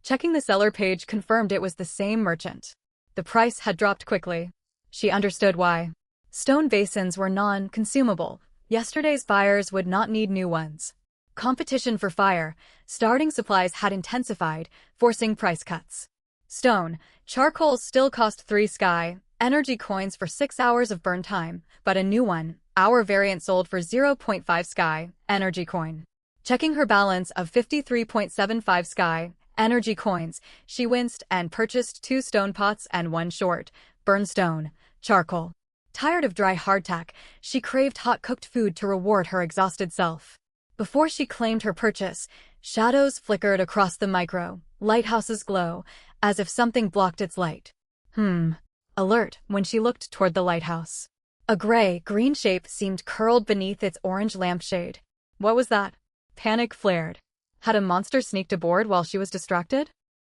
Checking the seller page confirmed it was the same merchant. The price had dropped quickly. She understood why. Stone basins were non-consumable. Yesterday's buyers would not need new ones. Competition for fire, starting supplies had intensified, forcing price cuts. Stone, charcoal still cost 3 sky energy coins for 6 hours of burn time, but a new hour variant sold for 0.5 sky energy coin. Checking her balance of 53.75 sky energy coins, she winced and purchased 2 stone pots and 1 short, burn stone, charcoal. Tired of dry hardtack, she craved hot cooked food to reward her exhausted self. Before she claimed her purchase, shadows flickered across the micro lighthouse's glow, as if something blocked its light. Alert when she looked toward the lighthouse. A gray-green shape seemed curled beneath its orange lampshade. What was that? Panic flared. Had a monster sneaked aboard while she was distracted?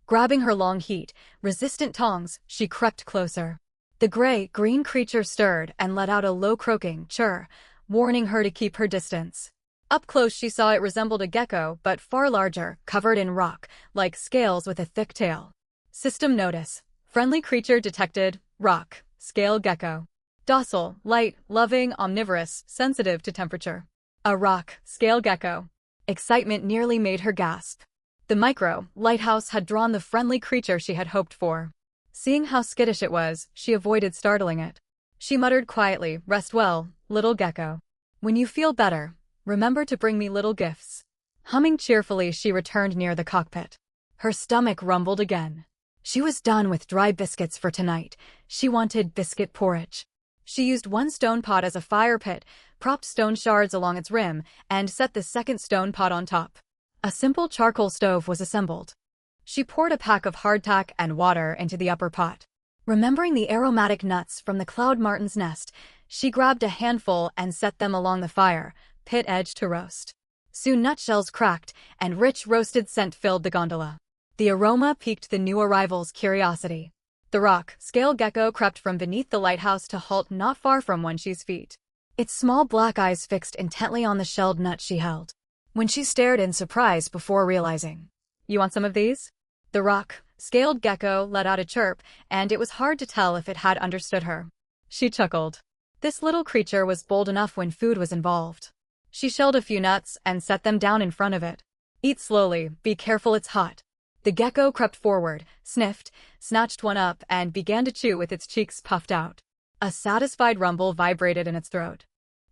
Grabbing her long heat-resistant tongs, she crept closer. The gray-green creature stirred and let out a low croaking chirr, warning her to keep her distance. Up close she saw it resembled a gecko, but far larger, covered in rock, like scales with a thick tail. System notice. Friendly creature detected. Rock. Scale gecko. Docile, light, loving, omnivorous, sensitive to temperature. A rock. Scale gecko. Excitement nearly made her gasp. The lighthouse had drawn the friendly creature she had hoped for. Seeing how skittish it was, she avoided startling it. She muttered quietly, "Rest well, little gecko. When you feel better, remember to bring me little gifts." Humming cheerfully, she returned near the cockpit. Her stomach rumbled again. She was done with dry biscuits for tonight. She wanted biscuit porridge. She used one stone pot as a fire pit, propped stone shards along its rim, and set the second stone pot on top. A simple charcoal stove was assembled. She poured a pack of hardtack and water into the upper pot. Remembering the aromatic nuts from the cloud martin's nest, she grabbed a handful and set them along the fire, pit edge to roast. Soon nutshells cracked, and rich roasted scent filled the gondola. The aroma piqued the new arrival's curiosity. The rock, scale gecko crept from beneath the lighthouse to halt not far from Wenshi's feet. Its small black eyes fixed intently on the shelled nut she held. When she stared in surprise before realizing, "You want some of these?" The rock, scaled gecko let out a chirp, and it was hard to tell if it had understood her. She chuckled. This little creature was bold enough when food was involved. She shelled a few nuts and set them down in front of it. "Eat slowly, be careful, it's hot." The gecko crept forward, sniffed, snatched one up, and began to chew with its cheeks puffed out. A satisfied rumble vibrated in its throat.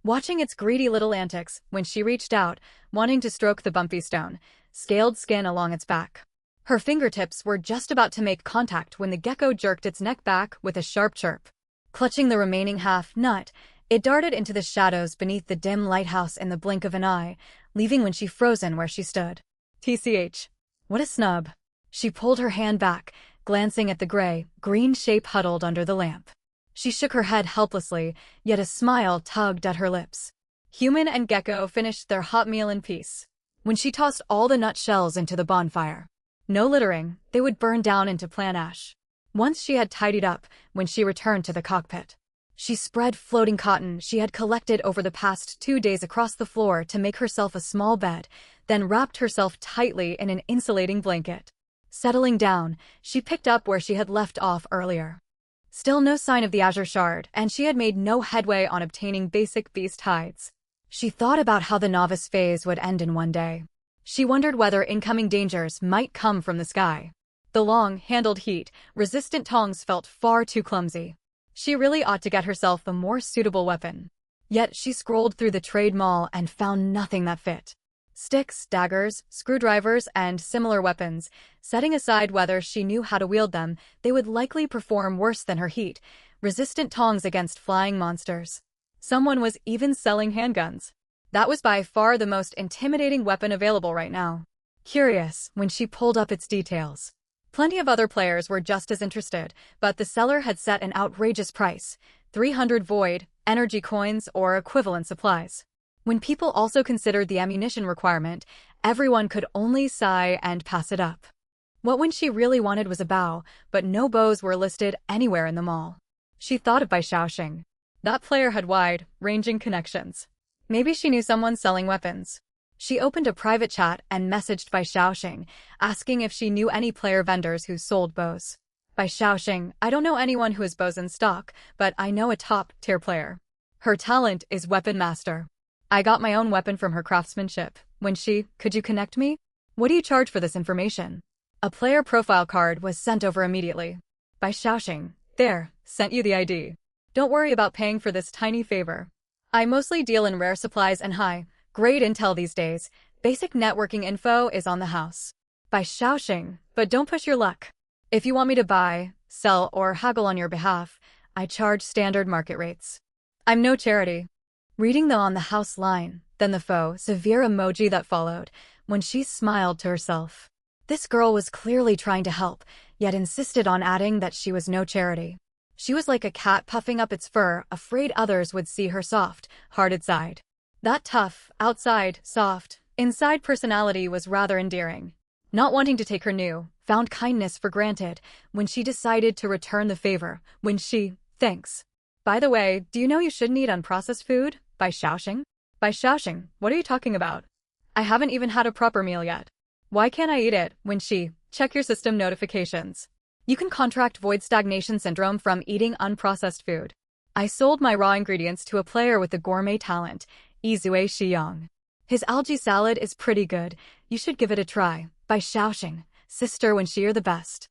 Watching its greedy little antics, when she reached out, wanting to stroke the bumpy stone, scaled skin along its back. Her fingertips were just about to make contact when the gecko jerked its neck back with a sharp chirp. Clutching the remaining half nut, it darted into the shadows beneath the dim lighthouse in the blink of an eye, leaving Wenshi frozen where she stood. TCH. What a snub. She pulled her hand back, glancing at the green shape huddled under the lamp. She shook her head helplessly, yet a smile tugged at her lips. Human and gecko finished their hot meal in peace. When she tossed all the nut shells into the bonfire. No littering, they would burn down into plant ash. Once she had tidied up, when she returned to the cockpit, she spread floating cotton she had collected over the past 2 days across the floor to make herself a small bed, then wrapped herself tightly in an insulating blanket. Settling down, she picked up where she had left off earlier. Still no sign of the azure shard, and she had made no headway on obtaining basic beast hides. She thought about how the novice phase would end in one day. She wondered whether incoming dangers might come from the sky. The long-handled heat-resistant tongs felt far too clumsy. She really ought to get herself a more suitable weapon. Yet she scrolled through the trade mall and found nothing that fit. Sticks, daggers, screwdrivers, and similar weapons. Setting aside whether she knew how to wield them, they would likely perform worse than her heat-resistant tongs against flying monsters. Someone was even selling handguns. That was by far the most intimidating weapon available right now. Curious, when she pulled up its details. Plenty of other players were just as interested, but the seller had set an outrageous price, 300 void, energy coins, or equivalent supplies. When people also considered the ammunition requirement, everyone could only sigh and pass it up. What Wenshi really wanted was a bow, but no bows were listed anywhere in the mall. She thought of Bai Shaoxing. That player had wide-ranging connections. Maybe she knew someone selling weapons. She opened a private chat and messaged Bai Shaoxing, asking if she knew any player vendors who sold bows. Bai Shaoxing, I don't know anyone who has bows in stock, but I know a top-tier player. Her talent is weapon master. I got my own weapon from her craftsmanship. Wenshi, could you connect me? What do you charge for this information? A player profile card was sent over immediately. Bai Shaoxing, there, sent you the ID. Don't worry about paying for this tiny favor. I mostly deal in rare supplies and high-grade intel these days. Basic networking info is on the house. Bai Shaoxing, but don't push your luck. If you want me to buy, sell, or haggle on your behalf, I charge standard market rates. I'm no charity. Reading the on the house line, then the faux severe emoji that followed, when she smiled to herself. This girl was clearly trying to help, yet insisted on adding that she was no charity. She was like a cat puffing up its fur, afraid others would see her soft-hearted side. That tough, outside, soft, inside personality was rather endearing. Not wanting to take her new-found kindness for granted, when she decided to return the favor, thanks. By the way, do you know you shouldn't eat unprocessed food? Bai Shaoxing? Bai Shaoxing, what are you talking about? I haven't even had a proper meal yet. Why can't I eat it? Wenshi, check your system notifications. You can contract void stagnation syndrome from eating unprocessed food. I sold my raw ingredients to a player with the gourmet talent, Izue Shiyang. His algae salad is pretty good. You should give it a try. By Xiaoxing, sister when she are the best.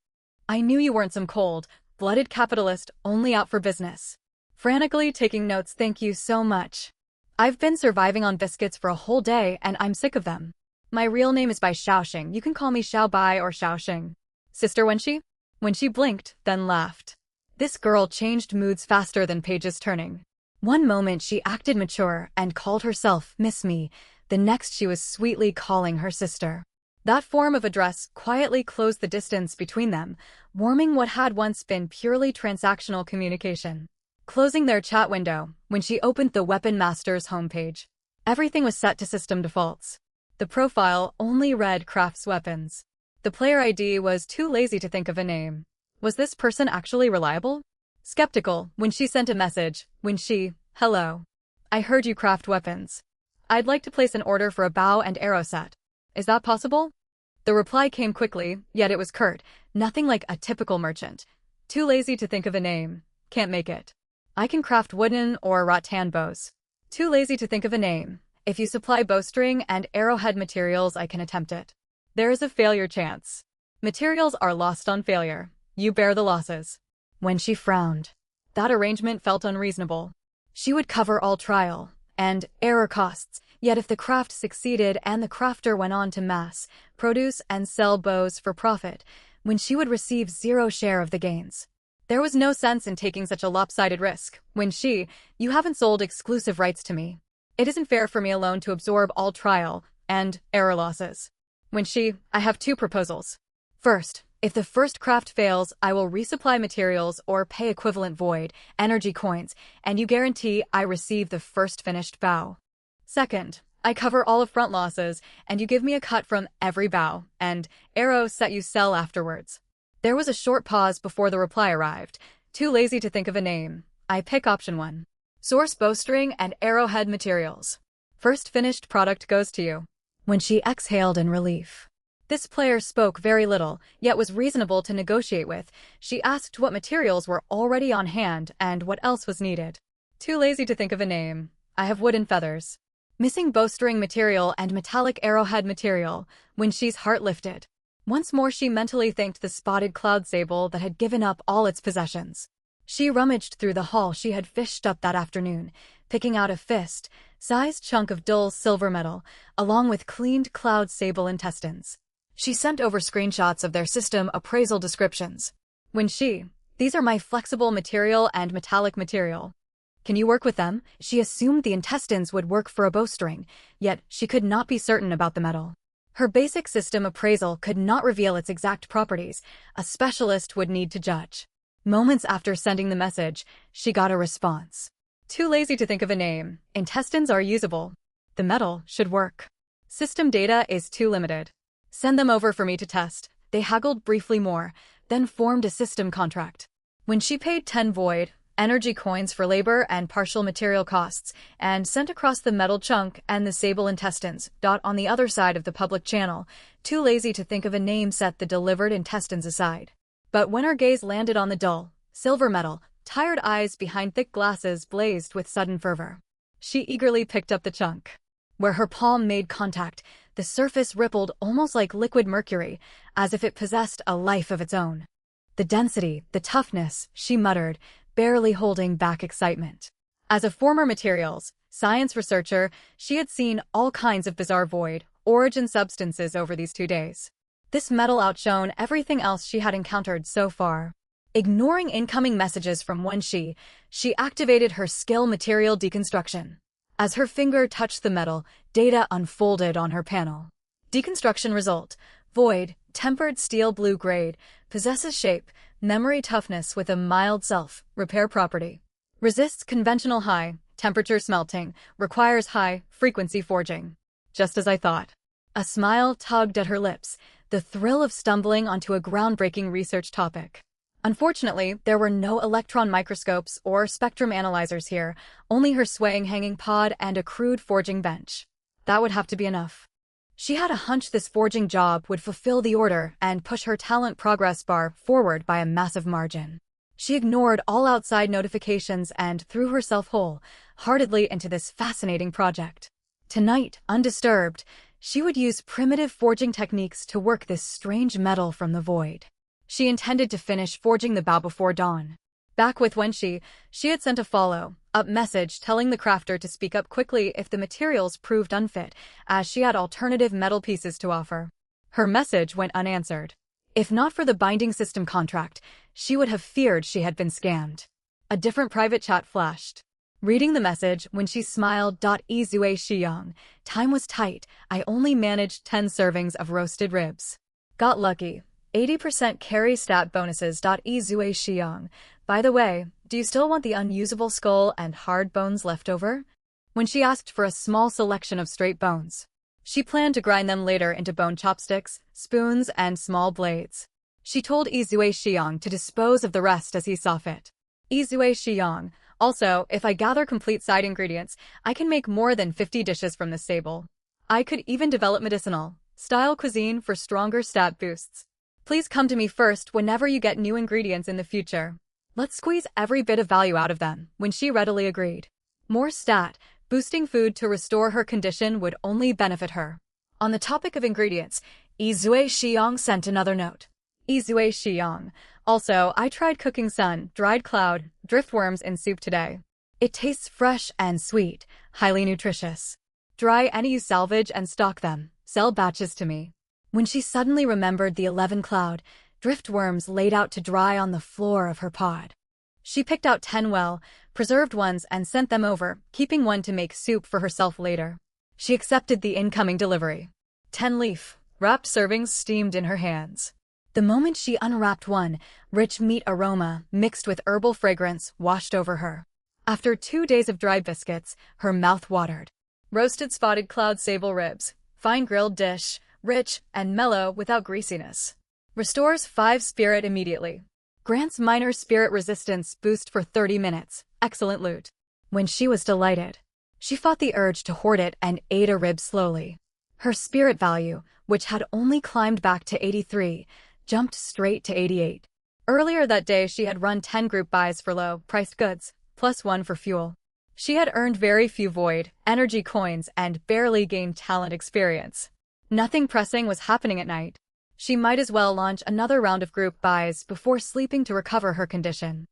I knew you weren't some cold-blooded capitalist only out for business. Frantically taking notes, thank you so much. I've been surviving on biscuits for a whole day and I'm sick of them. My real name is Bai Xiaoxing. You can call me Xiao Bai or Xiaoxing. Sister when she? When she blinked, then laughed. This girl changed moods faster than pages turning. One moment she acted mature and called herself Miss Me. The next she was sweetly calling her sister. That form of address quietly closed the distance between them, warming what had once been purely transactional communication. Closing their chat window, when she opened the Weapon Master's homepage, everything was set to system defaults. The profile only read crafts weapons. The player ID was too lazy to think of a name. Was this person actually reliable? Skeptical, when she sent a message, hello. I heard you craft weapons. I'd like to place an order for a bow and arrow set. Is that possible? The reply came quickly, yet it was curt, nothing like a typical merchant. Too lazy to think of a name. Can't make it. I can craft wooden or rattan bows. Too lazy to think of a name. If you supply bowstring and arrowhead materials, I can attempt it. There is a failure chance. Materials are lost on failure. You bear the losses. When she frowned, that arrangement felt unreasonable. She would cover all trial and error costs, yet if the craft succeeded and the crafter went on to mass, produce and sell bows for profit, when she would receive zero share of the gains. There was no sense in taking such a lopsided risk. You haven't sold exclusive rights to me. It isn't fair for me alone to absorb all trial and error losses. I have two proposals. First, if the first craft fails, I will resupply materials or pay equivalent void energy coins, and you guarantee I receive the first finished bow. Second, I cover all of front losses, and you give me a cut from every bow and arrow set you sell afterwards. There was a short pause before the reply arrived. Too lazy to think of a name. I pick option 1. Source bowstring and arrowhead materials. First finished product goes to you. When she exhaled in relief. This player spoke very little, yet was reasonable to negotiate with. She asked what materials were already on hand and what else was needed. Too lazy to think of a name. I have wooden feathers. Missing bowstring material and metallic arrowhead material. When she's heart lifted. Once more she mentally thanked the spotted cloud sable that had given up all its possessions. She rummaged through the haul she had fished up that afternoon, picking out a fist-sized chunk of dull silver metal, along with cleaned cloud sable intestines. She sent over screenshots of their system appraisal descriptions. These are my flexible material and metallic material. Can you work with them? She assumed the intestines would work for a bowstring, yet she could not be certain about the metal. Her basic system appraisal could not reveal its exact properties. A specialist would need to judge. Moments after sending the message, she got a response. Too lazy to think of a name. Intestines are usable. The metal should work. System data is too limited. Send them over for me to test. They haggled briefly more, then formed a system contract. When she paid 10 void energy coins for labor and partial material costs, and sent across the metal chunk and the sable intestines, on the other side of the public channel, too lazy to think of a name set the delivered intestines aside. But when her gaze landed on the dull, silver metal, tired eyes behind thick glasses blazed with sudden fervor. She eagerly picked up the chunk. Where her palm made contact, the surface rippled almost like liquid mercury, as if it possessed a life of its own. The density, the toughness, she muttered, barely holding back excitement. As a former materials science researcher, she had seen all kinds of bizarre void origin substances over these 2 days. This metal outshone everything else she had encountered so far. Ignoring incoming messages from she activated her skill material deconstruction. As her finger touched the metal, data unfolded on her panel. Deconstruction result: void, tempered steel blue grade, possesses shape, memory toughness with a mild self-repair property. Resists conventional high temperature smelting, requires high frequency forging. Just as I thought. A smile tugged at her lips, the thrill of stumbling onto a groundbreaking research topic. Unfortunately, there were no electron microscopes or spectrum analyzers here, only her swaying hanging pod and a crude forging bench. That would have to be enough. She had a hunch this forging job would fulfill the order and push her talent progress bar forward by a massive margin. She ignored all outside notifications and threw herself wholeheartedly into this fascinating project. Tonight, undisturbed, she would use primitive forging techniques to work this strange metal from the void. She intended to finish forging the bow before dawn. Back with when she had sent a follow-up message telling the crafter to speak up quickly if the materials proved unfit, as she had alternative metal pieces to offer. Her message went unanswered. If not for the binding system contract, she would have feared she had been scammed. A different private chat flashed. Reading the message, when she smiled, Izue Shiyang, time was tight, I only managed 10 servings of roasted ribs. Got lucky. 80% carry stat bonuses. Izue Shiyang. By the way, do you still want the unusable skull and hard bones left over? When she asked for a small selection of straight bones, she planned to grind them later into bone chopsticks, spoons, and small blades. She told Izue Shiyang to dispose of the rest as he saw fit. Izue Shiyang. Also, if I gather complete side ingredients, I can make more than 50 dishes from this stable. I could even develop medicinal-style cuisine for stronger stat boosts. Please come to me first whenever you get new ingredients in the future. Let's squeeze every bit of value out of them, when she readily agreed. More stat-boosting food to restore her condition would only benefit her. On the topic of ingredients, Izue Shiyang sent another note. Izue Shiyang. Also, I tried cooking sun-dried cloud driftworms in soup today. It tastes fresh and sweet, highly nutritious. Dry any you salvage and stock them. Sell batches to me. When she suddenly remembered the 11 cloud driftworms laid out to dry on the floor of her pod, she picked out 10 well-preserved ones and sent them over, keeping one to make soup for herself later. She accepted the incoming delivery. 10 leaf-wrapped servings steamed in her hands. The moment she unwrapped one, rich meat aroma, mixed with herbal fragrance, washed over her. After 2 days of dry biscuits, her mouth watered. Roasted spotted cloud sable ribs, fine grilled dish, rich and mellow without greasiness. Restores 5 spirit immediately. Grants minor spirit resistance boost for 30 minutes. Excellent loot. When she was delighted, she fought the urge to hoard it and ate a rib slowly. Her spirit value, which had only climbed back to 83, jumped straight to 88. Earlier that day she had run 10 group buys for low-priced goods, plus 1 for fuel. She had earned very few void energy coins and barely gained talent experience. Nothing pressing was happening at night. She might as well launch another round of group buys before sleeping to recover her condition.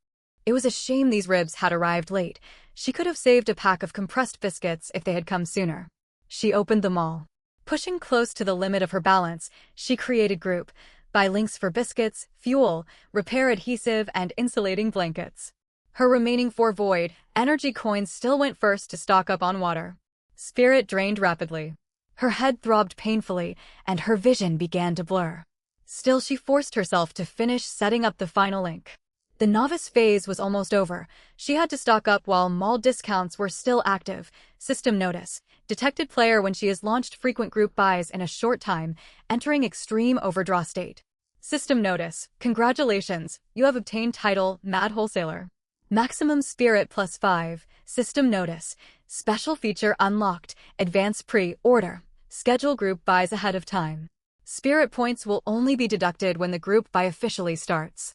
It was a shame these ribs had arrived late. She could have saved a pack of compressed biscuits if they had come sooner. She opened them all. Pushing close to the limit of her balance, she created group buy links for biscuits, fuel, repair adhesive, and insulating blankets. Her remaining 4 void energy coins still went first to stock up on water. Spirit drained rapidly. Her head throbbed painfully, and her vision began to blur. Still, she forced herself to finish setting up the final link. The novice phase was almost over. She had to stock up while mall discounts were still active. System notice. Detected player when she has launched frequent group buys in a short time, entering extreme overdraw state. System notice. Congratulations, you have obtained title Mad Wholesaler. Maximum Spirit +5. System notice. Special feature unlocked. Advance pre-order. Schedule group buys ahead of time. Spirit points will only be deducted when the group buy officially starts.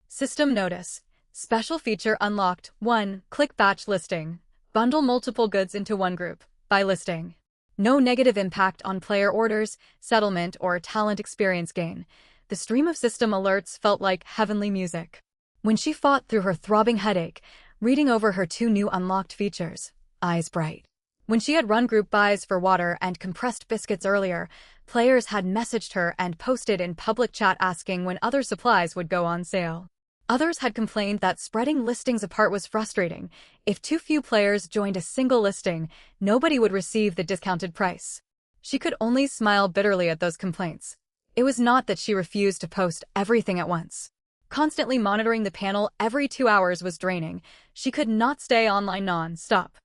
System notice. Special feature unlocked. 1. Click batch listing. Bundle multiple goods into one group by listing. No negative impact on player orders, settlement, or talent experience gain. The stream of system alerts felt like heavenly music. When she fought through her throbbing headache, reading over her 2 new unlocked features, eyes bright. When she had run group buys for water and compressed biscuits earlier, players had messaged her and posted in public chat asking when other supplies would go on sale. Others had complained that spreading listings apart was frustrating. If too few players joined a single listing, nobody would receive the discounted price. She could only smile bitterly at those complaints. It was not that she refused to post everything at once. Constantly monitoring the panel every 2 hours was draining. She could not stay online non-stop.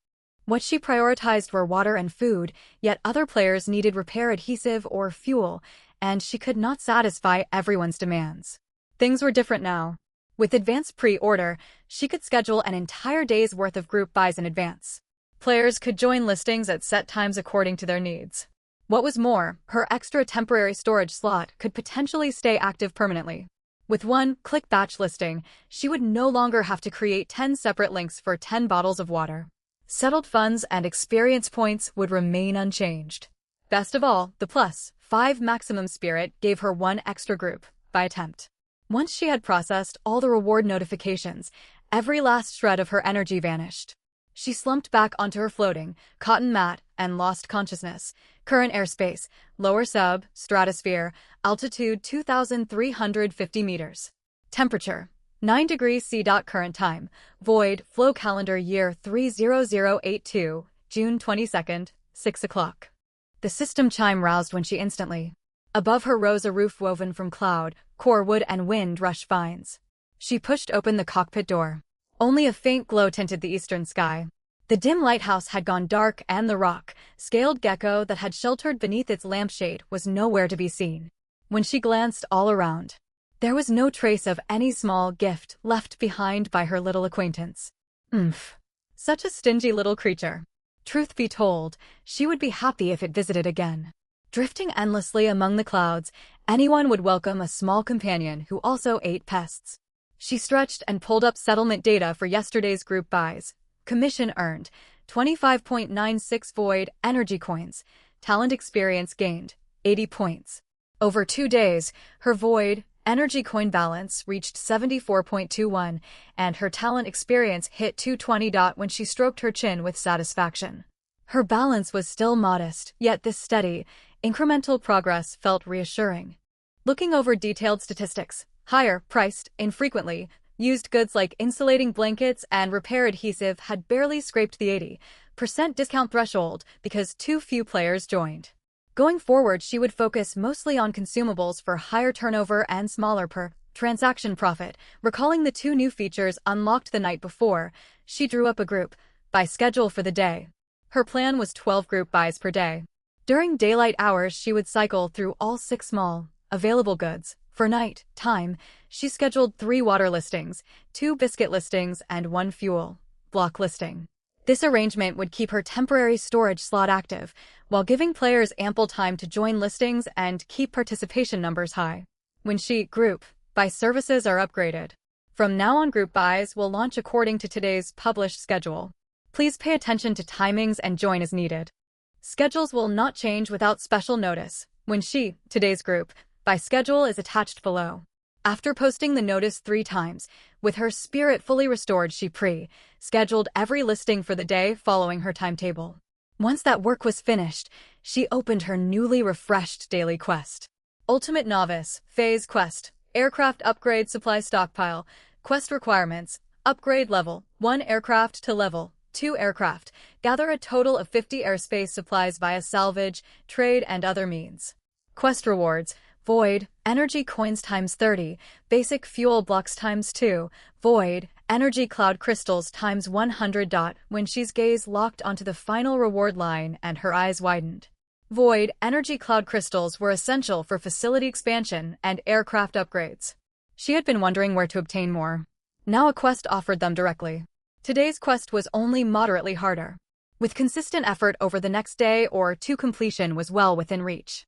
What she prioritized were water and food, yet other players needed repair adhesive or fuel, and she could not satisfy everyone's demands. Things were different now. With advanced pre-order, she could schedule an entire day's worth of group buys in advance. Players could join listings at set times according to their needs. What was more, her extra temporary storage slot could potentially stay active permanently. With one click batch listing, she would no longer have to create 10 separate links for 10 bottles of water. Settled funds and experience points would remain unchanged. Best of all, the +5 maximum spirit gave her one extra group by attempt. Once she had processed all the reward notifications, every last shred of her energy vanished. She slumped back onto her floating cotton mat and lost consciousness. Current airspace, lower stratosphere, altitude 2,350 meters. Temperature, 9 degrees C. Current time, void, flow calendar year 30082, June 22nd, 6 o'clock. The system chime roused when she instantly. Above her rose a roof woven from cloud, core wood and wind rush vines. She pushed open the cockpit door. Only a faint glow tinted the eastern sky. The dim lighthouse had gone dark and the rock-scaled gecko that had sheltered beneath its lampshade was nowhere to be seen. When she glanced all around, there was no trace of any small gift left behind by her little acquaintance. Such a stingy little creature. Truth be told, she would be happy if it visited again. Drifting endlessly among the clouds, anyone would welcome a small companion who also ate pests. She stretched and pulled up settlement data for yesterday's group buys. Commission earned, 25.96 void energy coins. Talent experience gained, 80 points. Over 2 days, her void energy coin balance reached 74.21, and her talent experience hit 220. When she stroked her chin with satisfaction. Her balance was still modest, yet this steady, incremental progress felt reassuring. Looking over detailed statistics, higher-priced, infrequently used goods like insulating blankets and repair adhesive had barely scraped the 80% discount threshold because too few players joined. Going forward, she would focus mostly on consumables for higher turnover and smaller per-transaction profit. Recalling the 2 new features unlocked the night before, she drew up a group buy schedule for the day. Her plan was 12 group buys per day. During daylight hours, she would cycle through all 6 small, available goods. For night time, she scheduled 3 water listings, 2 biscuit listings, and 1 fuel block listing. This arrangement would keep her temporary storage slot active, while giving players ample time to join listings and keep participation numbers high. When group buy services are upgraded. From now on, group buys will launch according to today's published schedule. Please pay attention to timings and join as needed. Schedules will not change without special notice. When today's group buy schedule is attached below. After posting the notice 3 times, with her spirit fully restored, she scheduled every listing for the day following her timetable. Once that work was finished, she opened her newly refreshed daily quest. Ultimate Novice, Phase Quest, Aircraft Upgrade Supply Stockpile, Quest Requirements, Upgrade Level 1 Aircraft to Level 2 Aircraft, gather a total of 50 airspace supplies via salvage, trade, and other means. Quest Rewards, void energy coins times 30, basic fuel blocks times 2, void energy cloud crystals times 100. When she's gaze locked onto the final reward line and her eyes widened. Void energy cloud crystals were essential for facility expansion and aircraft upgrades. She had been wondering where to obtain more. Now a quest offered them directly. Today's quest was only moderately harder. With consistent effort over the next day or 2, completion was well within reach.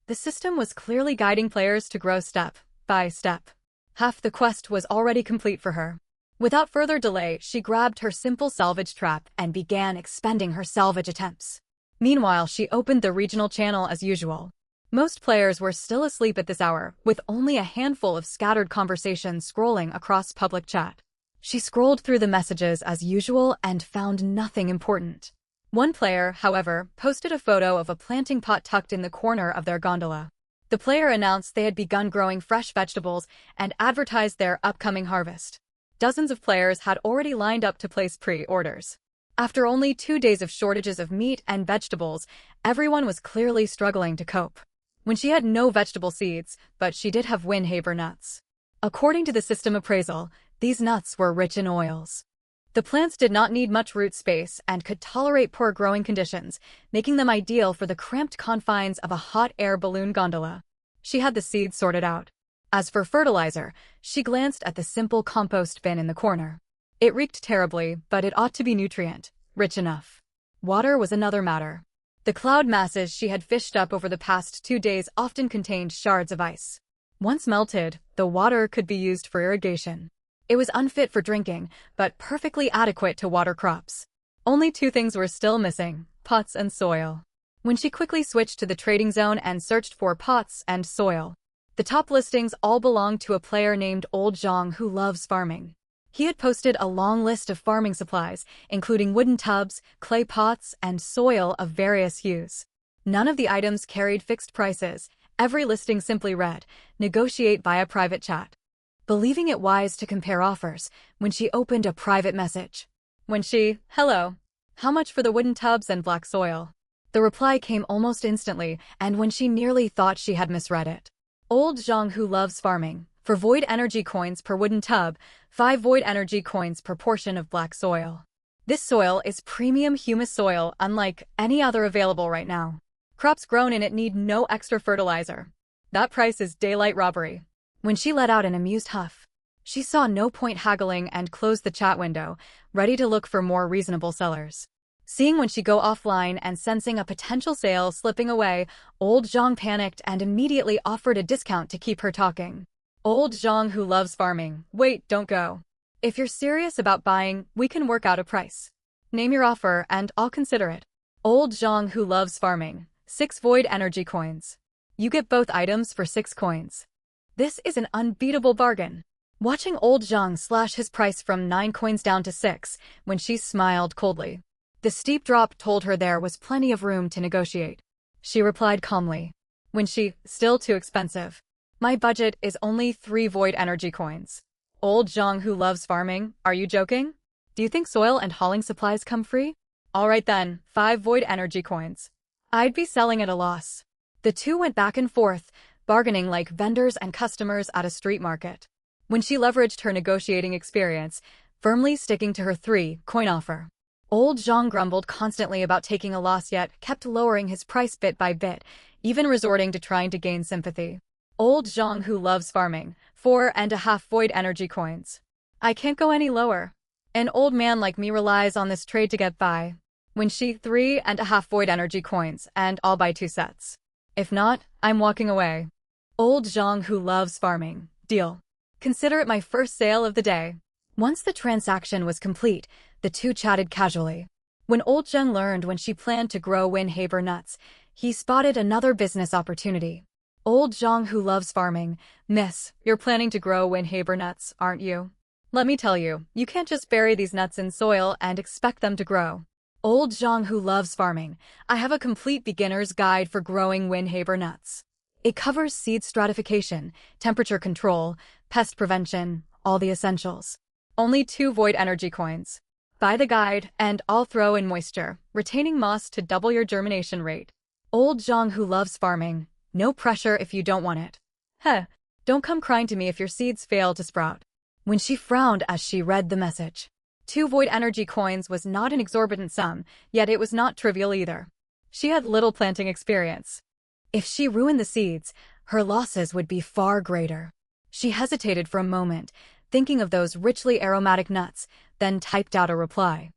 The system was clearly guiding players to grow step by step. Half the quest was already complete for her. Without further delay, she grabbed her simple salvage trap and began expending her salvage attempts. Meanwhile, she opened the regional channel as usual. Most players were still asleep at this hour, with only a handful of scattered conversations scrolling across public chat. She scrolled through the messages as usual and found nothing important. One player, however, posted a photo of a planting pot tucked in the corner of their gondola. The player announced they had begun growing fresh vegetables and advertised their upcoming harvest. Dozens of players had already lined up to place pre-orders. After only 2 days of shortages of meat and vegetables, everyone was clearly struggling to cope. When she had no vegetable seeds, but she did have Winhaber nuts. According to the system appraisal, these nuts were rich in oils. The plants did not need much root space and could tolerate poor growing conditions, making them ideal for the cramped confines of a hot air balloon gondola. She had the seeds sorted out. As for fertilizer, she glanced at the simple compost bin in the corner. It reeked terribly, but it ought to be nutrient-rich enough. Water was another matter. The cloud masses she had fished up over the past 2 days often contained shards of ice. Once melted, the water could be used for irrigation. It was unfit for drinking, but perfectly adequate to water crops. Only two things were still missing: pots and soil. When she quickly switched to the trading zone and searched for pots and soil, the top listings all belonged to a player named Old Zhang who loves farming. He had posted a long list of farming supplies, including wooden tubs, clay pots, and soil of various hues. None of the items carried fixed prices. Every listing simply read, "Negotiate via private chat." Believing it wise to compare offers, when she opened a private message. Hello, how much for the wooden tubs and black soil? The reply came almost instantly, and when she nearly thought she had misread it. Old Zhang who loves farming, for void energy coins per wooden tub, 5 void energy coins per portion of black soil. This soil is premium humus soil unlike any other available right now. Crops grown in it need no extra fertilizer. That price is daylight robbery. When she let out an amused huff, she saw no point haggling and closed the chat window, ready to look for more reasonable sellers. Seeing when she go offline and sensing a potential sale slipping away, Old Zhang panicked and immediately offered a discount to keep her talking. Old Zhang who loves farming, wait, don't go. If you're serious about buying, we can work out a price. Name your offer and I'll consider it. Old Zhang who loves farming, 6 void energy coins. You get both items for 6 coins. This is an unbeatable bargain. Watching Old Zhang slash his price from 9 coins down to 6, when she smiled coldly. The steep drop told her there was plenty of room to negotiate. She replied calmly. Still too expensive. My budget is only 3 void energy coins. Old Zhang who loves farming, are you joking? Do you think soil and hauling supplies come free? Alright then, 5 void energy coins. I'd be selling at a loss. The two went back and forth, bargaining like vendors and customers at a street market. When she leveraged her negotiating experience, firmly sticking to her 3-coin offer. Old Zhang grumbled constantly about taking a loss yet kept lowering his price bit by bit, even resorting to trying to gain sympathy. Old Zhang who loves farming, 4.5 void energy coins. I can't go any lower. An old man like me relies on this trade to get by. 3.5 void energy coins, and I'll buy 2 sets. If not, I'm walking away. Old Zhang who loves farming, deal. Consider it my first sale of the day. Once the transaction was complete, the two chatted casually. When Old Zhang learned when she planned to grow Winhaber nuts, he spotted another business opportunity. Old Zhang who loves farming, miss, you're planning to grow Winhaber nuts, aren't you? Let me tell you, you can't just bury these nuts in soil and expect them to grow. Old Zhang who loves farming, I have a complete beginner's guide for growing Winhaber nuts. It covers seed stratification, temperature control, pest prevention, all the essentials. Only 2 void energy coins. Buy the guide, and I'll throw in moisture, retaining moss to double your germination rate. Old Zhang who loves farming, no pressure if you don't want it. Don't come crying to me if your seeds fail to sprout. When she frowned as she read the message. 2 void energy coins was not an exorbitant sum, yet it was not trivial either. She had little planting experience. If she ruined the seeds, her losses would be far greater. She hesitated for a moment, thinking of those richly aromatic nuts, then typed out a reply.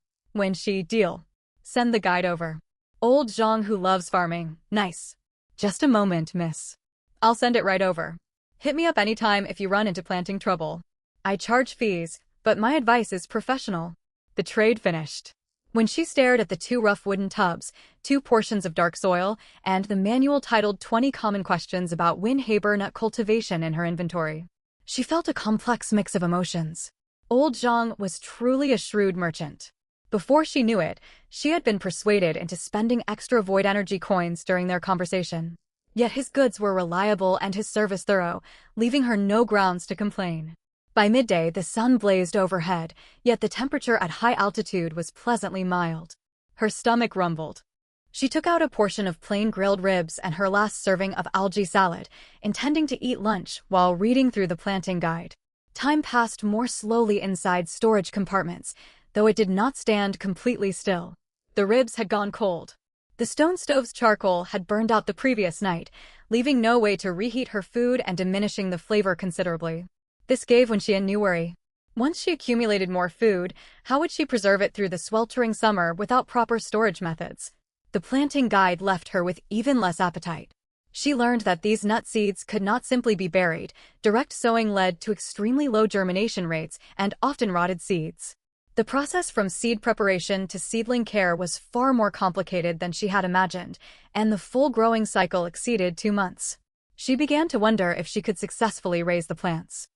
Deal. Send the guide over. Old Zhang who loves farming, nice. Just a moment, miss. I'll send it right over. Hit me up anytime if you run into planting trouble. I charge fees, but my advice is professional. The trade finished. When she stared at the 2 rough wooden tubs, 2 portions of dark soil, and the manual titled 20 Common Questions about Winhaber Nut Cultivation in her inventory, she felt a complex mix of emotions. Old Zhang was truly a shrewd merchant. Before she knew it, she had been persuaded into spending extra void energy coins during their conversation. Yet his goods were reliable and his service thorough, leaving her no grounds to complain. By midday, the sun blazed overhead, yet the temperature at high altitude was pleasantly mild. Her stomach rumbled. She took out a portion of plain grilled ribs and her last serving of algae salad, intending to eat lunch while reading through the planting guide. Time passed more slowly inside storage compartments, though it did not stand completely still. The ribs had gone cold. The stone stove's charcoal had burned out the previous night, leaving no way to reheat her food and diminishing the flavor considerably. This gave Wenxi a new worry. Once she accumulated more food, how would she preserve it through the sweltering summer without proper storage methods? The planting guide left her with even less appetite. She learned that these nut seeds could not simply be buried. Direct sowing led to extremely low germination rates and often rotted seeds. The process from seed preparation to seedling care was far more complicated than she had imagined, and the full growing cycle exceeded 2 months. She began to wonder if she could successfully raise the plants.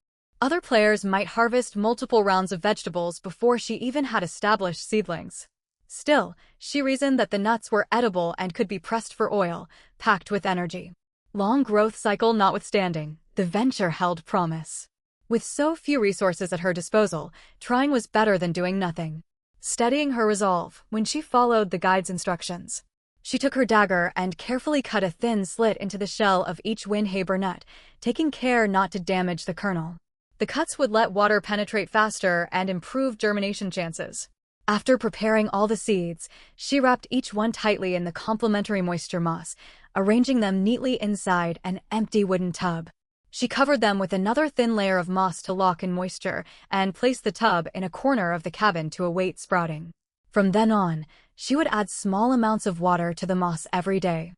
Other players might harvest multiple rounds of vegetables before she even had established seedlings. Still, she reasoned that the nuts were edible and could be pressed for oil, packed with energy. Long growth cycle notwithstanding, the venture held promise. With so few resources at her disposal, trying was better than doing nothing. Steadying her resolve, when she followed the guide's instructions. She took her dagger and carefully cut a thin slit into the shell of each Windhaber nut, taking care not to damage the kernel. The cuts would let water penetrate faster and improve germination chances. After preparing all the seeds, she wrapped each one tightly in the complementary moisture moss, arranging them neatly inside an empty wooden tub. She covered them with another thin layer of moss to lock in moisture and placed the tub in a corner of the cabin to await sprouting. From then on, she would add small amounts of water to the moss every day.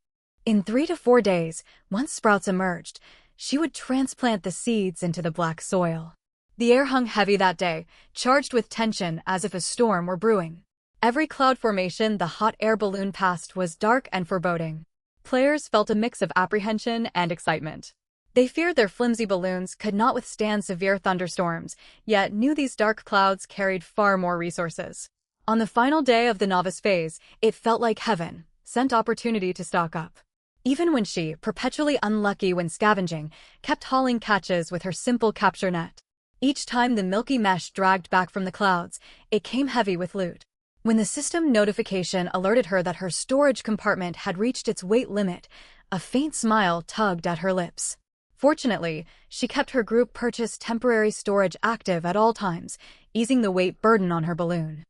In 3 to 4 days, once sprouts emerged, she would transplant the seeds into the black soil. The air hung heavy that day, charged with tension as if a storm were brewing. Every cloud formation the hot air balloon passed was dark and foreboding. Players felt a mix of apprehension and excitement. They feared their flimsy balloons could not withstand severe thunderstorms, yet knew these dark clouds carried far more resources. On the final day of the novice phase, it felt like heaven, sent opportunity to stock up. Even when she, perpetually unlucky when scavenging, kept hauling catches with her simple capture net. Each time the milky mesh dragged back from the clouds, it came heavy with loot. When the system notification alerted her that her storage compartment had reached its weight limit, a faint smile tugged at her lips. Fortunately, she kept her group purchase temporary storage active at all times, easing the weight burden on her balloon.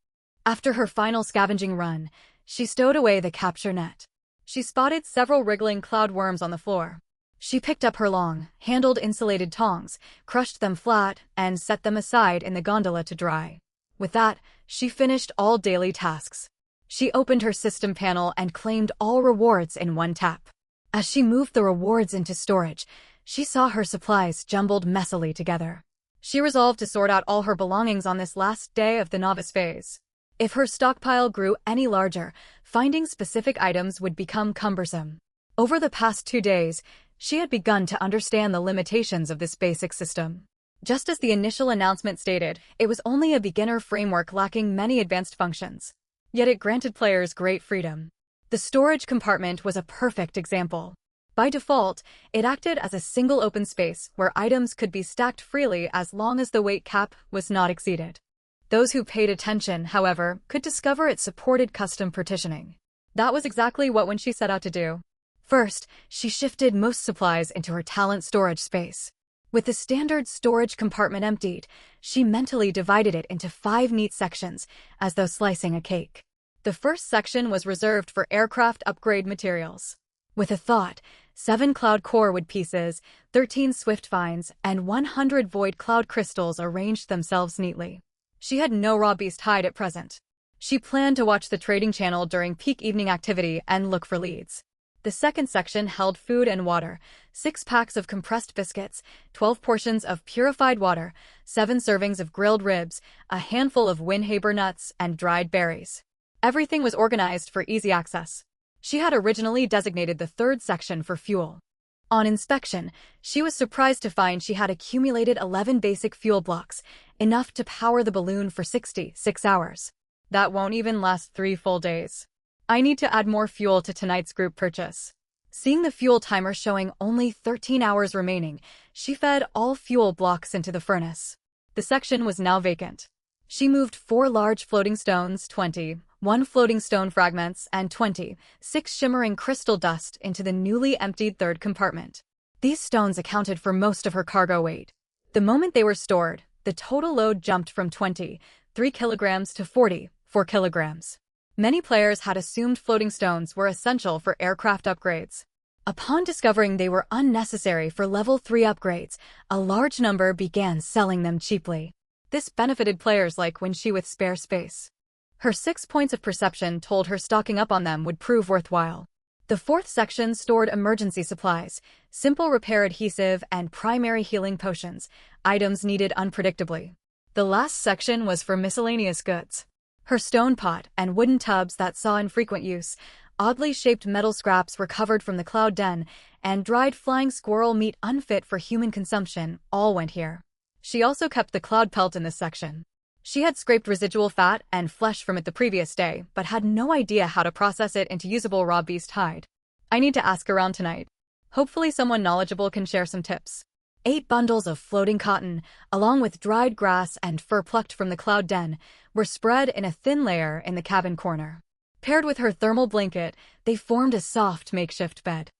After her final scavenging run, she stowed away the capture net. She spotted several wriggling cloud worms on the floor. She picked up her long, handled insulated tongs, crushed them flat, and set them aside in the gondola to dry. With that, she finished all daily tasks. She opened her system panel and claimed all rewards in one tap. As she moved the rewards into storage, she saw her supplies jumbled messily together. She resolved to sort out all her belongings on this last day of the novice phase. If her stockpile grew any larger, finding specific items would become cumbersome. Over the past 2 days, she had begun to understand the limitations of this basic system. Just as the initial announcement stated, it was only a beginner framework lacking many advanced functions. Yet it granted players great freedom. The storage compartment was a perfect example. By default, it acted as a single open space where items could be stacked freely as long as the weight cap was not exceeded. Those who paid attention, however, could discover it supported custom partitioning. That was exactly what she set out to do. First, she shifted most supplies into her talent storage space. With the standard storage compartment emptied, she mentally divided it into 5 neat sections, as though slicing a cake. The first section was reserved for aircraft upgrade materials. With a thought, 7 cloud core wood pieces, 13 swift vines, and 100 void cloud crystals arranged themselves neatly. She had no raw beast hide at present. She planned to watch the trading channel during peak evening activity and look for leads. The second section held food and water, 6 packs of compressed biscuits, 12 portions of purified water, 7 servings of grilled ribs, a handful of Windhaber nuts, and dried berries. Everything was organized for easy access. She had originally designated the third section for fuel. On inspection, she was surprised to find she had accumulated 11 basic fuel blocks, enough to power the balloon for 66 hours. That won't even last 3 full days. I need to add more fuel to tonight's group purchase. Seeing the fuel timer showing only 13 hours remaining, she fed all fuel blocks into the furnace. The section was now vacant. She moved 4 large floating stones, 20, 1 floating stone fragments, and 6 shimmering crystal dust into the newly emptied third compartment. These stones accounted for most of her cargo weight. The moment they were stored, the total load jumped from 23 kilograms to 44 kilograms. Many players had assumed floating stones were essential for aircraft upgrades. Upon discovering they were unnecessary for level 3 upgrades, a large number began selling them cheaply. This benefited players like she with spare space. Her 6 points of perception told her stocking up on them would prove worthwhile. The fourth section stored emergency supplies, simple repair adhesive, and primary healing potions, items needed unpredictably. The last section was for miscellaneous goods. Her stone pot and wooden tubs that saw infrequent use, oddly shaped metal scraps recovered from the cloud den, and dried flying squirrel meat unfit for human consumption all went here. She also kept the cloud pelt in this section. She had scraped residual fat and flesh from it the previous day, but had no idea how to process it into usable raw beast hide. I need to ask around tonight. Hopefully someone knowledgeable can share some tips. 8 bundles of floating cotton, along with dried grass and fur plucked from the cloud den, were spread in a thin layer in the cabin corner. Paired with her thermal blanket, they formed a soft makeshift bed.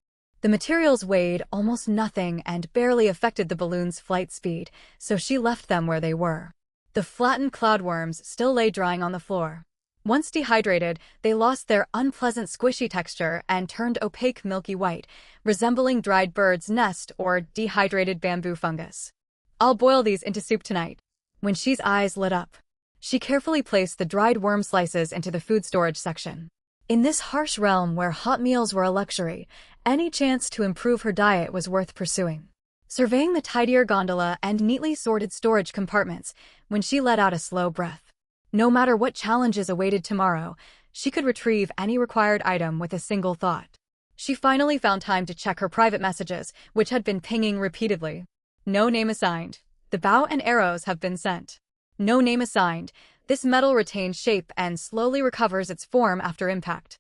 The materials weighed almost nothing and barely affected the balloon's flight speed, so she left them where they were. The flattened cloudworms still lay drying on the floor. Once dehydrated, they lost their unpleasant squishy texture and turned opaque milky white, resembling dried bird's nest or dehydrated bamboo fungus. I'll boil these into soup tonight. When She's eyes lit up, she carefully placed the dried worm slices into the food storage section. In this harsh realm where hot meals were a luxury, any chance to improve her diet was worth pursuing. Surveying the tidier gondola and neatly sorted storage compartments, when she let out a slow breath. No matter what challenges awaited tomorrow, she could retrieve any required item with a single thought. She finally found time to check her private messages, which had been pinging repeatedly. No name assigned. The bow and arrows have been sent. No name assigned. This metal retains shape and slowly recovers its form after impact.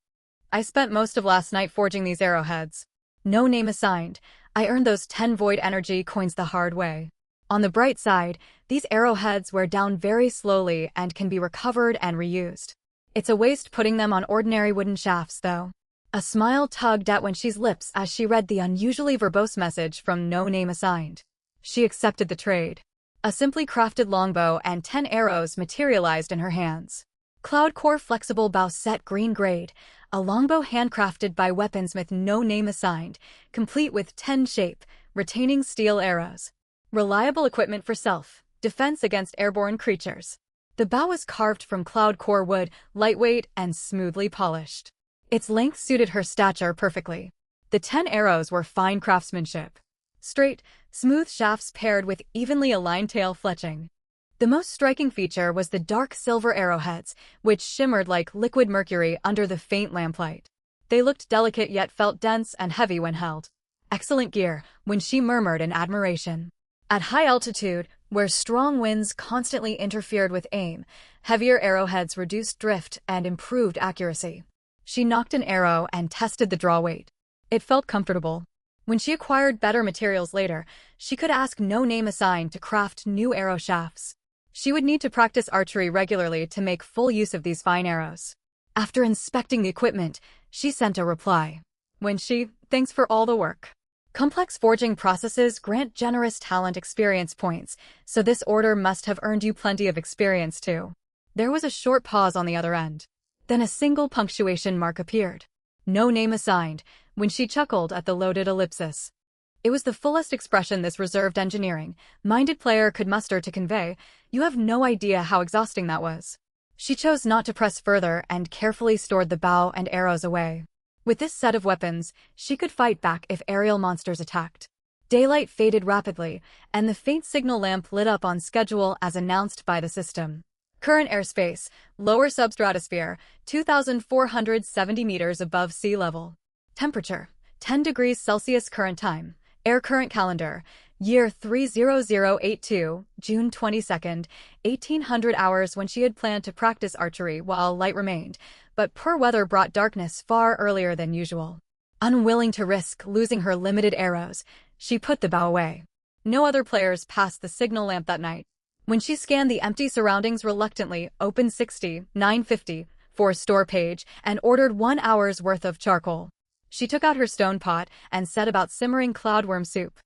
I spent most of last night forging these arrowheads. No name assigned. I earned those 10 void energy coins the hard way. On the bright side, these arrowheads wear down very slowly and can be recovered and reused. It's a waste putting them on ordinary wooden shafts, though. A smile tugged at She's lips as she read the unusually verbose message from No Name Assigned. She accepted the trade. A simply crafted longbow and 10 arrows materialized in her hands. Cloud core flexible bow set green grade, a longbow handcrafted by weaponsmith No Name Assigned, complete with 10 shape, retaining steel arrows. Reliable equipment for self-defense against airborne creatures. The bow was carved from cloud core wood, lightweight and smoothly polished. Its length suited her stature perfectly. The 10 arrows were fine craftsmanship. Straight, smooth shafts paired with evenly aligned tail fletching. The most striking feature was the dark silver arrowheads, which shimmered like liquid mercury under the faint lamplight. They looked delicate yet felt dense and heavy when held. Excellent gear, She murmured in admiration. At high altitude, where strong winds constantly interfered with aim, heavier arrowheads reduced drift and improved accuracy. She nocked an arrow and tested the draw weight. It felt comfortable. When she acquired better materials later, she could ask No Name Assigned to craft new arrow shafts. She would need to practice archery regularly to make full use of these fine arrows. After inspecting the equipment, she sent a reply. Thanks for all the work. Complex forging processes grant generous talent experience points, so this order must have earned you plenty of experience too. There was a short pause on the other end. Then a single punctuation mark appeared. No Name Assigned, She chuckled at the loaded ellipsis. It was the fullest expression this reserved engineering-minded player could muster to convey. You have no idea how exhausting that was. She chose not to press further and carefully stored the bow and arrows away. With this set of weapons, she could fight back if aerial monsters attacked. Daylight faded rapidly, and the faint signal lamp lit up on schedule as announced by the system. Current airspace, lower substratosphere, 2,470 meters above sea level. Temperature, 10 degrees Celsius. Current time. Air current calendar, year 30082, June 22nd, 1800 hours. When she had planned to practice archery while light remained, but poor weather brought darkness far earlier than usual. Unwilling to risk losing her limited arrows, she put the bow away. No other players passed the signal lamp that night. When she scanned the empty surroundings reluctantly, opened 950 for store page, and ordered 1 hour's worth of charcoal. She took out her stone pot and set about simmering cloudworm soup.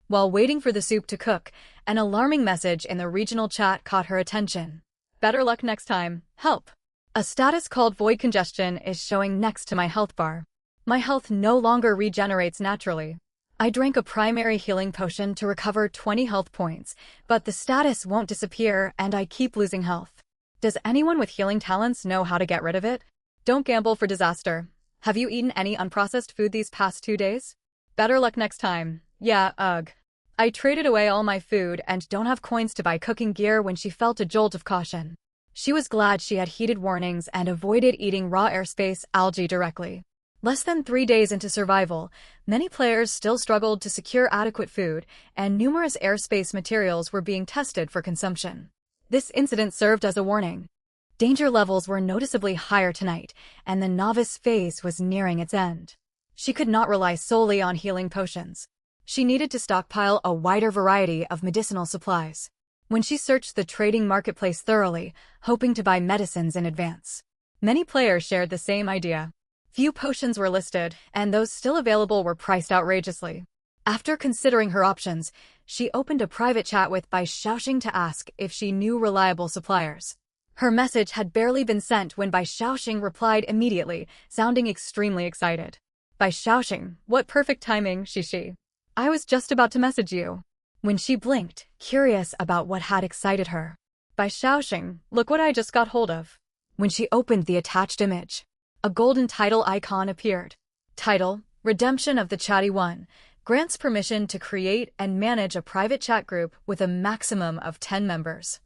While waiting for the soup to cook, an alarming message in the regional chat caught her attention. Better luck next time. Help. A status called void congestion is showing next to my health bar. My health no longer regenerates naturally. I drank a primary healing potion to recover 20 health points, but the status won't disappear and I keep losing health. Does anyone with healing talents know how to get rid of it? Don't gamble for disaster. Have you eaten any unprocessed food these past 2 days? Better luck next time. Yeah, ugh. I traded away all my food and don't have coins to buy cooking gear when she felt a jolt of caution. She was glad she had heeded warnings and avoided eating raw airspace algae directly. Less than 3 days into survival, many players still struggled to secure adequate food, and numerous airspace materials were being tested for consumption. This incident served as a warning. Danger levels were noticeably higher tonight, and the novice phase was nearing its end. She could not rely solely on healing potions. She needed to stockpile a wider variety of medicinal supplies. When she searched the trading marketplace thoroughly, hoping to buy medicines in advance, many players shared the same idea. Few potions were listed, and those still available were priced outrageously. After considering her options, she opened a private chat with Bai Xiaoxing to ask if she knew reliable suppliers. Her message had barely been sent when Bai Xiaoxing replied immediately, sounding extremely excited. Bai Xiaoxing, what perfect timing, Shishi. I was just about to message you. When she blinked, curious about what had excited her. Bai Xiaoxing, look what I just got hold of. When she opened the attached image, a golden title icon appeared. Title, Redemption of the Chatty One, grants permission to create and manage a private chat group with a maximum of 10 members.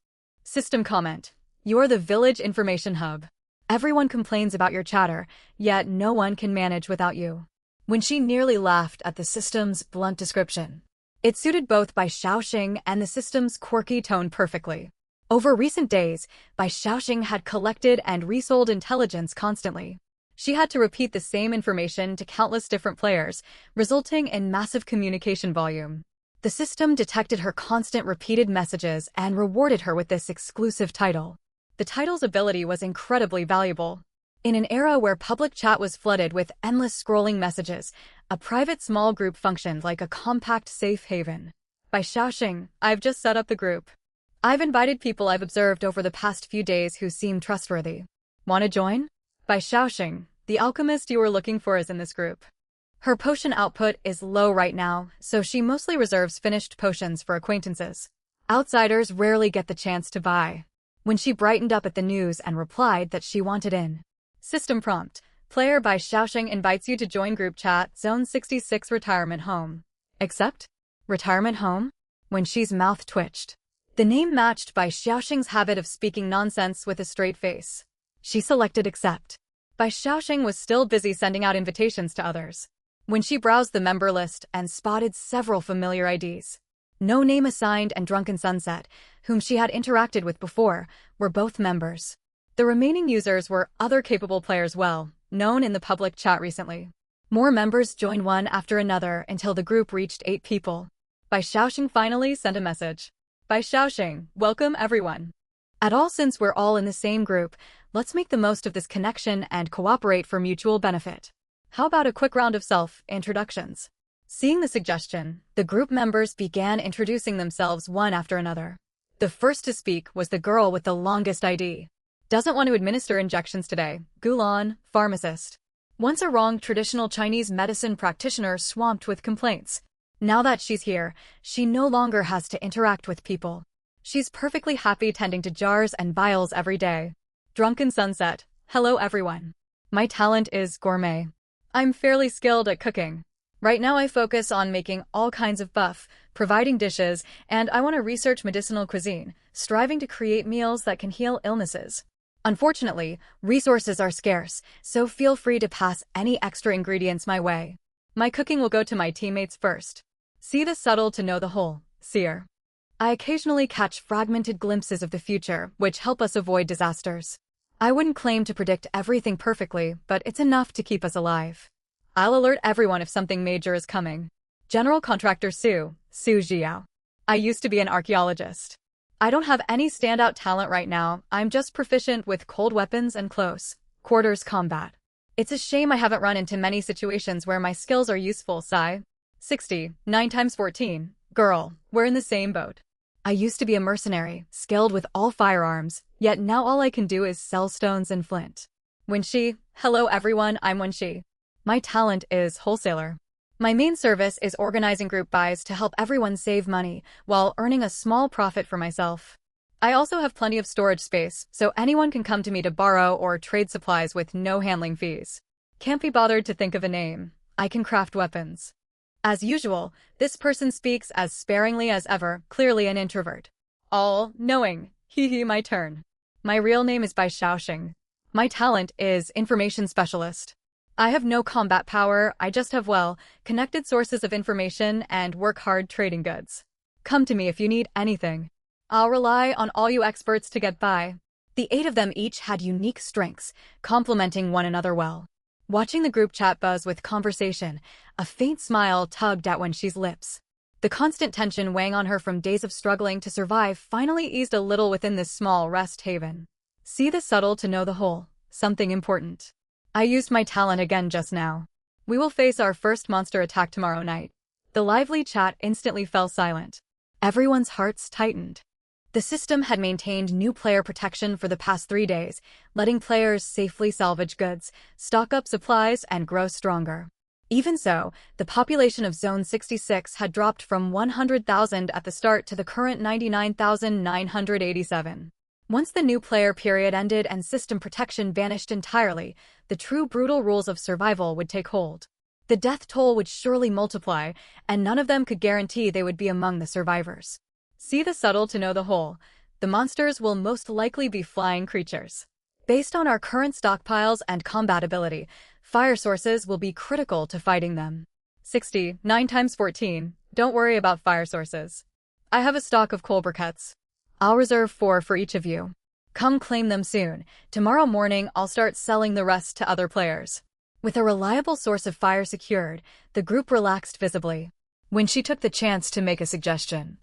System comment, you're the village information hub. Everyone complains about your chatter, yet no one can manage without you. When she nearly laughed at the system's blunt description. It suited both Bai Xiaoxing and the system's quirky tone perfectly. Over recent days, Bai Xiaoxing had collected and resold intelligence constantly. She had to repeat the same information to countless different players, resulting in massive communication volume. The system detected her constant repeated messages and rewarded her with this exclusive title. The title's ability was incredibly valuable. In an era where public chat was flooded with endless scrolling messages, a private small group functioned like a compact safe haven. Bai Xiaoxing, I've just set up the group. I've invited people I've observed over the past few days who seem trustworthy. Want to join? Bai Xiaoxing, the alchemist you were looking for is in this group. Her potion output is low right now, so she mostly reserves finished potions for acquaintances. Outsiders rarely get the chance to buy. When she brightened up at the news and replied that she wanted in. System prompt, player Bai Xiaoxing invites you to join group chat, Zone 66 Retirement Home. Accept? Retirement home? When she's mouth twitched. The name matched Bai Xiaoxing's habit of speaking nonsense with a straight face. She selected accept. Bai Xiaoxing was still busy sending out invitations to others. When she browsed the member list and spotted several familiar IDs. No Name Assigned and Drunken Sunset, whom she had interacted with before, were both members. The remaining users were other capable players known in the public chat recently. More members joined one after another until the group reached 8 people. Bai Xiaoxing finally sent a message. Bai Xiaoxing, welcome everyone. Since we're all in the same group, let's make the most of this connection and cooperate for mutual benefit. How about a quick round of self-introductions? Seeing the suggestion, the group members began introducing themselves one after another. The first to speak was the girl with the longest ID. Doesn't want to administer injections today. Gulan, pharmacist. Once a wrong traditional Chinese medicine practitioner swamped with complaints. Now that she's here, she no longer has to interact with people. She's perfectly happy tending to jars and vials every day. Drunken Sunset. Hello everyone. My talent is gourmet. I'm fairly skilled at cooking. Right now I focus on making all kinds of buff, providing dishes, and I want to research medicinal cuisine, striving to create meals that can heal illnesses. Unfortunately, resources are scarce, so feel free to pass any extra ingredients my way. My cooking will go to my teammates first. See the subtle to know the whole, seer. I occasionally catch fragmented glimpses of the future, which help us avoid disasters. I wouldn't claim to predict everything perfectly, but it's enough to keep us alive. I'll alert everyone if something major is coming. General Contractor Su Jiao. I used to be an archaeologist. I don't have any standout talent right now, I'm just proficient with cold weapons and close quarters combat. It's a shame I haven't run into many situations where my skills are useful, Sai. 60, 9 times 14. Girl, we're in the same boat. I used to be a mercenary, skilled with all firearms, yet now all I can do is sell stones and flint. Wenxi, hello everyone, I'm Wenxi. My talent is wholesaler. My main service is organizing group buys to help everyone save money, while earning a small profit for myself. I also have plenty of storage space, so anyone can come to me to borrow or trade supplies with no handling fees. Can't be bothered to think of a name. I can craft weapons. As usual, this person speaks as sparingly as ever, clearly an introvert. All knowing. Hee my turn. My real name is Bai Shaoxing. My talent is information specialist. I have no combat power, I just have connected sources of information and work hard trading goods. Come to me if you need anything. I'll rely on all you experts to get by. The 8 of them each had unique strengths, complementing one another well. Watching the group chat buzz with conversation, a faint smile tugged at Wenxi's lips. The constant tension weighing on her from days of struggling to survive finally eased a little within this small rest haven. See the subtle to know the whole. Something important. I used my talent again just now. We will face our first monster attack tomorrow night. The lively chat instantly fell silent. Everyone's hearts tightened. The system had maintained new player protection for the past 3 days, letting players safely salvage goods, stock up supplies, and grow stronger. Even so, the population of Zone 66 had dropped from 100,000 at the start to the current 99,987. Once the new player period ended and system protection vanished entirely, the true brutal rules of survival would take hold. The death toll would surely multiply, and none of them could guarantee they would be among the survivors. See the subtle to know the whole. The monsters will most likely be flying creatures. Based on our current stockpiles and combat ability, fire sources will be critical to fighting them. 60, 9 times 14. Don't worry about fire sources. I have a stock of coal briquettes. I'll reserve 4 for each of you. Come claim them soon. Tomorrow morning I'll start selling the rest to other players. With a reliable source of fire secured, the group relaxed visibly. Wenxi took the chance to make a suggestion.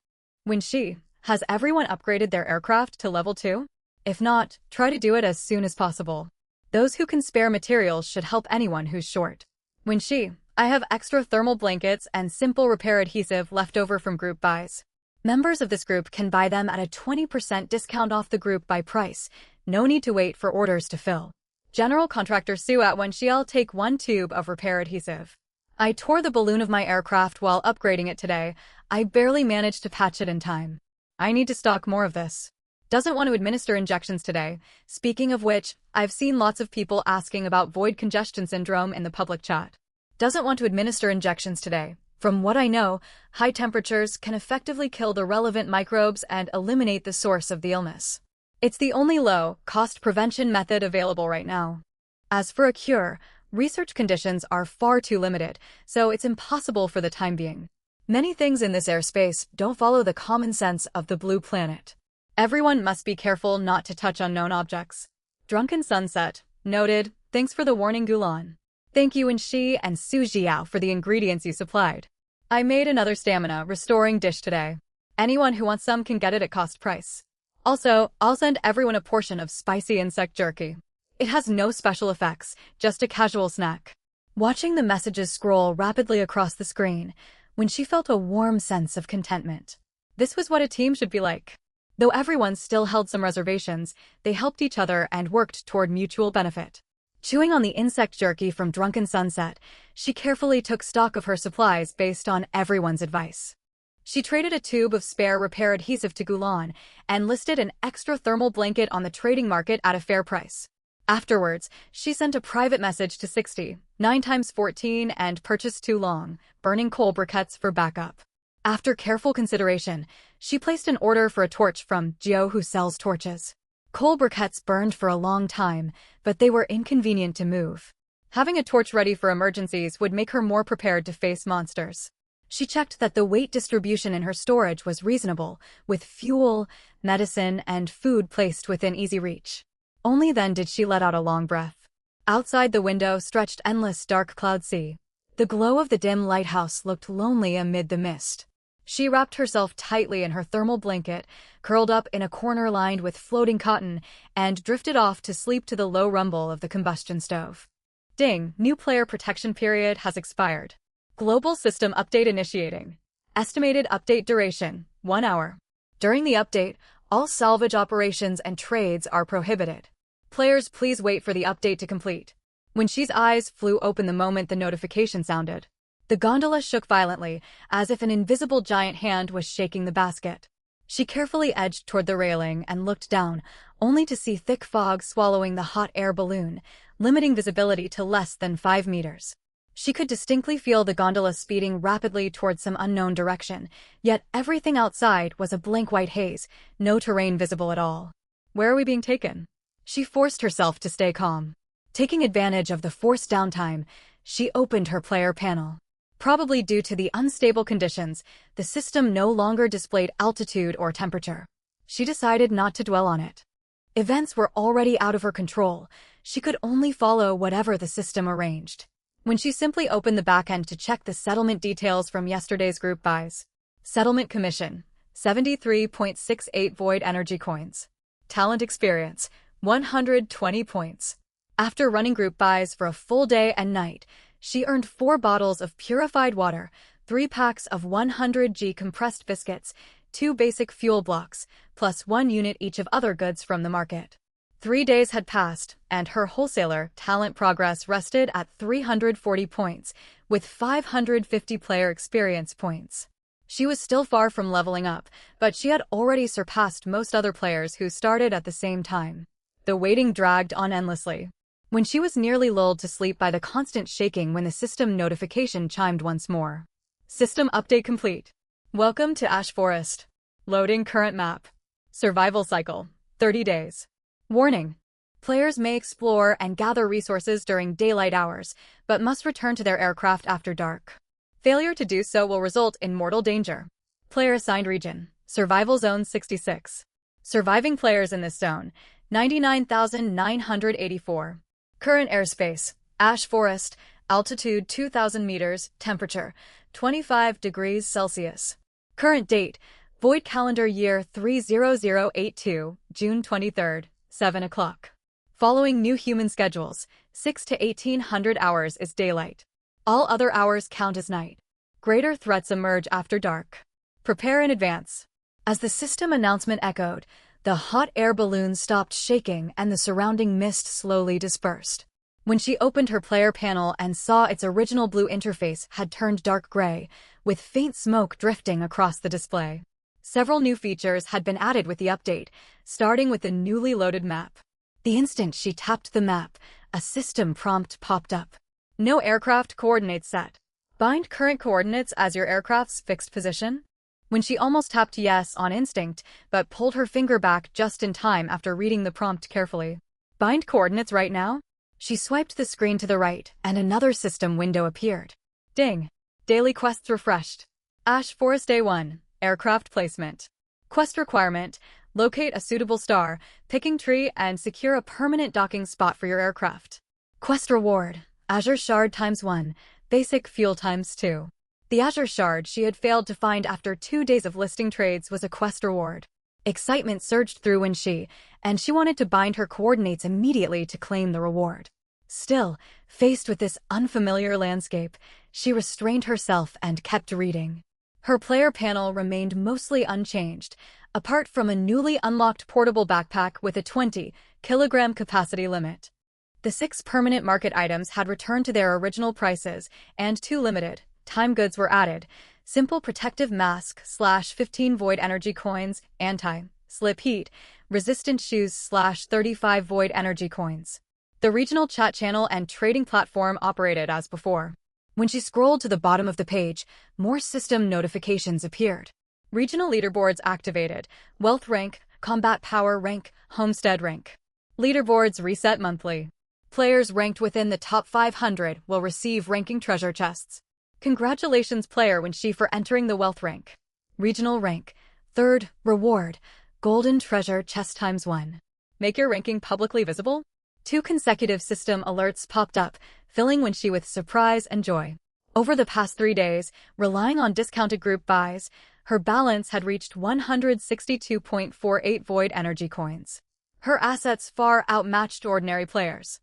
Wenxi, has everyone upgraded their aircraft to level 2? If not, try to do it as soon as possible. Those who can spare materials should help anyone who's short. Wenxi, I have extra thermal blankets and simple repair adhesive left over from group buys. Members of this group can buy them at a 20% discount off the group buy price. No need to wait for orders to fill. General Contractor Su at Wenxi, I'll take 1 tube of repair adhesive. I tore the balloon of my aircraft while upgrading it today. I barely managed to patch it in time. I need to stock more of this. Doesn't want to administer injections today. Speaking of which, I've seen lots of people asking about void congestion syndrome in the public chat. Doesn't want to administer injections today. From what I know, high temperatures can effectively kill the relevant microbes and eliminate the source of the illness. It's the only low-cost prevention method available right now. As for a cure, research conditions are far too limited, so it's impossible for the time being. Many things in this airspace don't follow the common sense of the blue planet. Everyone must be careful not to touch unknown objects. Drunken Sunset. Noted. Thanks for the warning, Gulan. Thank you Wenxi and Su Jiao for the ingredients you supplied. I made another stamina restoring dish today. Anyone who wants some can get it at cost price. Also, I'll send everyone a portion of spicy insect jerky. It has no special effects, just a casual snack. Watching the messages scroll rapidly across the screen, Wenxi felt a warm sense of contentment. This was what a team should be like. Though everyone still held some reservations, they helped each other and worked toward mutual benefit. Chewing on the insect jerky from Drunken Sunset, she carefully took stock of her supplies based on everyone's advice. She traded a tube of spare repair adhesive to Gulan and listed an extra thermal blanket on the trading market at a fair price. Afterwards, she sent a private message to 60, 9 times 14 and purchased 2 long, burning coal briquettes for backup. After careful consideration, she placed an order for a torch from Jiao who sells torches. Coal briquettes burned for a long time, but they were inconvenient to move. Having a torch ready for emergencies would make her more prepared to face monsters. She checked that the weight distribution in her storage was reasonable, with fuel, medicine, and food placed within easy reach. Only then did she let out a long breath. Outside the window stretched endless dark cloud sea. The glow of the dim lighthouse looked lonely amid the mist. She wrapped herself tightly in her thermal blanket, curled up in a corner lined with floating cotton, and drifted off to sleep to the low rumble of the combustion stove. Ding! New player protection period has expired. Global system update initiating. Estimated update duration, 1 hour. During the update, all salvage operations and trades are prohibited. Players, please wait for the update to complete. Wenxi's eyes flew open the moment the notification sounded. The gondola shook violently, as if an invisible giant hand was shaking the basket. She carefully edged toward the railing and looked down, only to see thick fog swallowing the hot air balloon, limiting visibility to less than 5 meters. She could distinctly feel the gondola speeding rapidly toward some unknown direction, yet everything outside was a blank white haze, no terrain visible at all. Where are we being taken? She forced herself to stay calm. Taking advantage of the forced downtime, she opened her player panel. Probably due to the unstable conditions, the system no longer displayed altitude or temperature. She decided not to dwell on it. Events were already out of her control. She could only follow whatever the system arranged. When she simply opened the backend to check the settlement details from yesterday's group buys. Settlement commission, 73.68 void energy coins. Talent experience, 120 points. After running group buys for a full day and night, she earned 4 bottles of purified water, 3 packs of 100g compressed biscuits, 2 basic fuel blocks, plus 1 unit each of other goods from the market. 3 days had passed, and her wholesaler talent progress rested at 340 points, with 550 player experience points. She was still far from leveling up, but she had already surpassed most other players who started at the same time. The waiting dragged on endlessly. When she was nearly lulled to sleep by the constant shaking when the system notification chimed once more. System update complete. Welcome to Ash Forest. Loading current map. Survival cycle, 30 days. Warning. Players may explore and gather resources during daylight hours, but must return to their aircraft after dark. Failure to do so will result in mortal danger. Player assigned region. Survival Zone 66. Surviving players in this zone, 99,984. Current airspace, Ash Forest, altitude 2,000 meters, temperature, 25 degrees Celsius. Current date, void calendar year 30082, June 23rd, 7 o'clock. Following new human schedules, 6 to 1800 hours is daylight. All other hours count as night. Greater threats emerge after dark. Prepare in advance. As the system announcement echoed, the hot air balloon stopped shaking and the surrounding mist slowly dispersed. When she opened her player panel and saw its original blue interface had turned dark gray, with faint smoke drifting across the display. Several new features had been added with the update, starting with the newly loaded map. The instant she tapped the map, a system prompt popped up. No aircraft coordinates set. Bind current coordinates as your aircraft's fixed position. When she almost tapped yes on instinct, but pulled her finger back just in time after reading the prompt carefully. Bind coordinates right now? She swiped the screen to the right, and another system window appeared. Ding! Daily quests refreshed. Ash Forest Day 1. Aircraft placement. Quest requirement. Locate a suitable star, picking tree, and secure a permanent docking spot for your aircraft. Quest reward. Azure Shard ×1. Basic fuel ×2. The Azure Shard she had failed to find after 2 days of listing trades was a quest reward. Excitement surged through when she wanted to bind her coordinates immediately to claim the reward. Still, faced with this unfamiliar landscape, she restrained herself and kept reading. Her player panel remained mostly unchanged, apart from a newly unlocked portable backpack with a 20-kilogram capacity limit. The 6 permanent market items had returned to their original prices, and 2 limited time goods were added: simple protective mask /15 void energy coins, anti-slip heat resistant shoes /35 void energy coins. The regional chat channel and trading platform operated as before. When she scrolled to the bottom of the page, more system notifications appeared. Regional leaderboards activated: wealth rank, combat power rank, homestead rank. Leaderboards reset monthly. Players ranked within the top 500 will receive ranking treasure chests. Congratulations player when she for entering the wealth rank. Regional rank. 3rd, reward, golden treasure chest ×1. Make your ranking publicly visible? 2 consecutive system alerts popped up, filling when she with surprise and joy. Over the past 3 days, relying on discounted group buys, her balance had reached 162.48 void energy coins. Her assets far outmatched ordinary players.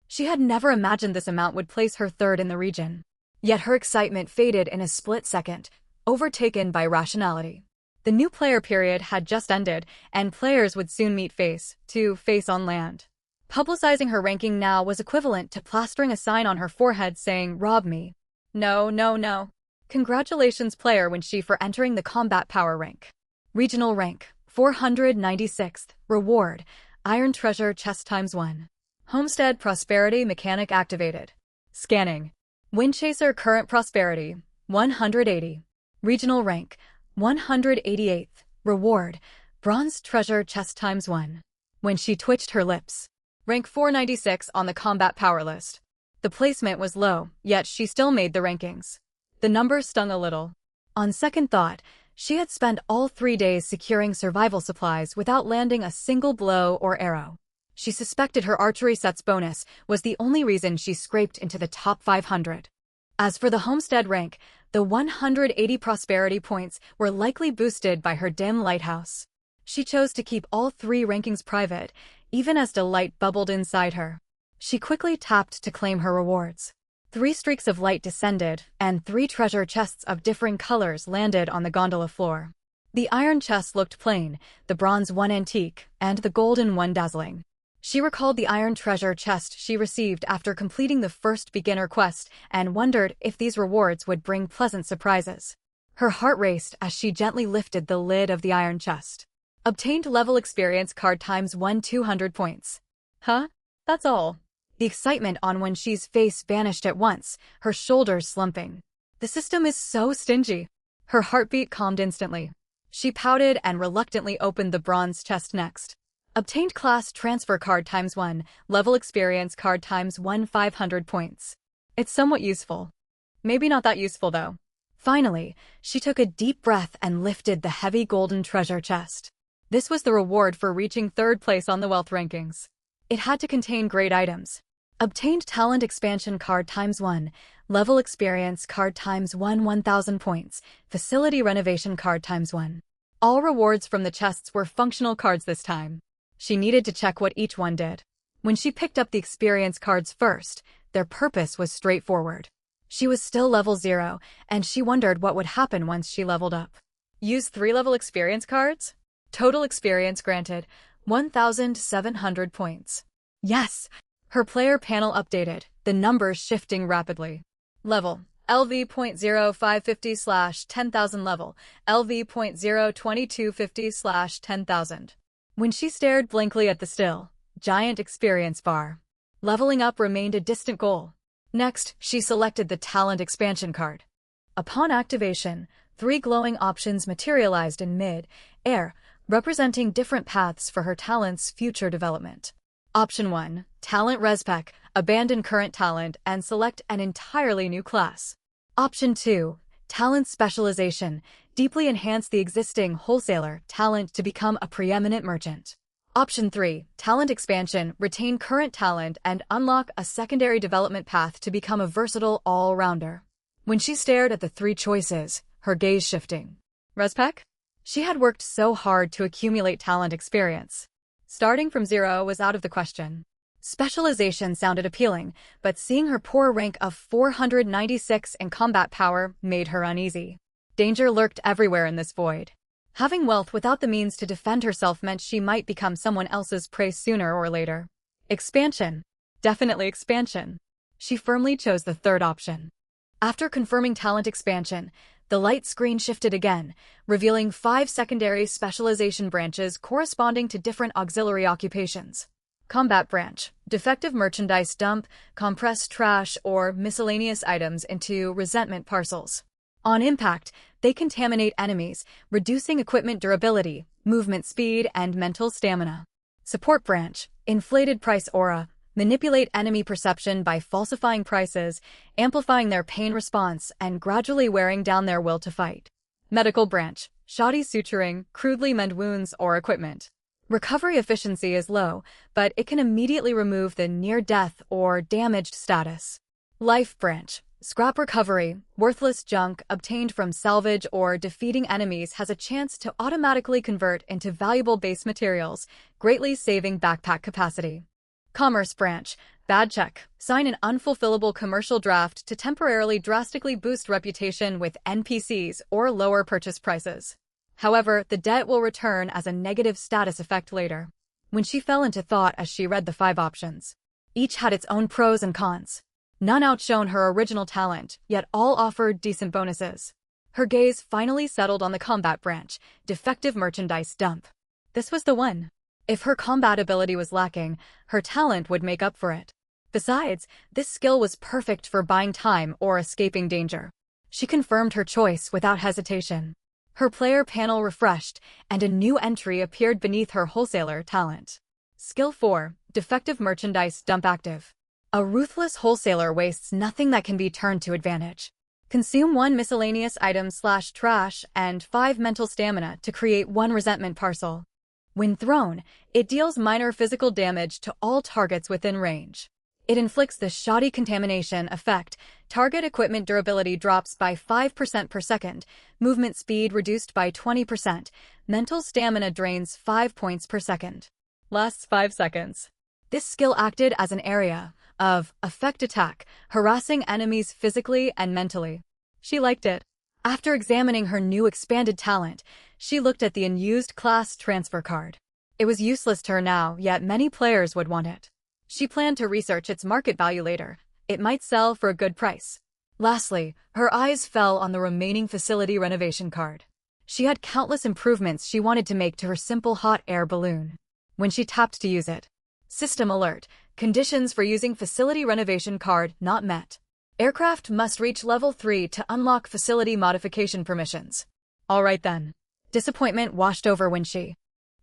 She had never imagined this amount would place her 3rd in the region. Yet her excitement faded in a split second, overtaken by rationality. The new player period had just ended, and players would soon meet face to face on land. Publicizing her ranking now was equivalent to plastering a sign on her forehead saying, "Rob me." No, no, no. Congratulations player when she for entering the combat power rank. Regional rank, 496th. Reward, Iron Treasure Chest ×1. Homestead Prosperity Mechanic activated. Scanning. Windchaser Current Prosperity, 180. Regional rank, 188th. Reward, Bronze Treasure Chest ×1. When she twitched her lips. Rank 496 on the combat power list. The placement was low, yet she still made the rankings. The numbers stung a little. On second thought, she had spent all 3 days securing survival supplies without landing a single blow or arrow. She suspected her archery set's bonus was the only reason she scraped into the top 500. As for the homestead rank, the 180 prosperity points were likely boosted by her dim lighthouse. She chose to keep all 3 rankings private, even as delight bubbled inside her. She quickly tapped to claim her rewards. 3 streaks of light descended, and 3 treasure chests of differing colors landed on the gondola floor. The iron chest looked plain, the bronze one antique, and the golden one dazzling. She recalled the iron treasure chest she received after completing the first beginner quest and wondered if these rewards would bring pleasant surprises. Her heart raced as she gently lifted the lid of the iron chest. Obtained level experience card ×1 200 points. Huh? That's all. The excitement on Wenxi's face vanished at once, her shoulders slumping. The system is so stingy. Her heartbeat calmed instantly. She pouted and reluctantly opened the bronze chest next. Obtained class transfer card ×1, level experience card ×1 500 points. It's somewhat useful. Maybe not that useful though. Finally, she took a deep breath and lifted the heavy golden treasure chest. This was the reward for reaching 3rd place on the wealth rankings. It had to contain great items. Obtained talent expansion card ×1, level experience card ×1 1000 points, facility renovation card ×1. All rewards from the chests were functional cards this time. She needed to check what each one did. When she picked up the experience cards first, their purpose was straightforward. She was still level 0, and she wondered what would happen once she leveled up. Use 3 level experience cards? Total experience granted, 1,700 points. Yes! Her player panel updated, the numbers shifting rapidly. Level, LV.0550/10,000 level, LV.02250/10,000. When she stared blankly at the still, giant experience bar. Leveling up remained a distant goal. Next, she selected the talent expansion card. Upon activation, 3 glowing options materialized in mid-air, representing different paths for her talent's future development. Option 1, Talent Respec, abandon current talent and select an entirely new class. Option 2, Talent Specialization, deeply enhance the existing wholesaler talent to become a preeminent merchant. Option 3, Talent Expansion, retain current talent and unlock a secondary development path to become a versatile all-rounder. When she stared at the 3 choices, her gaze shifting. Respec? She had worked so hard to accumulate talent experience. Starting from 0 was out of the question. Specialization sounded appealing, but seeing her poor rank of 496 in combat power made her uneasy. Danger lurked everywhere in this void. Having wealth without the means to defend herself meant she might become someone else's prey sooner or later. Expansion. Definitely expansion. She firmly chose the 3rd option. After confirming talent expansion, the light screen shifted again, revealing 5 secondary specialization branches corresponding to different auxiliary occupations. Combat branch, defective merchandise dump, compress trash or miscellaneous items into resentment parcels. On impact, they contaminate enemies, reducing equipment durability, movement speed, and mental stamina. Support branch, inflated price aura, manipulate enemy perception by falsifying prices, amplifying their pain response, and gradually wearing down their will to fight. Medical branch, shoddy suturing, crudely mend wounds or equipment. Recovery efficiency is low, but it can immediately remove the near-death or damaged status. Life branch, scrap recovery, worthless junk obtained from salvage or defeating enemies has a chance to automatically convert into valuable base materials, greatly saving backpack capacity. Commerce branch, bad check, sign an unfulfillable commercial draft to temporarily drastically boost reputation with NPCs or lower purchase prices. However, the debt will return as a negative status effect later. When she fell into thought as she read the 5 options. Each had its own pros and cons. None outshone her original talent, yet all offered decent bonuses. Her gaze finally settled on the combat branch, defective merchandise dump. This was the one. If her combat ability was lacking, her talent would make up for it. Besides, this skill was perfect for buying time or escaping danger. She confirmed her choice without hesitation. Her player panel refreshed, and a new entry appeared beneath her wholesaler talent. Skill 4, Defective Merchandise Dump active. A ruthless wholesaler wastes nothing that can be turned to advantage. Consume 1 miscellaneous item/trash and 5 mental stamina to create 1 resentment parcel. When thrown, it deals minor physical damage to all targets within range. It inflicts the shoddy contamination effect. Target equipment durability drops by 5% per second, movement speed reduced by 20%, mental stamina drains 5 points per second. Lasts 5 seconds. This skill acted as an area of effect attack, harassing enemies physically and mentally. She liked it. After examining her new expanded talent, she looked at the unused class transfer card. It was useless to her now, yet many players would want it. She planned to research its market value later. It might sell for a good price. Lastly, her eyes fell on the remaining facility renovation card. She had countless improvements she wanted to make to her simple hot air balloon. When she tapped to use it, system alert, conditions for using facility renovation card not met. Aircraft must reach level 3 to unlock facility modification permissions. Alright then. Disappointment washed over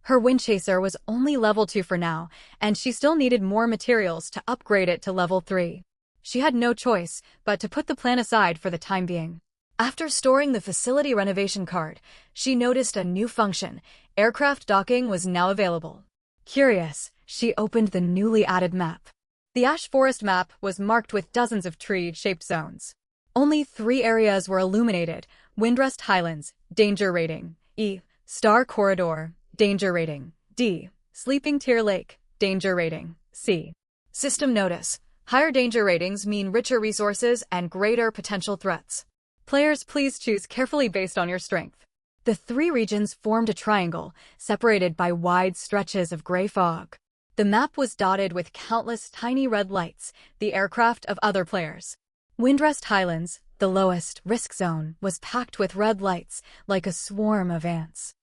her wind chaser was only level 2 for now, and she still needed more materials to upgrade it to level 3. She had no choice but to put the plan aside for the time being. After storing the facility renovation card, she noticed a new function. Aircraft docking was now available. Curious, she opened the newly added map. The Ash Forest map was marked with dozens of tree-shaped zones. Only 3 areas were illuminated: Windrest Highlands, danger rating E, Star Corridor, danger rating D, Sleeping Tear Lake, danger rating C. System notice: higher danger ratings mean richer resources and greater potential threats. Players, please choose carefully based on your strength. The 3 regions formed a triangle, separated by wide stretches of gray fog. The map was dotted with countless tiny red lights, the aircraft of other players. Windrest Highlands, the lowest risk zone, was packed with red lights, like a swarm of ants.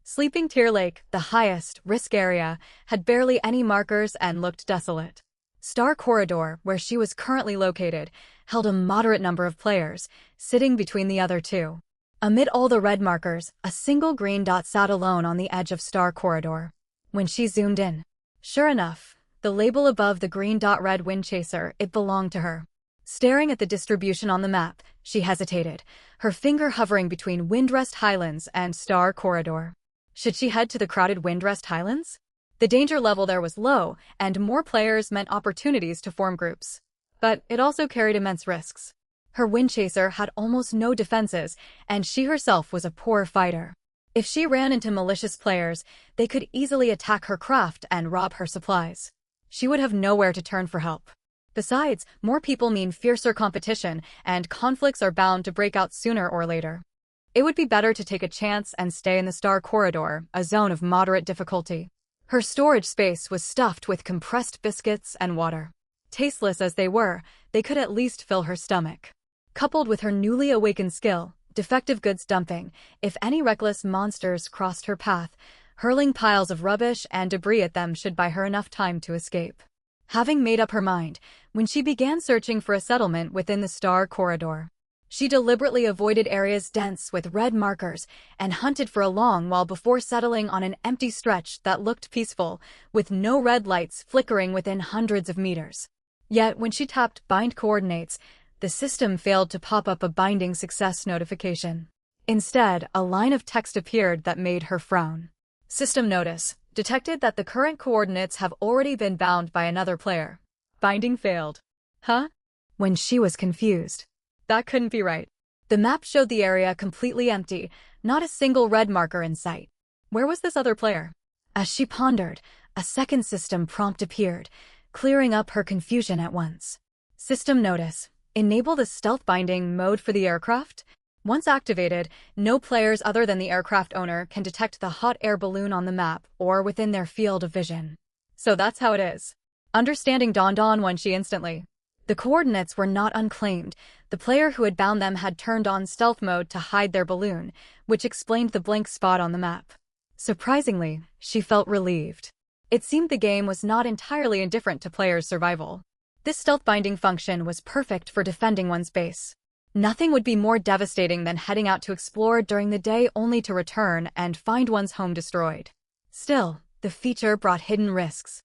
Sleeping Tear Lake, the highest risk area, had barely any markers and looked desolate. Star Corridor, where she was currently located, held a moderate number of players, sitting between the other 2. Amid all the red markers, a single green dot sat alone on the edge of Star Corridor. When she zoomed in, sure enough, the label above the green dot read Wind Chaser, it belonged to her. Staring at the distribution on the map, she hesitated, her finger hovering between Windrest Highlands and Star Corridor. Should she head to the crowded Windrest Highlands? The danger level there was low, and more players meant opportunities to form groups. But it also carried immense risks. Her wind chaser had almost no defenses, and she herself was a poor fighter. If she ran into malicious players, they could easily attack her craft and rob her supplies. She would have nowhere to turn for help. Besides, more people mean fiercer competition, and conflicts are bound to break out sooner or later. It would be better to take a chance and stay in the Star Corridor, a zone of moderate difficulty. Her storage space was stuffed with compressed biscuits and water. Tasteless as they were, they could at least fill her stomach. Coupled with her newly awakened skill, defective goods dumping, if any reckless monsters crossed her path, hurling piles of rubbish and debris at them should buy her enough time to escape. Having made up her mind, when she began searching for a settlement within the Star Corridor, she deliberately avoided areas dense with red markers and hunted for a long while before settling on an empty stretch that looked peaceful, with no red lights flickering within hundreds of meters. Yet, when she tapped Bind Coordinates, the system failed to pop up a binding success notification. Instead, a line of text appeared that made her frown. System notice: detected that the current coordinates have already been bound by another player. Binding failed. Huh? When she was confused. That couldn't be right. The map showed the area completely empty, not a single red marker in sight. Where was this other player? As she pondered, a second system prompt appeared, clearing up her confusion at once. System notice: enable the stealth binding mode for the aircraft. Once activated, no players other than the aircraft owner can detect the hot air balloon on the map or within their field of vision. So that's how it is. Understanding dawned on Wenxi instantly. The coordinates were not unclaimed. The player who had bound them had turned on stealth mode to hide their balloon, which explained the blank spot on the map. Surprisingly, she felt relieved. It seemed the game was not entirely indifferent to players' survival. This stealth binding function was perfect for defending one's base. Nothing would be more devastating than heading out to explore during the day only to return and find one's home destroyed. Still, the feature brought hidden risks.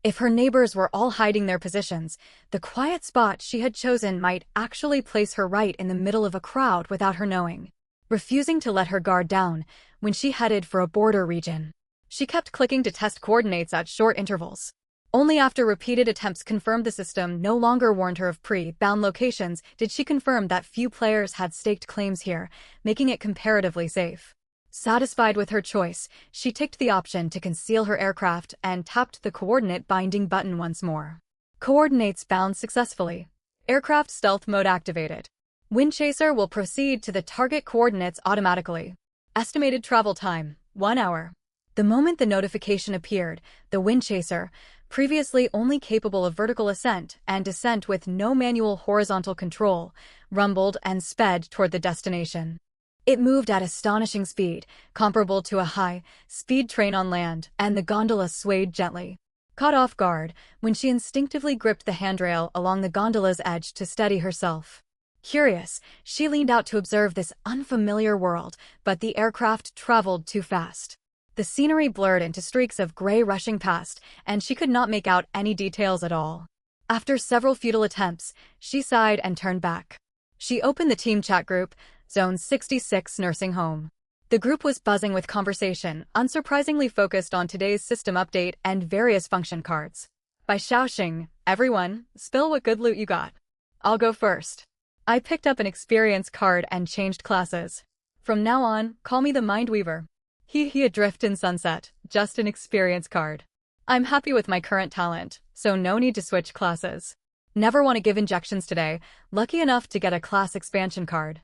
If her neighbors were all hiding their positions, the quiet spot she had chosen might actually place her right in the middle of a crowd without her knowing. Refusing to let her guard down, when she headed for a border region, she kept clicking to test coordinates at short intervals. Only after repeated attempts confirmed the system no longer warned her of pre-bound locations did she confirm that few players had staked claims here, making it comparatively safe. Satisfied with her choice, she ticked the option to conceal her aircraft and tapped the coordinate binding button once more. Coordinates bound successfully. Aircraft stealth mode activated. Windchaser will proceed to the target coordinates automatically. Estimated travel time, 1 hour. The moment the notification appeared, the Windchaser, previously only capable of vertical ascent and descent with no manual horizontal control, rumbled and sped toward the destination. It moved at astonishing speed, comparable to a high-speed train on land, and the gondola swayed gently. Caught off guard, when she instinctively gripped the handrail along the gondola's edge to steady herself. Curious, she leaned out to observe this unfamiliar world, but the aircraft traveled too fast. The scenery blurred into streaks of gray rushing past, and she could not make out any details at all. After several futile attempts, she sighed and turned back. She opened the team chat group, Zone 66 Nursing Home. The group was buzzing with conversation, unsurprisingly focused on today's system update and various function cards. By Xiaoxing, everyone, spill what good loot you got. I'll go first. I picked up an experience card and changed classes. From now on, call me the Mindweaver. He adrift in sunset, just an experience card. I'm happy with my current talent, so no need to switch classes. Never want to give injections today, lucky enough to get a class expansion card.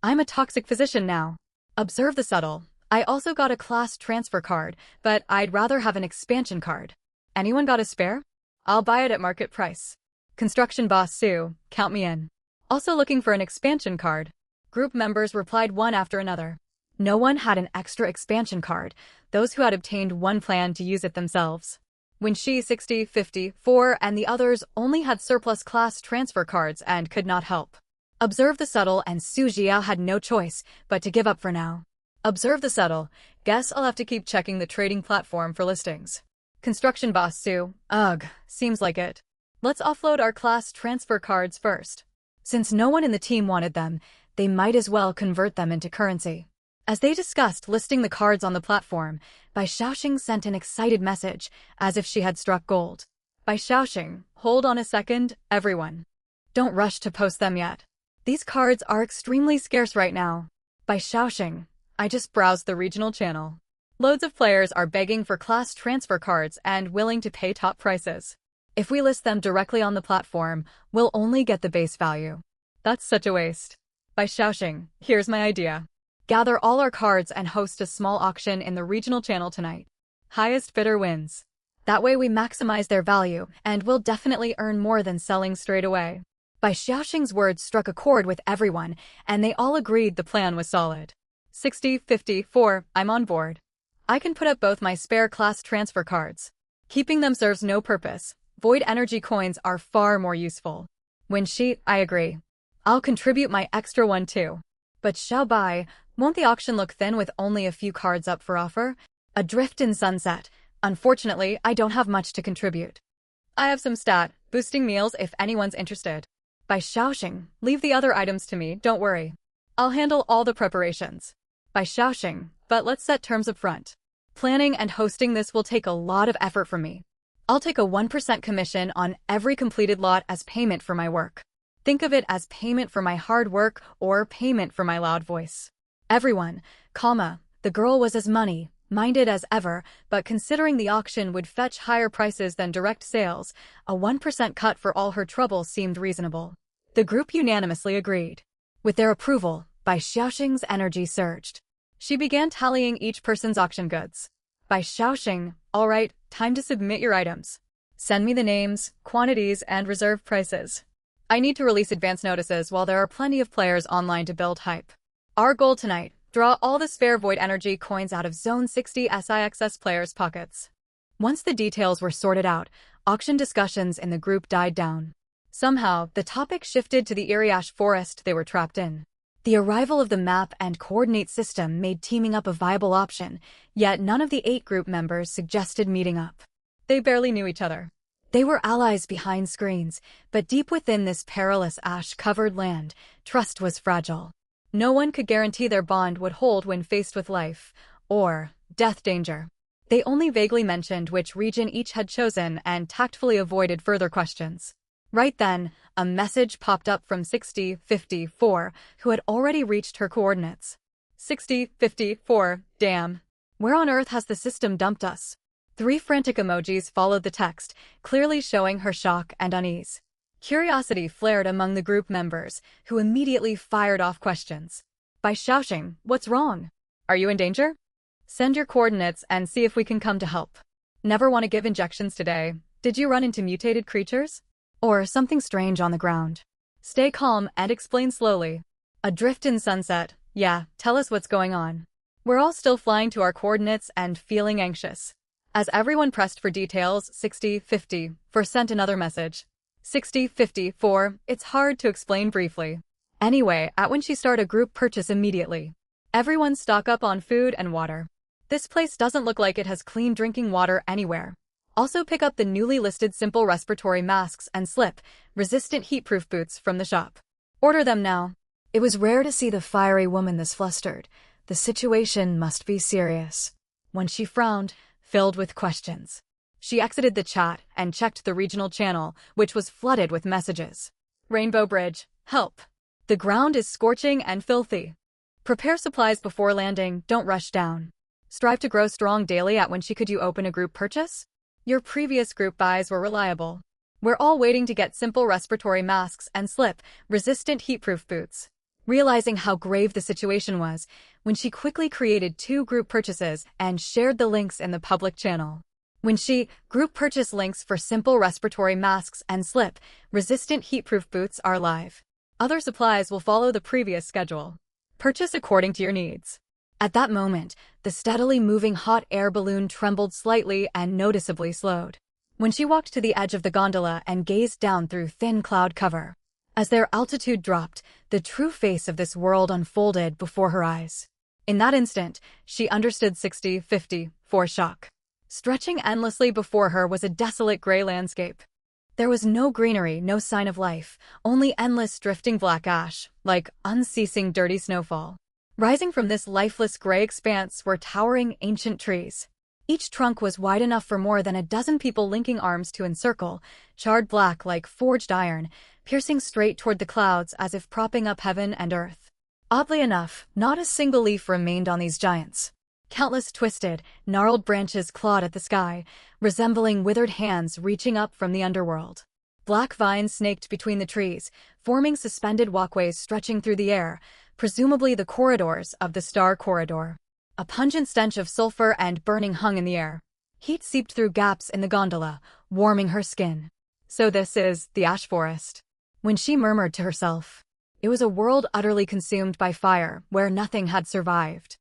I'm a toxic physician now. Observe the subtle. I also got a class transfer card, but I'd rather have an expansion card. Anyone got a spare? I'll buy it at market price. Construction boss Sue, count me in. Also looking for an expansion card. Group members replied one after another. No one had an extra expansion card, those who had obtained one planned to use it themselves. When she 60, 54, and the others only had surplus class transfer cards and could not help. Observe the subtle, and Su Jiao had no choice but to give up for now. Observe the subtle. Guess I'll have to keep checking the trading platform for listings. Construction boss Sue. Ugh, seems like it. Let's offload our class transfer cards first. Since no one in the team wanted them, they might as well convert them into currency. As they discussed listing the cards on the platform, Bai Xiaoxing sent an excited message, as if she had struck gold. Bai Xiaoxing, hold on a second, everyone. Don't rush to post them yet. These cards are extremely scarce right now. Bai Xiaoxing, I just browsed the regional channel. Loads of players are begging for class transfer cards and willing to pay top prices. If we list them directly on the platform, we'll only get the base value. That's such a waste. Bai Xiaoxing, here's my idea. Gather all our cards and host a small auction in the regional channel tonight. Highest bidder wins. That way we maximize their value, and we'll definitely earn more than selling straight away. Bai Xiaoxing's words struck a chord with everyone, and they all agreed the plan was solid. 60, 54, I'm on board. I can put up both my spare class transfer cards. Keeping them serves no purpose. Void energy coins are far more useful. I agree. I'll contribute my extra one too. But Xiao Bai, won't the auction look thin with only a few cards up for offer? Adrift in sunset. Unfortunately, I don't have much to contribute. I have some boosting meals if anyone's interested. Bai Xiaoxing, leave the other items to me, don't worry. I'll handle all the preparations. Bai Xiaoxing, but let's set terms up front. Planning and hosting this will take a lot of effort from me. I'll take a 1% commission on every completed lot as payment for my work. Think of it as payment for my hard work or payment for my loud voice. Everyone, the girl was as money-minded as ever, but considering the auction would fetch higher prices than direct sales, a 1% cut for all her trouble seemed reasonable. The group unanimously agreed. With their approval, Bai Xiaoxing's energy surged. She began tallying each person's auction goods. Bai Xiaoxing, all right, time to submit your items. Send me the names, quantities, and reserve prices. I need to release advance notices while there are plenty of players online to build hype. Our goal tonight, draw all the spare Void Energy coins out of Zone 60 SIXS players' pockets. Once the details were sorted out, auction discussions in the group died down. Somehow, the topic shifted to the Iriash forest they were trapped in. The arrival of the map and coordinate system made teaming up a viable option, yet none of the 8 group members suggested meeting up. They barely knew each other. They were allies behind screens, but deep within this perilous ash-covered land, trust was fragile. No one could guarantee their bond would hold when faced with life or death danger. They only vaguely mentioned which region each had chosen and tactfully avoided further questions. Right then, a message popped up from 6054, who had already reached her coordinates. 6054, damn. Where on earth has the system dumped us? 3 frantic emojis followed the text, clearly showing her shock and unease. Curiosity flared among the group members, who immediately fired off questions. By shouting, "What's wrong? Are you in danger? Send your coordinates and see if we can come to help. Never want to give injections today. Did you run into mutated creatures? Or something strange on the ground? Stay calm and explain slowly. Adrift in sunset, yeah, tell us what's going on." We're all still flying to our coordinates and feeling anxious. As everyone pressed for details, 6054 sent another message. 6054, it's hard to explain briefly. Anyway, when she start a group purchase immediately. Everyone stock up on food and water. This place doesn't look like it has clean drinking water anywhere. Also pick up the newly listed simple respiratory masks and slip-resistant heat-proof boots from the shop. Order them now. It was rare to see the fiery woman this flustered. The situation must be serious. When she frowned, filled with questions, she exited the chat and checked the regional channel, which was flooded with messages. Rainbow Bridge, help. The ground is scorching and filthy. Prepare supplies before landing, don't rush down. Strive to grow strong daily. When could you open a group purchase? Your previous group buys were reliable. We're all waiting to get simple respiratory masks and slip-resistant heat-proof boots. Realizing how grave the situation was, when she quickly created 2 group purchases and shared the links in the public channel. Group purchase links for simple respiratory masks and slip-resistant heat-proof boots are live. Other supplies will follow the previous schedule. Purchase according to your needs. At that moment, the steadily moving hot air balloon trembled slightly and noticeably slowed. When she walked to the edge of the gondola and gazed down through thin cloud cover. As their altitude dropped, the true face of this world unfolded before her eyes. In that instant, she understood 6054's shock. Stretching endlessly before her was a desolate gray landscape. There was no greenery, no sign of life, only endless drifting black ash, like unceasing dirty snowfall. Rising from this lifeless gray expanse were towering ancient trees. Each trunk was wide enough for more than a dozen people linking arms to encircle, charred black like forged iron, piercing straight toward the clouds as if propping up heaven and earth. Oddly enough, not a single leaf remained on these giants. Countless twisted, gnarled branches clawed at the sky, resembling withered hands reaching up from the underworld. Black vines snaked between the trees, forming suspended walkways stretching through the air, presumably the corridors of the Star Corridor. A pungent stench of sulfur and burning hung in the air. Heat seeped through gaps in the gondola, warming her skin. So this is the ash forest. When she murmured to herself, it was a world utterly consumed by fire, where nothing had survived.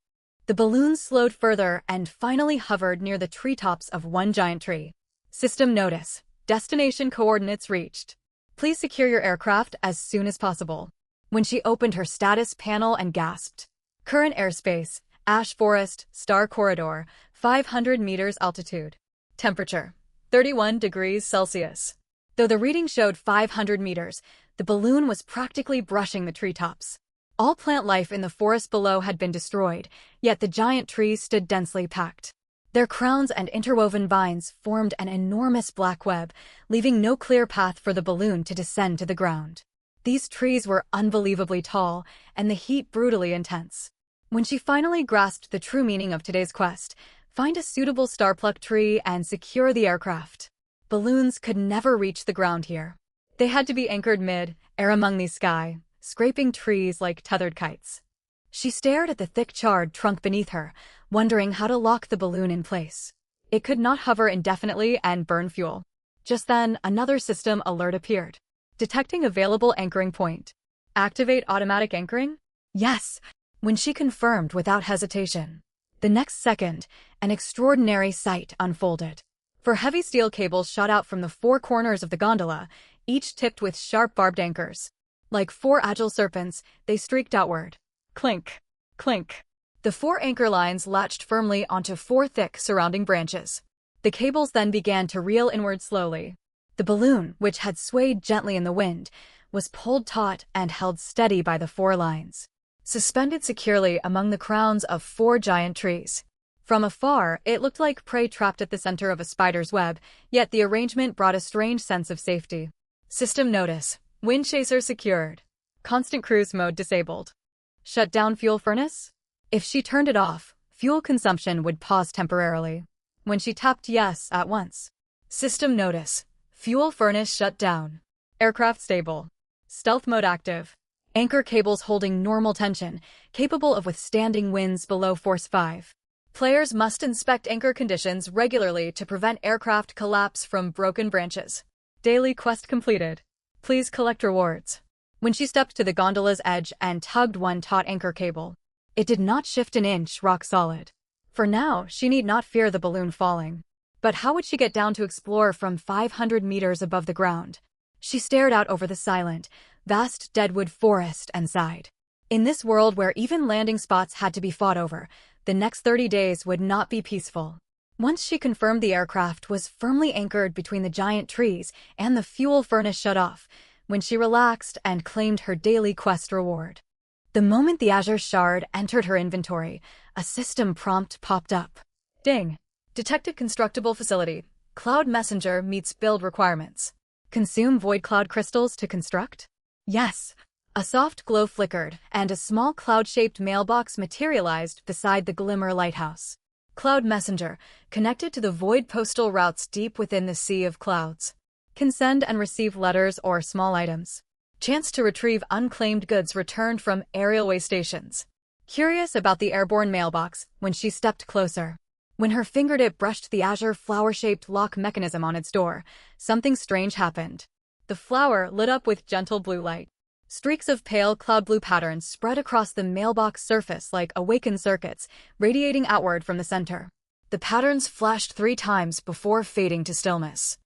The balloon slowed further and finally hovered near the treetops of one giant tree. System notice. Destination coordinates reached. Please secure your aircraft as soon as possible. When she opened her status panel and gasped. Current airspace, ash forest, Star Corridor, 500 meters altitude. Temperature, 31 degrees Celsius. Though the reading showed 500 meters, the balloon was practically brushing the treetops. All plant life in the forest below had been destroyed, yet the giant trees stood densely packed. Their crowns and interwoven vines formed an enormous black web, leaving no clear path for the balloon to descend to the ground. These trees were unbelievably tall, and the heat brutally intense. When she finally grasped the true meaning of today's quest, find a suitable starpluck tree and secure the aircraft. Balloons could never reach the ground here. They had to be anchored mid-air among these sky, scraping trees like tethered kites. She stared at the thick charred trunk beneath her, wondering how to lock the balloon in place. It could not hover indefinitely and burn fuel. Just then, another system alert appeared. Detecting available anchoring point. Activate automatic anchoring? Yes, when she confirmed without hesitation. The next second, an extraordinary sight unfolded. For heavy steel cables shot out from the four corners of the gondola, each tipped with sharp barbed anchors. Like four agile serpents, they streaked outward. Clink, clink. The four anchor lines latched firmly onto four thick surrounding branches. The cables then began to reel inward slowly. The balloon, which had swayed gently in the wind, was pulled taut and held steady by the four lines, suspended securely among the crowns of four giant trees. From afar, it looked like prey trapped at the center of a spider's web, yet the arrangement brought a strange sense of safety. System notice. Wind chaser secured. Constant cruise mode disabled. Shut down fuel furnace? If she turned it off, fuel consumption would pause temporarily. When she tapped yes at once. System notice. Fuel furnace shut down. Aircraft stable. Stealth mode active. Anchor cables holding normal tension, capable of withstanding winds below force 5. Players must inspect anchor conditions regularly to prevent aircraft collapse from broken branches. Daily quest completed. Please collect rewards. When she stepped to the gondola's edge and tugged one taut anchor cable, it did not shift an inch, rock solid. For now, she need not fear the balloon falling. But how would she get down to explore from 500 meters above the ground? She stared out over the silent, vast deadwood forest and sighed. In this world where even landing spots had to be fought over, the next 30 days would not be peaceful. Once she confirmed the aircraft was firmly anchored between the giant trees and the fuel furnace shut off, when she relaxed and claimed her daily quest reward. The moment the Azure Shard entered her inventory, a system prompt popped up. Ding! Detected constructible facility. Cloud Messenger meets build requirements. Consume void cloud crystals to construct? Yes. A soft glow flickered, and a small cloud-shaped mailbox materialized beside the Glimmer Lighthouse. Cloud Messenger, connected to the void postal routes deep within the sea of clouds. Can send and receive letters or small items. Chance to retrieve unclaimed goods returned from aerial way stations. Curious about the airborne mailbox, when she stepped closer. When her fingertip brushed the azure flower-shaped lock mechanism on its door, something strange happened. The flower lit up with gentle blue light. Streaks of pale cloud blue patterns spread across the mailbox surface like awakened circuits, radiating outward from the center. The patterns flashed 3 times before fading to stillness.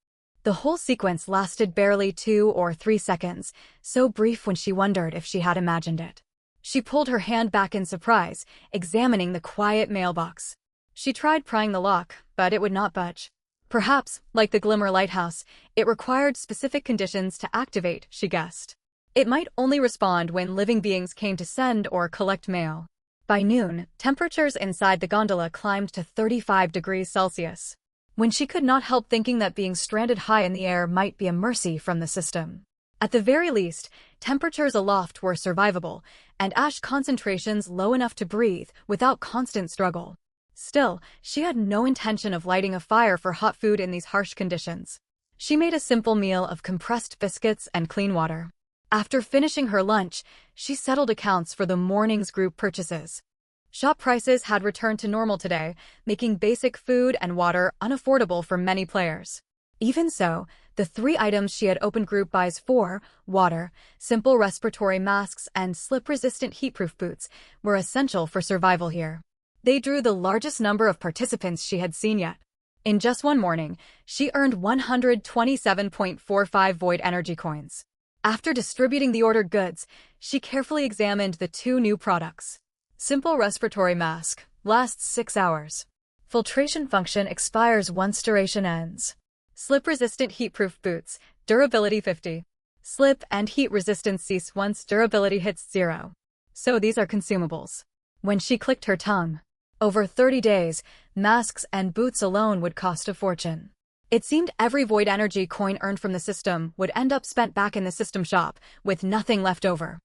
The whole sequence lasted barely 2 or 3 seconds, so brief when she wondered if she had imagined it. She pulled her hand back in surprise, examining the quiet mailbox. She tried prying the lock, but it would not budge. Perhaps, like the Glimmer Lighthouse, it required specific conditions to activate, she guessed. It might only respond when living beings came to send or collect mail. By noon, temperatures inside the gondola climbed to 35 degrees Celsius. When she could not help thinking that being stranded high in the air might be a mercy from the system. At the very least, temperatures aloft were survivable, and ash concentrations low enough to breathe without constant struggle. Still, she had no intention of lighting a fire for hot food in these harsh conditions. She made a simple meal of compressed biscuits and clean water. After finishing her lunch, she settled accounts for the morning's group purchases. Shop prices had returned to normal today, making basic food and water unaffordable for many players. Even so, the 3 items she had opened group buys for, water, simple respiratory masks, and slip-resistant heat-proof boots, were essential for survival here. They drew the largest number of participants she had seen yet. In just one morning, she earned 127.45 void energy coins. After distributing the ordered goods, she carefully examined the 2 new products. Simple respiratory mask, lasts 6 hours. Filtration function expires once duration ends. Slip-resistant heat-proof boots, durability 50. Slip and heat resistance cease once durability hits 0. So these are consumables. When she clicked her tongue, over 30 days, masks and boots alone would cost a fortune. It seemed every void energy coin earned from the system would end up spent back in the system shop, with nothing left over.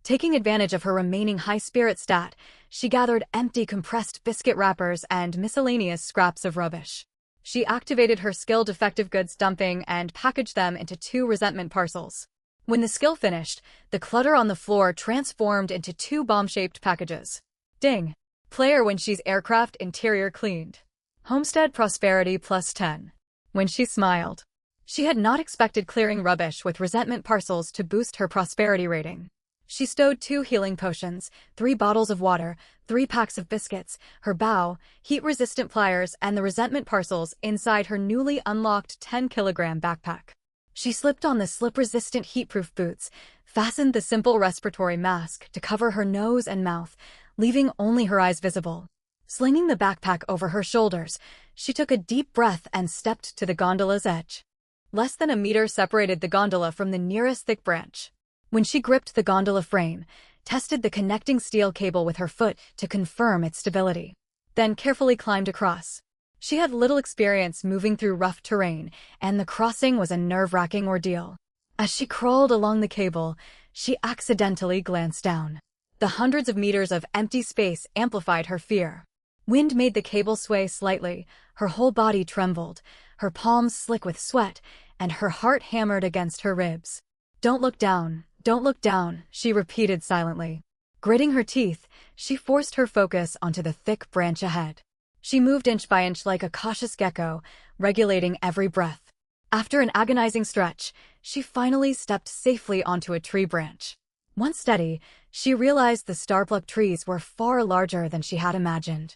Taking advantage of her remaining high-spirit stat, she gathered empty compressed biscuit wrappers and miscellaneous scraps of rubbish. She activated her skill defective goods dumping and packaged them into 2 resentment parcels. When the skill finished, the clutter on the floor transformed into 2 bomb-shaped packages. Ding! Player when she's aircraft interior cleaned. Homestead prosperity +10. When she smiled. She had not expected clearing rubbish with resentment parcels to boost her prosperity rating. She stowed 2 healing potions, 3 bottles of water, 3 packs of biscuits, her bow, heat-resistant pliers, and the resentment parcels inside her newly unlocked 10-kilogram backpack. She slipped on the slip-resistant heat-proof boots, fastened the simple respiratory mask to cover her nose and mouth, leaving only her eyes visible. Slinging the backpack over her shoulders, she took a deep breath and stepped to the gondola's edge. Less than a meter separated the gondola from the nearest thick branch. When she gripped the gondola frame, tested the connecting steel cable with her foot to confirm its stability, then carefully climbed across. She had little experience moving through rough terrain, and the crossing was a nerve-wracking ordeal. As she crawled along the cable, she accidentally glanced down. The hundreds of meters of empty space amplified her fear. Wind made the cable sway slightly, her whole body trembled, her palms slick with sweat, and her heart hammered against her ribs. "Don't look down, don't look down," she repeated silently. Gritting her teeth, she forced her focus onto the thick branch ahead. She moved inch by inch like a cautious gecko, regulating every breath. After an agonizing stretch, she finally stepped safely onto a tree branch. Once steady, she realized the starpluck trees were far larger than she had imagined.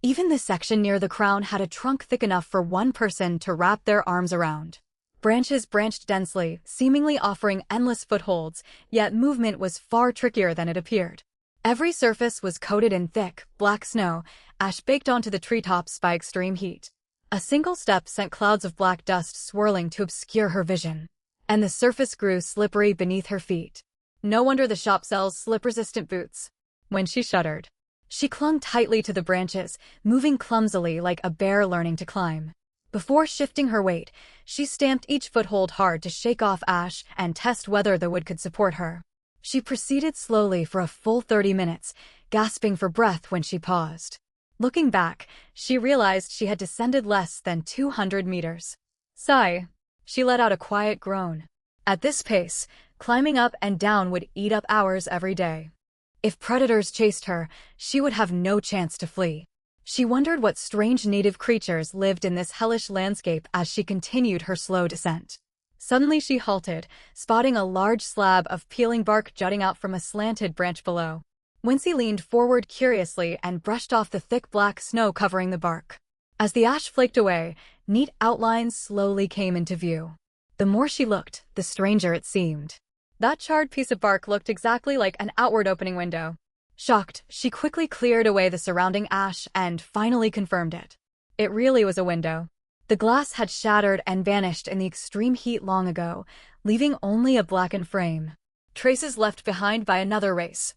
Even the section near the crown had a trunk thick enough for one person to wrap their arms around. Branches branched densely, seemingly offering endless footholds, yet movement was far trickier than it appeared. Every surface was coated in thick, black snow, ash baked onto the treetops by extreme heat. A single step sent clouds of black dust swirling to obscure her vision, and the surface grew slippery beneath her feet. No wonder the shop sells slip-resistant boots. When she shuddered, she clung tightly to the branches, moving clumsily like a bear learning to climb. Before shifting her weight, she stamped each foothold hard to shake off ash and test whether the wood could support her. She proceeded slowly for a full 30 minutes, gasping for breath when she paused. Looking back, she realized she had descended less than 200 meters. Sigh. She let out a quiet groan. At this pace, climbing up and down would eat up hours every day. If predators chased her, she would have no chance to flee. She wondered what strange native creatures lived in this hellish landscape as she continued her slow descent. Suddenly she halted, spotting a large slab of peeling bark jutting out from a slanted branch below. Wincy leaned forward curiously and brushed off the thick black snow covering the bark. As the ash flaked away, neat outlines slowly came into view. The more she looked, the stranger it seemed. That charred piece of bark looked exactly like an outward opening window. Shocked, she quickly cleared away the surrounding ash and finally confirmed it. It really was a window. The glass had shattered and vanished in the extreme heat long ago, leaving only a blackened frame. Traces left behind by another race.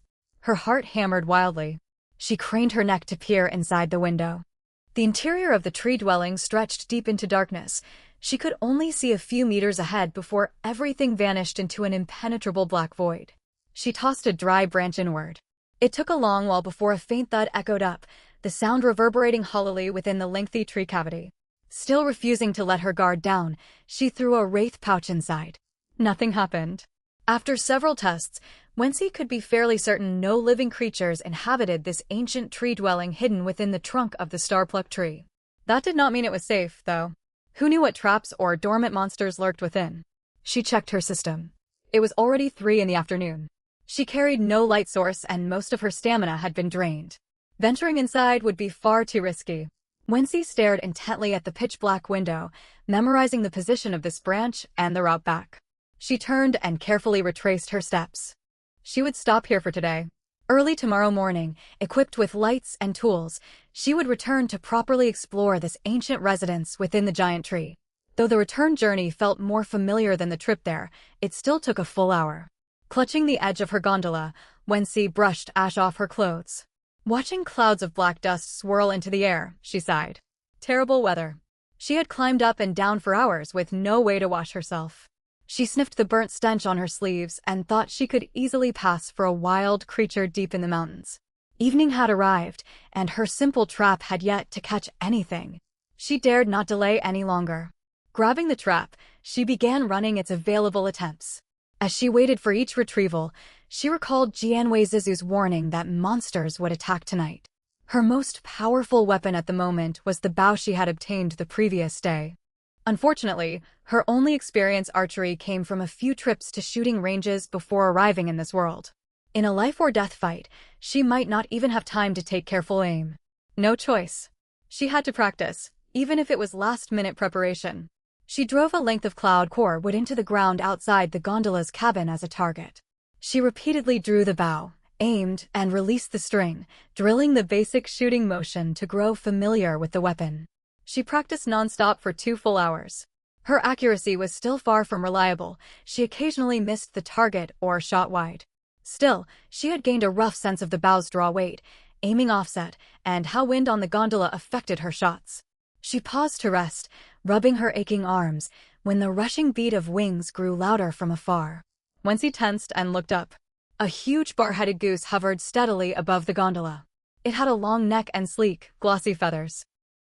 Her heart hammered wildly. She craned her neck to peer inside the window. The interior of the tree dwelling stretched deep into darkness. She could only see a few meters ahead before everything vanished into an impenetrable black void. She tossed a dry branch inward. It took a long while before a faint thud echoed up, the sound reverberating hollowly within the lengthy tree cavity. Still refusing to let her guard down, she threw a wraith pouch inside. Nothing happened. After several tests, Wency could be fairly certain no living creatures inhabited this ancient tree dwelling hidden within the trunk of the starpluck tree. That did not mean it was safe, though. Who knew what traps or dormant monsters lurked within? She checked her system. It was already 3 in the afternoon. She carried no light source and most of her stamina had been drained. Venturing inside would be far too risky. Wency stared intently at the pitch-black window, memorizing the position of this branch and the route back. She turned and carefully retraced her steps. She would stop here for today. Early tomorrow morning, equipped with lights and tools, she would return to properly explore this ancient residence within the giant tree. Though the return journey felt more familiar than the trip there, it still took a full hour. Clutching the edge of her gondola, Wency brushed ash off her clothes. Watching clouds of black dust swirl into the air, she sighed. Terrible weather. She had climbed up and down for hours with no way to wash herself. She sniffed the burnt stench on her sleeves and thought she could easily pass for a wild creature deep in the mountains. Evening had arrived, and her simple trap had yet to catch anything. She dared not delay any longer. Grabbing the trap, she began running its available attempts. As she waited for each retrieval, she recalled Jianwei Zizu's warning that monsters would attack tonight. Her most powerful weapon at the moment was the bow she had obtained the previous day. Unfortunately, her only experience archery came from a few trips to shooting ranges before arriving in this world. In a life-or-death fight, she might not even have time to take careful aim. No choice. She had to practice, even if it was last-minute preparation. She drove a length of cloud core wood into the ground outside the gondola's cabin as a target. She repeatedly drew the bow, aimed, and released the string, drilling the basic shooting motion to grow familiar with the weapon. She practiced non-stop for 2 full hours. Her accuracy was still far from reliable. She occasionally missed the target or shot wide. Still, she had gained a rough sense of the bow's draw weight, aiming offset, and how wind on the gondola affected her shots. She paused to rest, rubbing her aching arms, when the rushing beat of wings grew louder from afar. Wency tensed and looked up. A huge bar-headed goose hovered steadily above the gondola. It had a long neck and sleek, glossy feathers.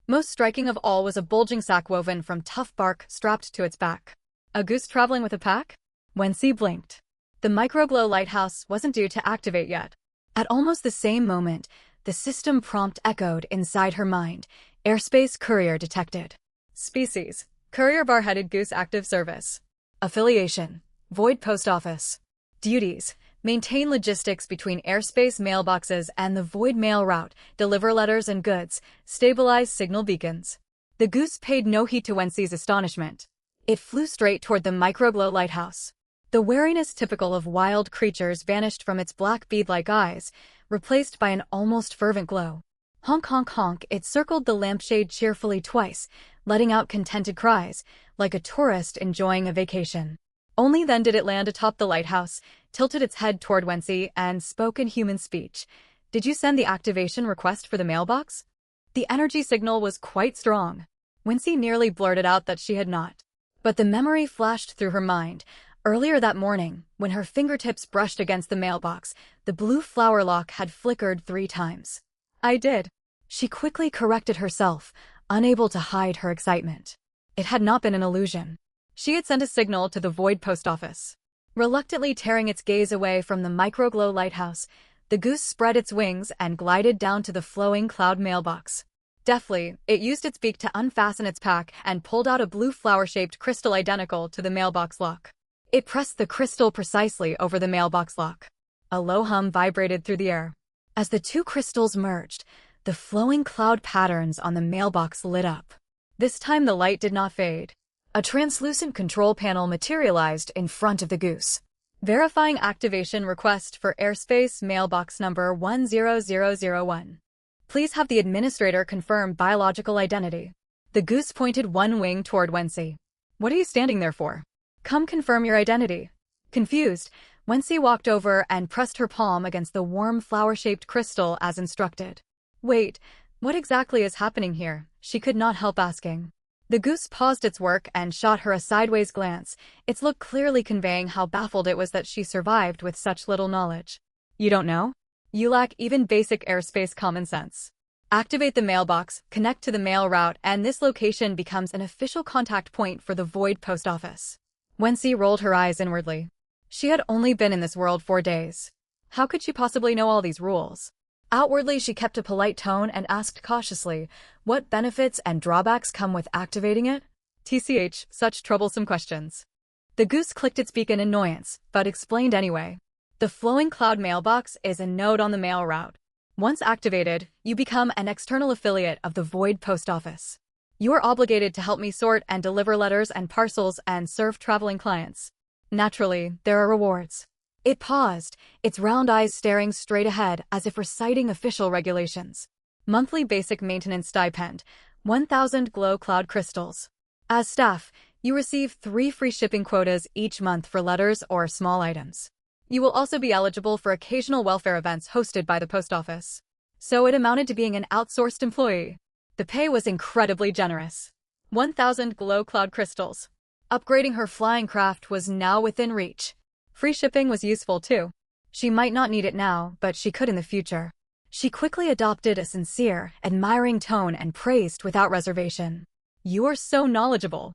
Most striking of all was a bulging sack woven from tough bark strapped to its back. A goose traveling with a pack? Wency blinked. The microglow lighthouse wasn't due to activate yet. At almost the same moment, the system prompt echoed inside her mind. Airspace courier detected. Species: courier bar-headed goose active service. Affiliation: Void Post Office. Duties: maintain logistics between airspace mailboxes and the Void mail route, deliver letters and goods, stabilize signal beacons. The goose paid no heed to Wency's astonishment. It flew straight toward the microglow lighthouse. The wariness typical of wild creatures vanished from its black bead-like eyes, replaced by an almost fervent glow. Honk honk honk, it circled the lampshade cheerfully twice, letting out contented cries, like a tourist enjoying a vacation. Only then did it land atop the lighthouse, tilted its head toward Wency, and spoke in human speech. "Did you send the activation request for the mailbox?" The energy signal was quite strong. Wency nearly blurted out that she had not. But the memory flashed through her mind. Earlier that morning, when her fingertips brushed against the mailbox, the blue flower lock had flickered 3 times. "I did." She quickly corrected herself, unable to hide her excitement. It had not been an illusion. She had sent a signal to the Void Post Office. Reluctantly tearing its gaze away from the microglow lighthouse, the goose spread its wings and glided down to the flowing cloud mailbox. Deftly, it used its beak to unfasten its pack and pulled out a blue flower-shaped crystal identical to the mailbox lock. It pressed the crystal precisely over the mailbox lock. A low hum vibrated through the air. As the 2 crystals merged, the flowing cloud patterns on the mailbox lit up. This time the light did not fade. A translucent control panel materialized in front of the goose. Verifying activation request for airspace mailbox number 10001. Please have the administrator confirm biological identity. The goose pointed one wing toward Wency. "What are you standing there for? Come confirm your identity." Confused, Wency walked over and pressed her palm against the warm flower-shaped crystal as instructed. "Wait, what exactly is happening here?" she could not help asking. The goose paused its work and shot her a sideways glance, its look clearly conveying how baffled it was that she survived with such little knowledge. "You don't know? You lack even basic airspace common sense. Activate the mailbox, connect to the mail route, and this location becomes an official contact point for the Void Post Office." Wency rolled her eyes inwardly. She had only been in this world 4 days. How could she possibly know all these rules? Outwardly, she kept a polite tone and asked cautiously, "What benefits and drawbacks come with activating it?" TCH, such troublesome questions. The goose clicked its beak in annoyance, but explained anyway. "The flowing cloud mailbox is a node on the mail route. Once activated, you become an external affiliate of the Void Post Office. You are obligated to help me sort and deliver letters and parcels and serve traveling clients. Naturally, there are rewards." It paused, its round eyes staring straight ahead as if reciting official regulations. Monthly basic maintenance stipend, 1,000 glow cloud crystals. As staff, you receive 3 free shipping quotas each month for letters or small items. You will also be eligible for occasional welfare events hosted by the post office. So it amounted to being an outsourced employee. The pay was incredibly generous. 1,000 glow cloud crystals. Upgrading her flying craft was now within reach. Free shipping was useful too. She might not need it now, but she could in the future. She quickly adopted a sincere, admiring tone and praised without reservation. "You are so knowledgeable.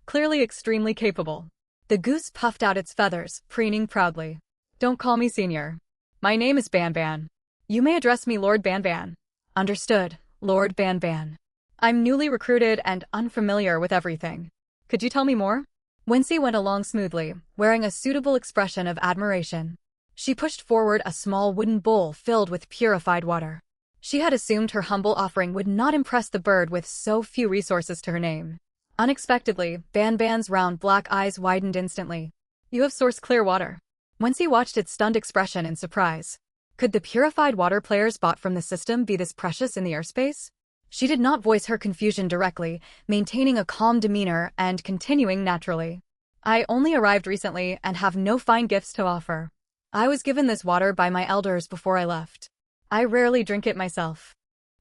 Clearly extremely capable." The goose puffed out its feathers, preening proudly. "Don't call me senior. My name is Banban. You may address me Lord Banban." "Understood, Lord Banban. I'm newly recruited and unfamiliar with everything. Could you tell me more? Wency went along smoothly, wearing a suitable expression of admiration. She pushed forward a small wooden bowl filled with purified water. She had assumed her humble offering would not impress the bird with so few resources to her name. Unexpectedly, Ban Ban's round black eyes widened instantly. You have sourced clear water. Wency watched its stunned expression in surprise. Could the purified water players bought from the system be this precious in the airspace? She did not voice her confusion directly, maintaining a calm demeanor and continuing naturally. I only arrived recently and have no fine gifts to offer. I was given this water by my elders before I left. I rarely drink it myself.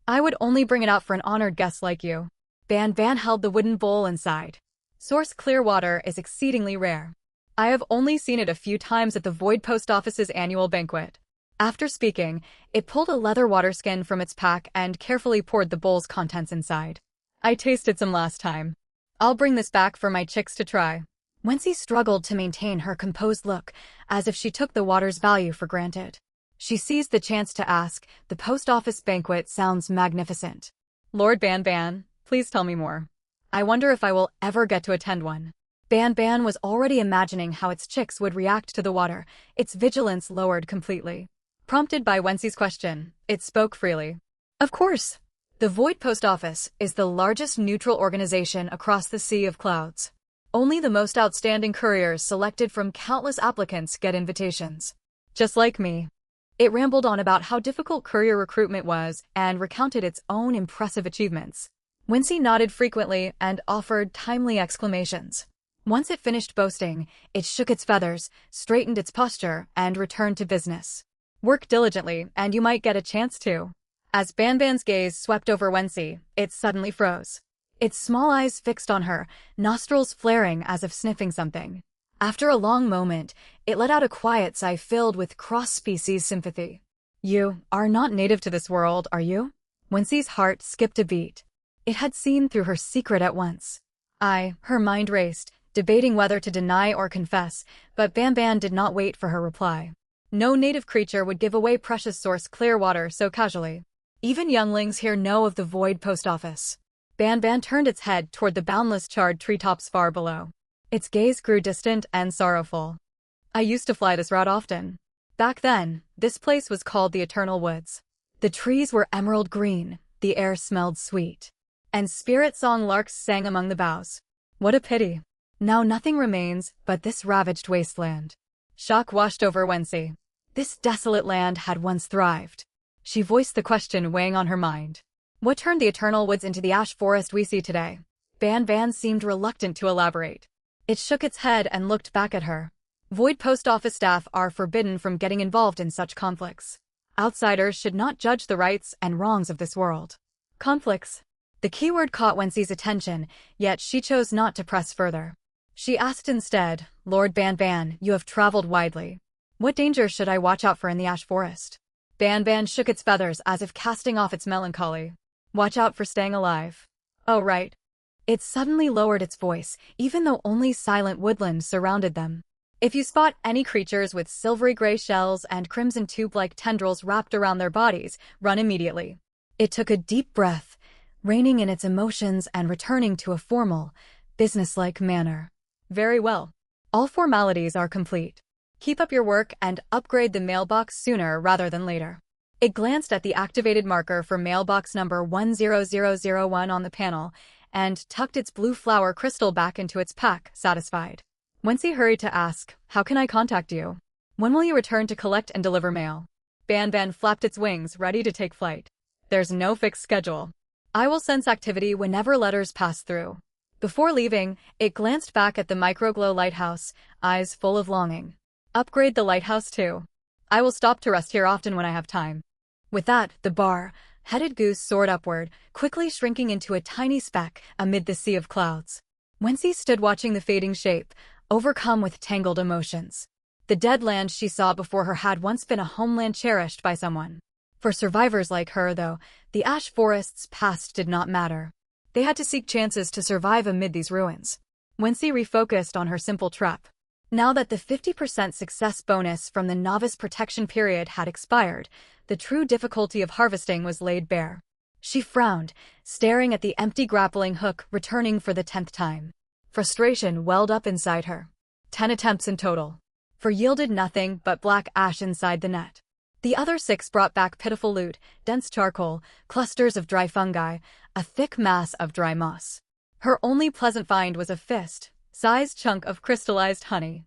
I would only bring it out for an honored guest like you. Ban Ban held the wooden bowl and sighed. Source clear water is exceedingly rare. I have only seen it a few times at the Void Post Office's annual banquet. After speaking, it pulled a leather water skin from its pack and carefully poured the bowl's contents inside. I tasted some last time. I'll bring this back for my chicks to try. Wency struggled to maintain her composed look, as if she took the water's value for granted. She seized the chance to ask, the post office banquet sounds magnificent. Lord Ban Ban, please tell me more. I wonder if I will ever get to attend one. Ban Ban was already imagining how its chicks would react to the water, its vigilance lowered completely. Prompted by Wency's question, it spoke freely. Of course. The Void Post Office is the largest neutral organization across the Sea of Clouds. Only the most outstanding couriers selected from countless applicants get invitations. Just like me. It rambled on about how difficult courier recruitment was and recounted its own impressive achievements. Wency nodded frequently and offered timely exclamations. Once it finished boasting, it shook its feathers, straightened its posture, and returned to business. Work diligently, and you might get a chance to. As Ban Ban's gaze swept over Wency, it suddenly froze. Its small eyes fixed on her, nostrils flaring as if sniffing something. After a long moment, it let out a quiet sigh filled with cross-species sympathy. You are not native to this world, are you? Wency's heart skipped a beat. It had seen through her secret at once. Her mind raced, debating whether to deny or confess, but Ban Ban did not wait for her reply. No native creature would give away precious source clear water so casually. Even younglings here know of the Void Post Office. Ban Ban turned its head toward the boundless charred treetops far below. Its gaze grew distant and sorrowful. I used to fly this route often. Back then, this place was called the Eternal Woods. The trees were emerald green, the air smelled sweet. And spirit song larks sang among the boughs. What a pity. Now nothing remains but this ravaged wasteland. Shock washed over Wency. This desolate land had once thrived. She voiced the question weighing on her mind. What turned the Eternal Woods into the ash forest we see today? Ban Ban seemed reluctant to elaborate. It shook its head and looked back at her. Void Post Office staff are forbidden from getting involved in such conflicts. Outsiders should not judge the rights and wrongs of this world. Conflicts. The keyword caught Wency's attention, yet she chose not to press further. She asked instead, Lord Ban Ban, you have traveled widely. What danger should I watch out for in the ash forest? Ban Ban shook its feathers as if casting off its melancholy. Watch out for staying alive. Oh, right. It suddenly lowered its voice, even though only silent woodland surrounded them. If you spot any creatures with silvery gray shells and crimson tube-like tendrils wrapped around their bodies, run immediately. It took a deep breath, reining in its emotions and returning to a formal, businesslike manner. Very well. All formalities are complete. Keep up your work and upgrade the mailbox sooner rather than later. It glanced at the activated marker for mailbox number 10001 on the panel and tucked its blue flower crystal back into its pack, satisfied. Wency hurried to ask, how can I contact you? When will you return to collect and deliver mail? Ban Ban flapped its wings, ready to take flight. There's no fixed schedule. I will sense activity whenever letters pass through. Before leaving, it glanced back at the microglow lighthouse, eyes full of longing. Upgrade the lighthouse too. I will stop to rest here often when I have time. With that, the bar-headed goose soared upward, quickly shrinking into a tiny speck amid the sea of clouds. Wency stood watching the fading shape, overcome with tangled emotions. The dead land she saw before her had once been a homeland cherished by someone. For survivors like her, though, the ash forest's past did not matter. They had to seek chances to survive amid these ruins. Wency refocused on her simple trap. Now that the 50% success bonus from the novice protection period had expired, the true difficulty of harvesting was laid bare. She frowned, staring at the empty grappling hook returning for the 10th time. Frustration welled up inside her. 10 attempts in total. For yielded nothing but black ash inside the net. The other 6 brought back pitiful loot, dense charcoal, clusters of dry fungi, a thick mass of dry moss. Her only pleasant find was a fist-sized chunk of crystallized honey.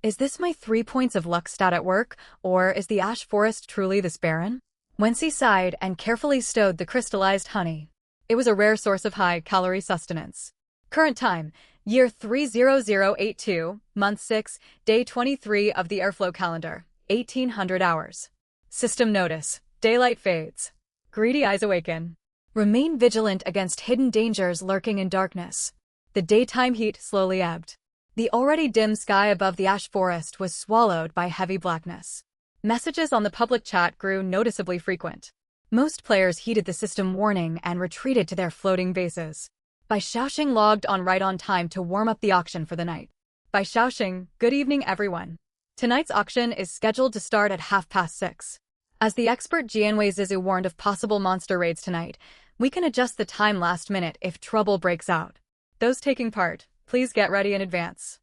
Is this my 3 points of luck stat at work, or is the ash forest truly this barren? Wency sighed and carefully stowed the crystallized honey. It was a rare source of high-calorie sustenance. Current time, year 30082, month 6, day 23 of the airflow calendar, 1800 hours. System notice, daylight fades. Greedy eyes awaken. Remain vigilant against hidden dangers lurking in darkness. The daytime heat slowly ebbed. The already dim sky above the ash forest was swallowed by heavy blackness. Messages on the public chat grew noticeably frequent. Most players heeded the system warning and retreated to their floating bases. Bai Xiaoxing logged on right on time to warm up the auction for the night. Bai Xiaoxing, good evening everyone. Tonight's auction is scheduled to start at 6:30. As the expert Jianwei Zizu warned of possible monster raids tonight, we can adjust the time last minute if trouble breaks out. Those taking part, please get ready in advance.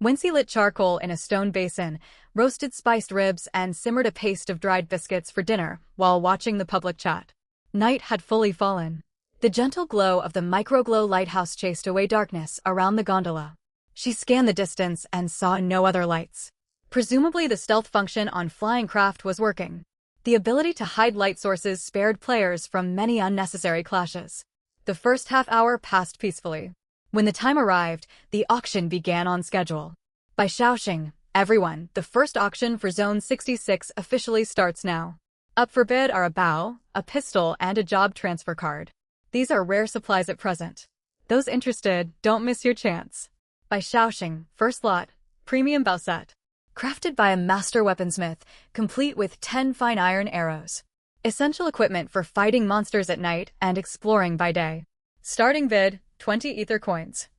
Wency lit charcoal in a stone basin, roasted spiced ribs and simmered a paste of dried biscuits for dinner while watching the public chat. Night had fully fallen. The gentle glow of the microglow lighthouse chased away darkness around the gondola. She scanned the distance and saw no other lights. Presumably the stealth function on flying craft was working. The ability to hide light sources spared players from many unnecessary clashes. The first half hour passed peacefully. When the time arrived, the auction began on schedule. Bai Xiaoxing, everyone, the first auction for Zone 66 officially starts now. Up for bid are a bow, a pistol and a job transfer card. These are rare supplies at present. Those interested, don't miss your chance. Bai Xiaoxing, first lot, premium bow set. Crafted by a master weaponsmith, complete with 10 fine iron arrows. Essential equipment for fighting monsters at night and exploring by day. Starting bid, 20 ether coins.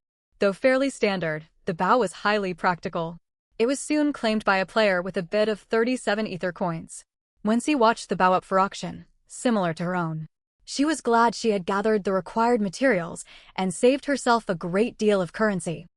Though fairly standard, the bow was highly practical. It was soon claimed by a player with a bid of 37 ether coins. Wency watched the bow up for auction, similar to her own. She was glad she had gathered the required materials and saved herself a great deal of currency.